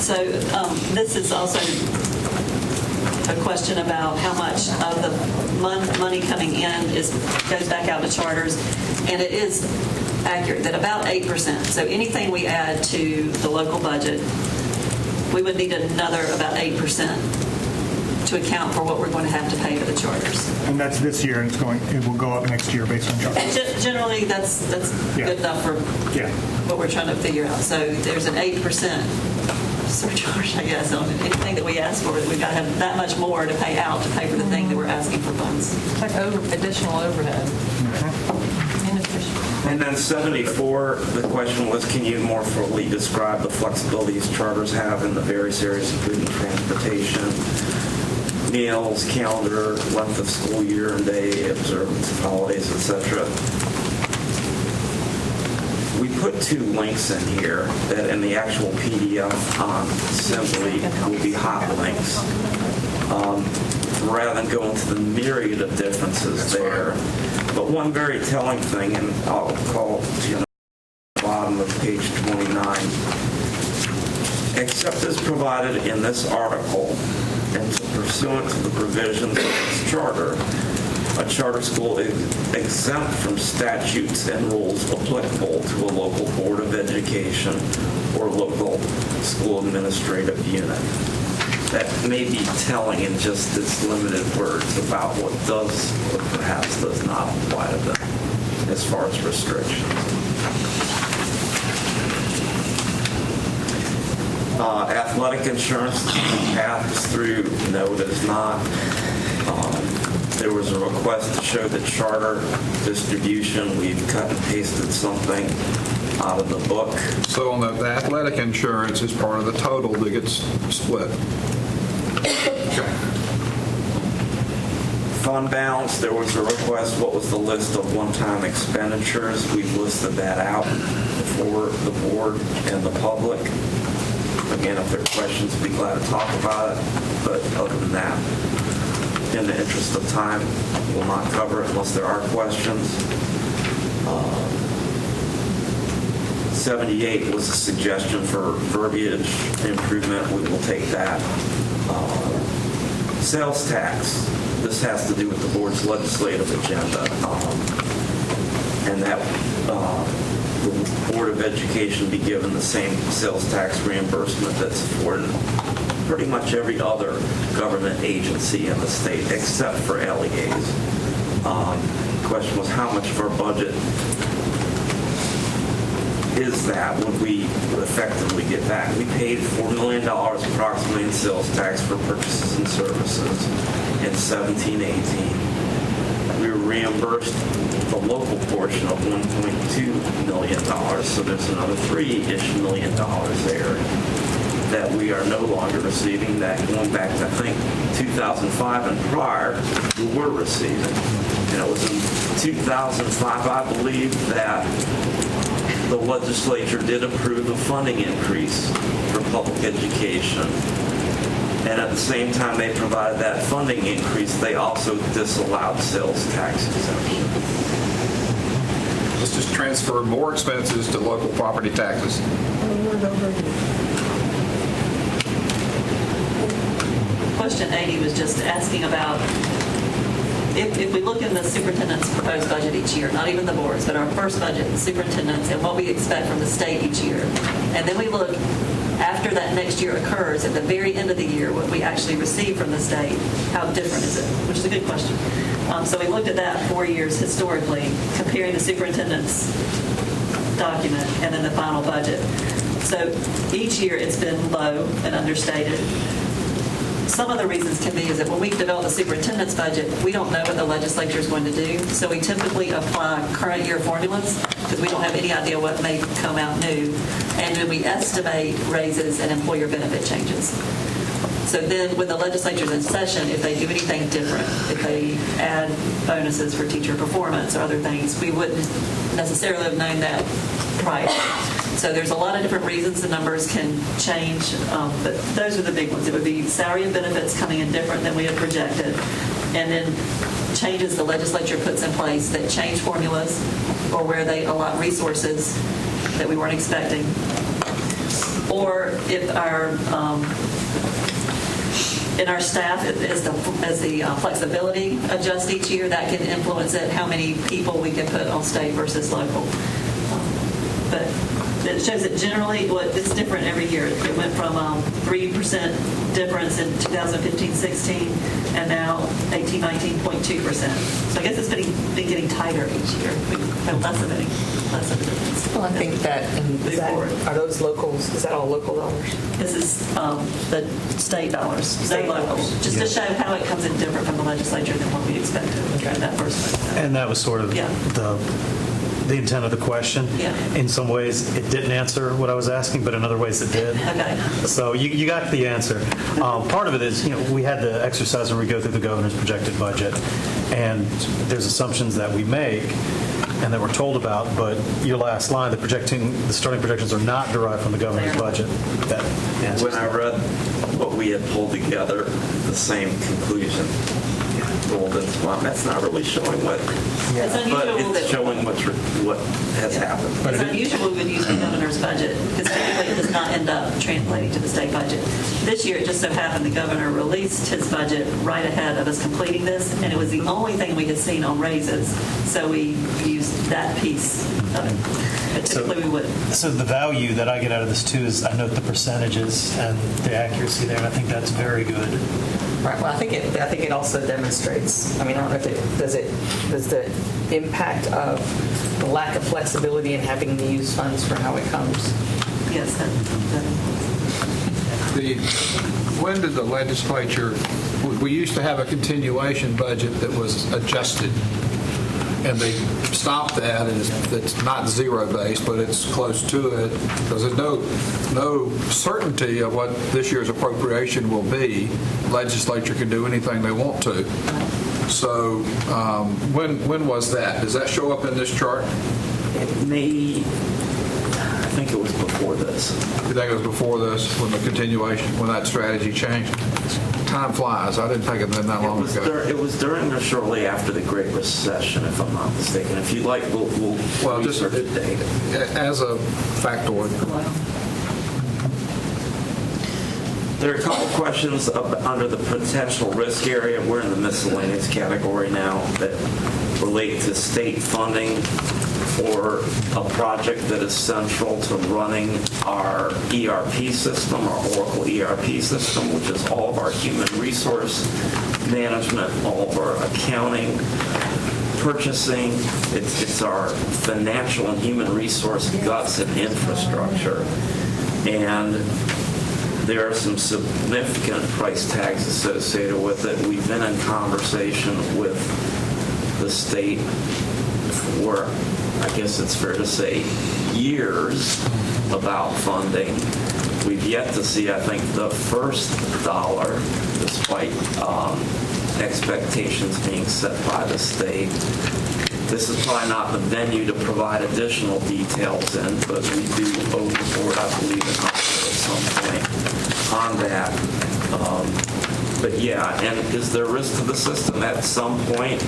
So this is also a question about how much of the money coming in goes back out to charters, and it is accurate that about 8%. So anything we add to the local budget, we would need another about 8% to account for what we're going to have to pay to the charters. And that's this year, and it will go up next year based on charter. Generally, that's Yeah. good enough for Yeah. what we're trying to figure out. So there's an 8% surcharge, I guess, on anything that we ask for. We've got to have that much more to pay out to pay for the thing that we're asking for funds. It's like additional overhead. Inefficient. And then 74, the question was, can you more fully describe the flexibilities charters have in the various areas, including transportation, meals, calendar, length of school year and day, observance of holidays, etc. We put 2 links in here that in the actual PDF on Simply will be hot links. Rather than go into the myriad of differences there. But one very telling thing, and I'll call to the bottom of page 29, except as provided in this article and pursuant to the provisions of this charter, a charter school is exempt from statutes and rules applicable to a local board of education or local school administrative unit. That may be telling in just its limited words about what does or perhaps does not apply to them as far as restrictions. Athletic insurance paths through, no, it is not. There was a request to show the charter distribution. We've cut and pasted something out of the book. So on the athletic insurance is part of the total that gets split. Fund balance, there was a request, what was the list of one-time expenditures? We've listed that out for the board and the public. Again, if there are questions, be glad to talk about it, but other than that, in the interest of time, we'll not cover it unless there are questions. 78 was a suggestion for verbiage improvement. We will take that. Sales tax. This has to do with the board's legislative agenda. And that the Board of Education be given the same sales tax reimbursement that's afforded pretty much every other government agency in the state except for LEAs. question was how much of our budget is that would we effectively get back? We paid $4 million approximately in sales tax for purchases and services in 17-18. We were reimbursed the local portion of $1.2 million, so there's another $3-ish million there that we are no longer receiving, that going back to, I think, 2005 and prior, we were receiving. And it was in 2005, I believe, that the legislature did approve a funding increase for public education. And at the same time they provided that funding increase, they also disallowed sales tax exemption. Let's just transfer more expenses to local property taxes. Question 80 was just asking about, if we look in the superintendent's proposed budget each year, not even the board's, but our first budget, the superintendent's, and what we expect from the state each year, and then we look after that next year occurs, at the very end of the year, what we actually receive from the state, how different is it? Which is a good question. So we looked at that 4 years historically, comparing the superintendent's document and then the final budget. So each year it's been low and understated. Some of the reasons can be is that when we develop the superintendent's budget, we don't know what the legislature is going to do. So we typically apply current year formulas because we don't have any idea what may come out new. And then we estimate raises and employer benefit changes. So then when the legislature's in session, if they do anything different, if they add bonuses for teacher performance or other things, we wouldn't necessarily have known that prior. So there's a lot of different reasons the numbers can change, but those are the big ones. It would be salary and benefits coming in different than we had projected, and then changes the legislature puts in place that change formulas or where they allot resources that we weren't expecting. Or if our in our staff, as the flexibility adjusts each year, that can influence it, how many people we can put on state versus local. But it shows that generally it's different every year. It went from 3% difference in 2015-16 and now 18-19.2%. So I guess it's been getting tighter each year. We have less of a difference. Well, I think that, are those locals, is that all local dollars? This is the state dollars, no locals, just to show how it comes in different from the legislature than what we expected in that first one. And that was sort of the intent of the question. Yeah. In some ways, it didn't answer what I was asking, but in other ways, it did. Okay. So you got the answer. Part of it is, we had the exercise where we go through the governor's projected budget, and there's assumptions that we make and that we're told about, but your last line, the starting projections are not derived from the governor's budget. That answers When I read what we had pulled together, the same conclusion rolled into mine. That's not really showing what, It's but unusual it's showing what has happened. It's unusual when you use the governor's budget because typically it does not end up translating to the state budget. This year, it just so happened the governor released his budget right ahead of us completing this, and it was the only thing we had seen on raises, so we used that piece of it. But typically we wouldn't. So the value that I get out of this too is I note the percentages and the accuracy there, and I think that's very good. Right. Well, I think it also demonstrates. I mean, I don't know if does the impact of the lack of flexibility in having to use funds for how it comes. Yes. When did the legislature? We used to have a continuation budget that was adjusted, and they stopped that, and it's not zero-based, but it's close to it, because there's no certainty of what this year's appropriation will be. The legislature can do anything they want to. So when was that? Does that show up in this chart? I think it was before this. You think it was before this, when the continuation, when that strategy changed? Time flies. I didn't think it had been that long ago. It was during or shortly after the Great Recession, if I'm not mistaken. If you like, we'll just research the data. As a factoid. There are a couple questions under the potential risk area. We're in the miscellaneous category now that relate to state funding or a project that is central to running our ERP system, our Oracle ERP system, which is all of our human resource management, all of our accounting purchasing, it's our financial and human resource guts and infrastructure. And there are some significant price tags associated with it. We've been in conversation with the state for, I guess it's fair to say, years about funding. We've yet to see, I think, the first dollar, despite expectations being set by the state. This is probably not the venue to provide additional details in, but we do owe the board, I believe, an answer at some point on that. But yeah, and is there risk to the system? At some point,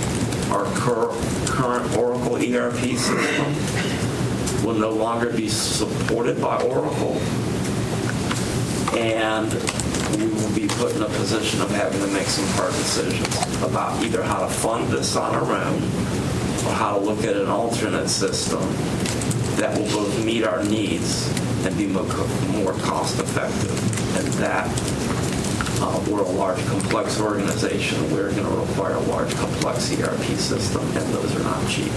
our current Oracle ERP system will no longer be supported by Oracle, and we will be put in a position of having to make some hard decisions about either how to fund this on our own or how to look at an alternate system that will both meet our needs and be more cost effective. And that, we're a large, complex organization. We're going to require a large, complex ERP system, and those are not cheap.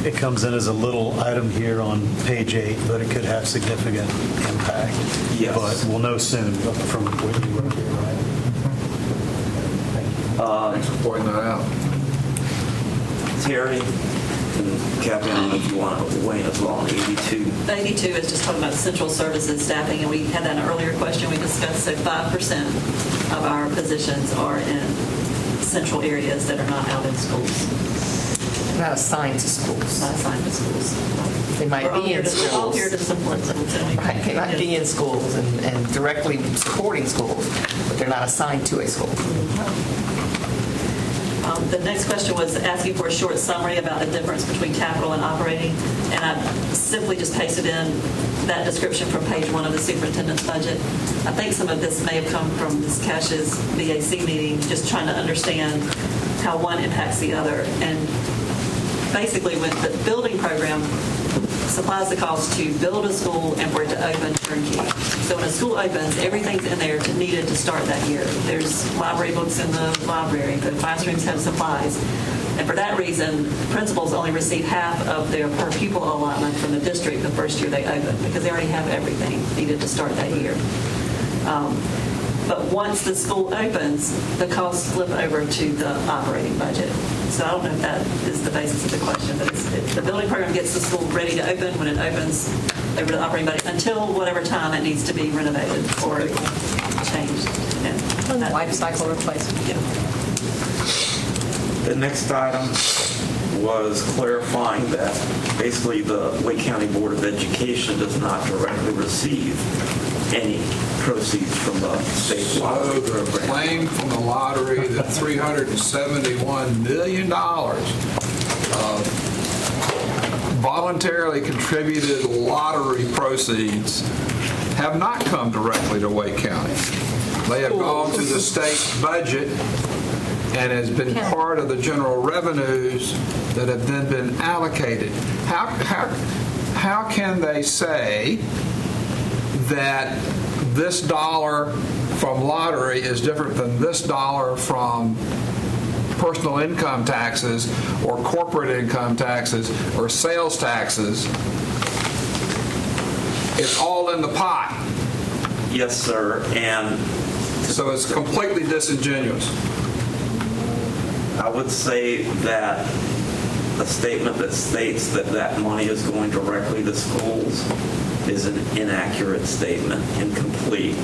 It comes in as a little item here on page 8, but it could have significant impact. Yes. But we'll know soon from what you wrote here, right? Thanks for pointing that out. Terry and Kathy, I don't know if you want to weigh in as well on 82. The 82 is just talking about central services staffing, and we had that in an earlier question we discussed. So 5% of our positions are in central areas that are not out in schools. Not assigned to schools. Not assigned to schools. They might be in schools. We're all here to support schools. Right, they might be in schools and directly supporting schools, but they're not assigned to a school. The next question was asking for a short summary about the difference between capital and operating, and I simply just pasted in that description from page 1 of the superintendent's budget. I think some of this may have come from Ms. Cash's VAC meeting, just trying to understand how one impacts the other. And basically, when the building program supplies the cost to build a school and for it to open turnkey. So when a school opens, everything's in there needed to start that year. There's library books in the library. The classrooms have supplies. And for that reason, principals only receive half of their per pupil allotment from the district the first year they open because they already have everything needed to start that year. But once the school opens, the costs flip over to the operating budget. So I don't know if that is the basis of the question, but the building program gets the school ready to open. When it opens, over to the operating budget until whatever time it needs to be renovated or changed. And life cycle replacement. Yeah. The next item was clarifying that basically the Wake County Board of Education does not directly receive any proceeds from the state lottery So the program. claim from the lottery that $371 million voluntarily contributed lottery proceeds have not come directly to Wake County. They have gone to the state budget and has been part of the general revenues that have then been allocated. How can they say that this dollar from lottery is different than this dollar from personal income taxes or corporate income taxes or sales taxes? It's all in the pot. Yes, sir. And So it's completely disingenuous. I would say that a statement that states that that money is going directly to schools is an inaccurate statement, incomplete,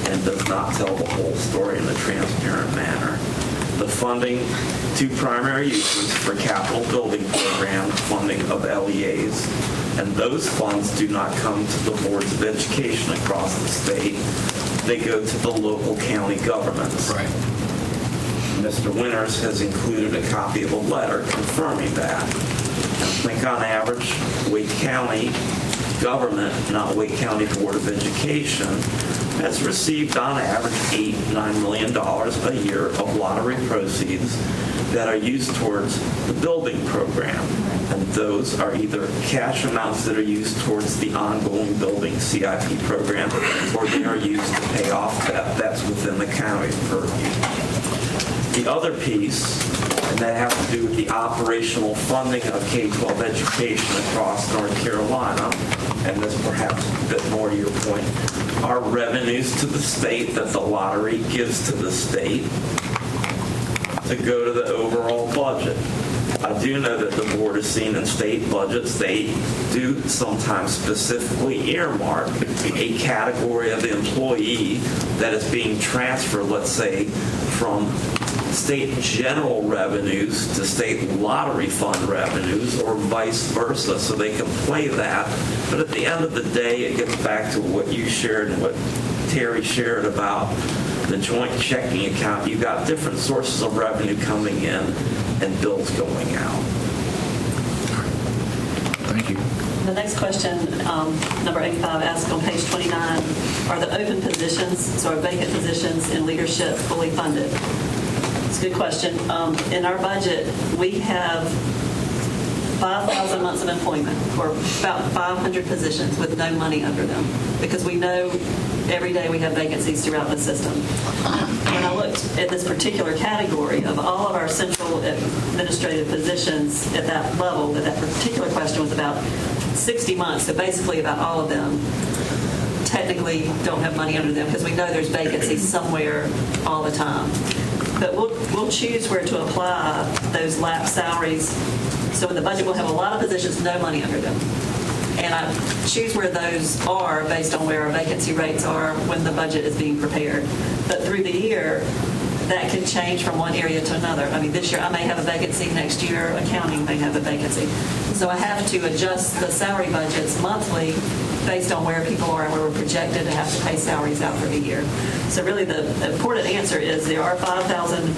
and does not tell the whole story in a transparent manner. The funding, two primary uses for capital building program funding of LEAs, and those funds do not come to the boards of education across the state. They go to the local county governments. Right. Mr. Winters has included a copy of a letter confirming that. And I think on average, Wake County government, not Wake County Board of Education, has received on average $8-9 million a year of lottery proceeds that are used towards the building program. And those are either cash amounts that are used towards the ongoing building CIP program, or they are used to pay off debt. That's within the county's purview. The other piece and that has to do with the operational funding of K-12 education across North Carolina. And this perhaps a bit more to your point, are revenues to the state that the lottery gives to the state to go to the overall budget. I do know that the board has seen in state budgets, they do sometimes specifically earmark a category of the employee that is being transferred, let's say, from state general revenues to state lottery fund revenues or vice versa, so they can play that. But at the end of the day, it gets back to what you shared and what Terry shared about the joint checking account. You've got different sources of revenue coming in and bills going out. Thank you. The next question, number 85, asked on page 29, are the open positions, so are vacant positions in leadership fully funded? It's a good question. In our budget, we have 5,000 months of employment, or about 500 positions with no money under them, because we know every day we have vacancies throughout the system. When I looked at this particular category of all of our central administrative positions at that level, that particular question was about 60 months, so basically about all of them technically don't have money under them because we know there's vacancies somewhere all the time. But we'll choose where to apply those lapsed salaries. So in the budget, we'll have a lot of positions, no money under them. And I choose where those are based on where our vacancy rates are when the budget is being prepared. But through the year, that can change from one area to another. I mean, this year I may have a vacancy, next year accounting may have a vacancy. So I have to adjust the salary budgets monthly based on where people are and where we're projected to have to pay salaries out for the year. So really the important answer is there are 5,000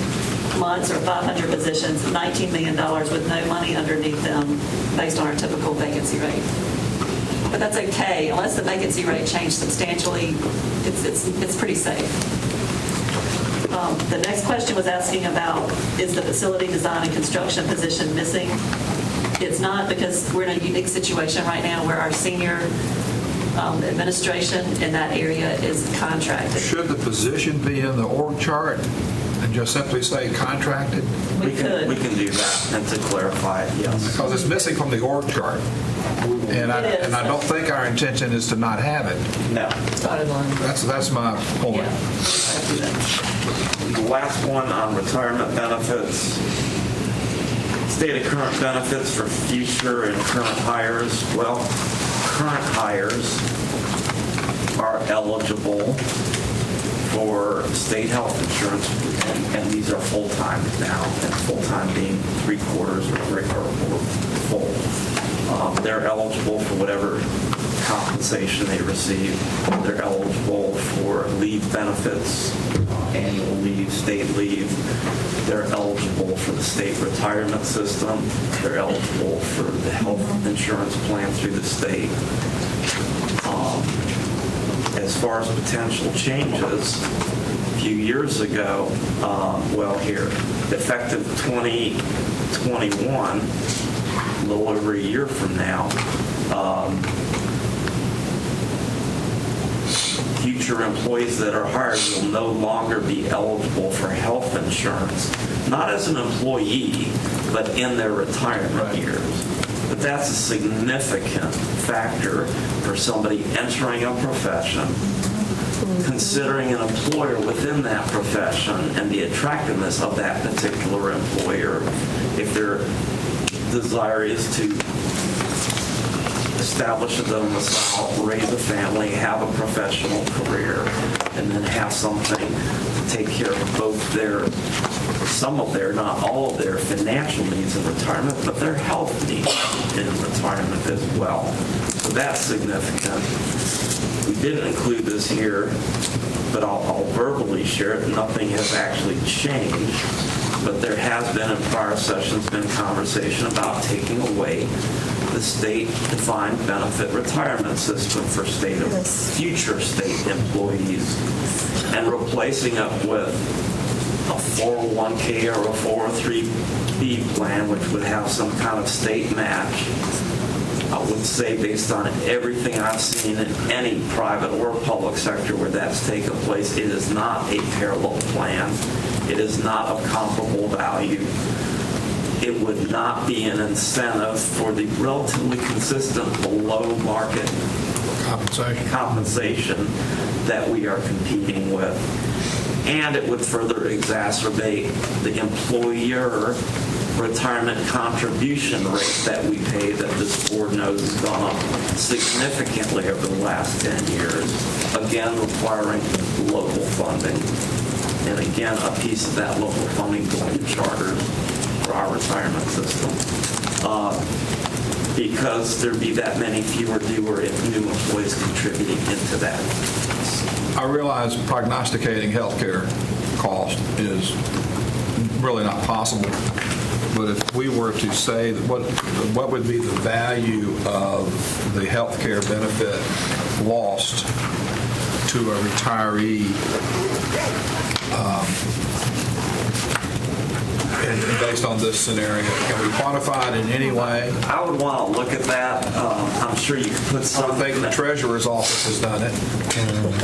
months or 500 positions, $19 million with no money underneath them based on our typical vacancy rate. But that's okay, unless the vacancy rate changed substantially, it's pretty safe. The next question was asking about, is the facility design and construction position missing? It's not, because we're in a unique situation right now where our senior administration in that area is contracted. Should the position be in the org chart and just simply say contracted? We could. We can do that, and to clarify it, yes. Because it's missing from the org chart. And I don't think our intention is to not have it. No. That's my point. Yeah. The last one on retirement benefits. State of current benefits for future and current hires. Well, current hires are eligible for state health insurance, and these are full-time now, and full-time being 3/4 or full. They're eligible for whatever compensation they receive. They're eligible for leave benefits, annual leave, state leave. They're eligible for the state retirement system. They're eligible for the health insurance plan through the state. As far as potential changes, a few years ago, effective 2021, a little over a year from now, future employees that are hired will no longer be eligible for health insurance, not as an employee, but in their retirement years. But that's a significant factor for somebody entering a profession, considering an employer within that profession and the attractiveness of that particular employer. If their desire is to establish a domicile, raise a family, have a professional career, and then have something to take care of both some of their, not all of their financial needs in retirement, but their health needs in retirement as well. So that's significant. We didn't include this here, but I'll verbally share it. Nothing has actually changed, but there has been in prior sessions been conversation about taking away the state-defined benefit retirement system for future state employees and replacing it with a 401k or a 403b plan, which would have some kind of state match. I would say, based on everything I've seen in any private or public sector where that's taken place, it is not a parallel plan. It is not of comparable value. it would not be an incentive for the relatively consistent below market compensation that we are competing with. And it would further exacerbate the employer retirement contribution rate that we pay that this board knows has gone up significantly over the last 10 years, again requiring local funding. And again, a piece of that local funding going to charters for our retirement system. Because there'd be that many fewer newer employees contributing into that. I realize prognosticating healthcare cost is really not possible, but if we were to say that what would be the value of the healthcare benefit lost to a retiree, and based on this scenario, can we quantify it in any way? I would want to look at that. I'm sure you could put some. I think the treasurer's office has done it.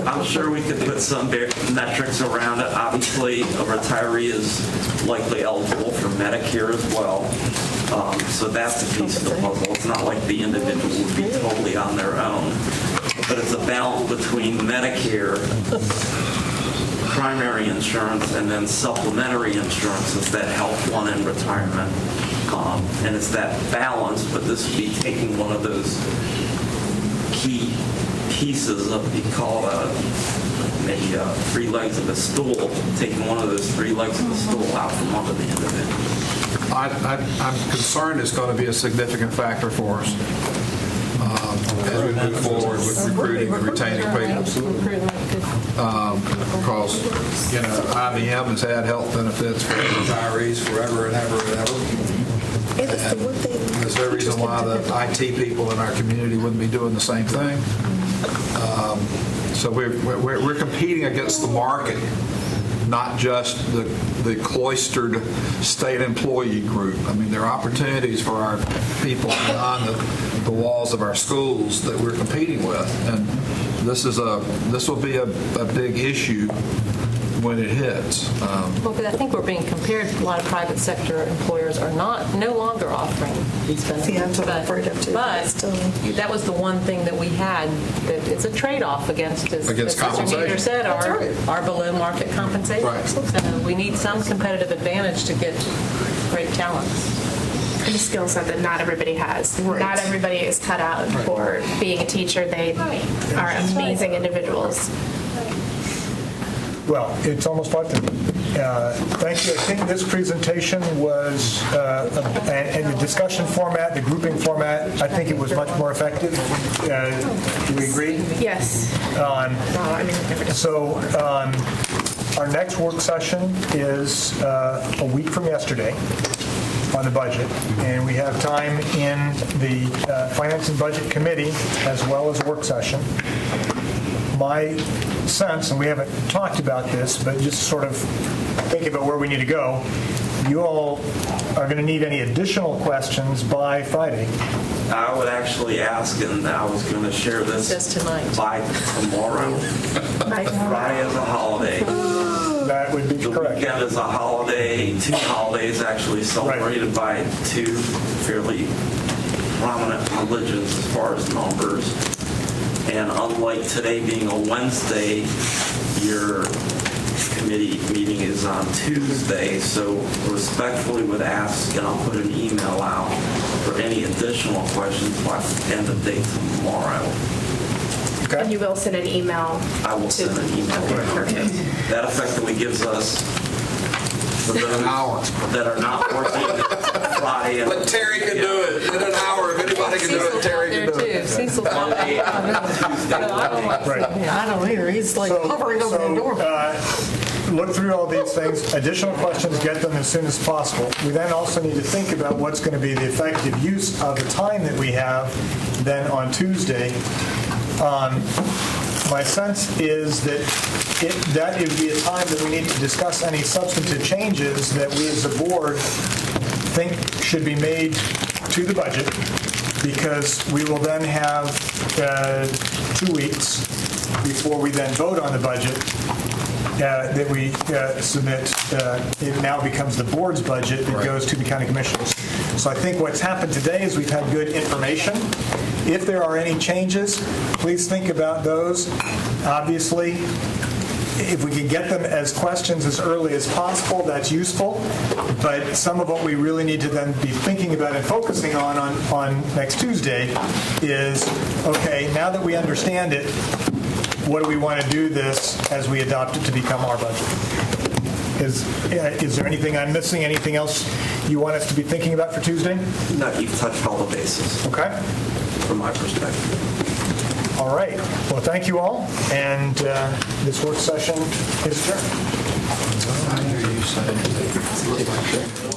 I'm sure we could put some metrics around it. Obviously, a retiree is likely eligible for Medicare as well. So that's a piece of the puzzle. It's not like the individual would be totally on their own. But it's a balance between Medicare, primary insurance, and then supplementary insurances that help one in retirement. And it's that balance, but this would be taking one of those key pieces of, you call it maybe 3 legs of a stool, taking one of those 3 legs of the stool out from under the individual. I'm concerned it's going to be a significant factor for us as we move forward with recruiting and retaining people. Because, IBM has had health benefits for retirees forever and ever and ever. And there's no reason why the IT people in our community wouldn't be doing the same thing. So we're competing against the market, not just the cloistered state employee group. I mean, there are opportunities for our people beyond the walls of our schools that we're competing with, and this will be a big issue when it hits. Well, but I think we're being compared. A lot of private sector employers are no longer offering these benefits. See, that's what I'm afraid of too. But that was the one thing that we had that is a trade-off against Against Mr. compensation. Nieder said, our below market compensation. Right. So we need some competitive advantage to get great talent. And a skill set that not everybody has. Right. Not everybody is cut out for being a teacher. They are amazing individuals. Well, it's almost like thank you. I think this presentation was, and the discussion format, the grouping format, I think it was much more effective. Do we agree? Yes. So our next work session is a week from yesterday on the budget, and we have time in the Finance and Budget Committee as well as a work session. My sense, and we haven't talked about this, but just sort of thinking about where we need to go, you all are going to need any additional questions by Friday. I would actually ask, and I was going to share this by tomorrow. Friday is a holiday. That would be correct. The weekend is a holiday, 2 holidays actually celebrated by 2 fairly prominent religions as far as numbers. And unlike today being a Wednesday, your committee meeting is on Tuesday, so respectfully would ask, and I'll put an email out for any additional questions by the end of day tomorrow. Okay. And you will send an email. I will send an email. That effectively gives us an hour that are not working Friday. But Terry can do it in an hour. If anybody can do it, Terry can do it. Cecil's Monday, Tuesday. I don't either. He's like hovering over the door. Look through all these things. Additional questions, get them as soon as possible. We then also need to think about what's going to be the effective use of the time that we have then on Tuesday. My sense is that that would be a time that we need to discuss any substantive changes that we as a board think should be made to the budget, because we will then have 2 weeks before we then vote on the budget. that we submit, it now becomes the board's budget that goes to the county commissioners. So I think what's happened today is we've had good information. If there are any changes, please think about those. Obviously, if we can get them as questions as early as possible, that's useful. But some of what we really need to then be thinking about and focusing on next Tuesday is, okay, now that we understand it, what do we want to do this as we adopt it to become our budget? Is there anything I'm missing? Anything else you want us to be thinking about for Tuesday? No, you've touched all the bases. Okay. From my perspective. All right. Well, thank you all, and this work session is adjourned.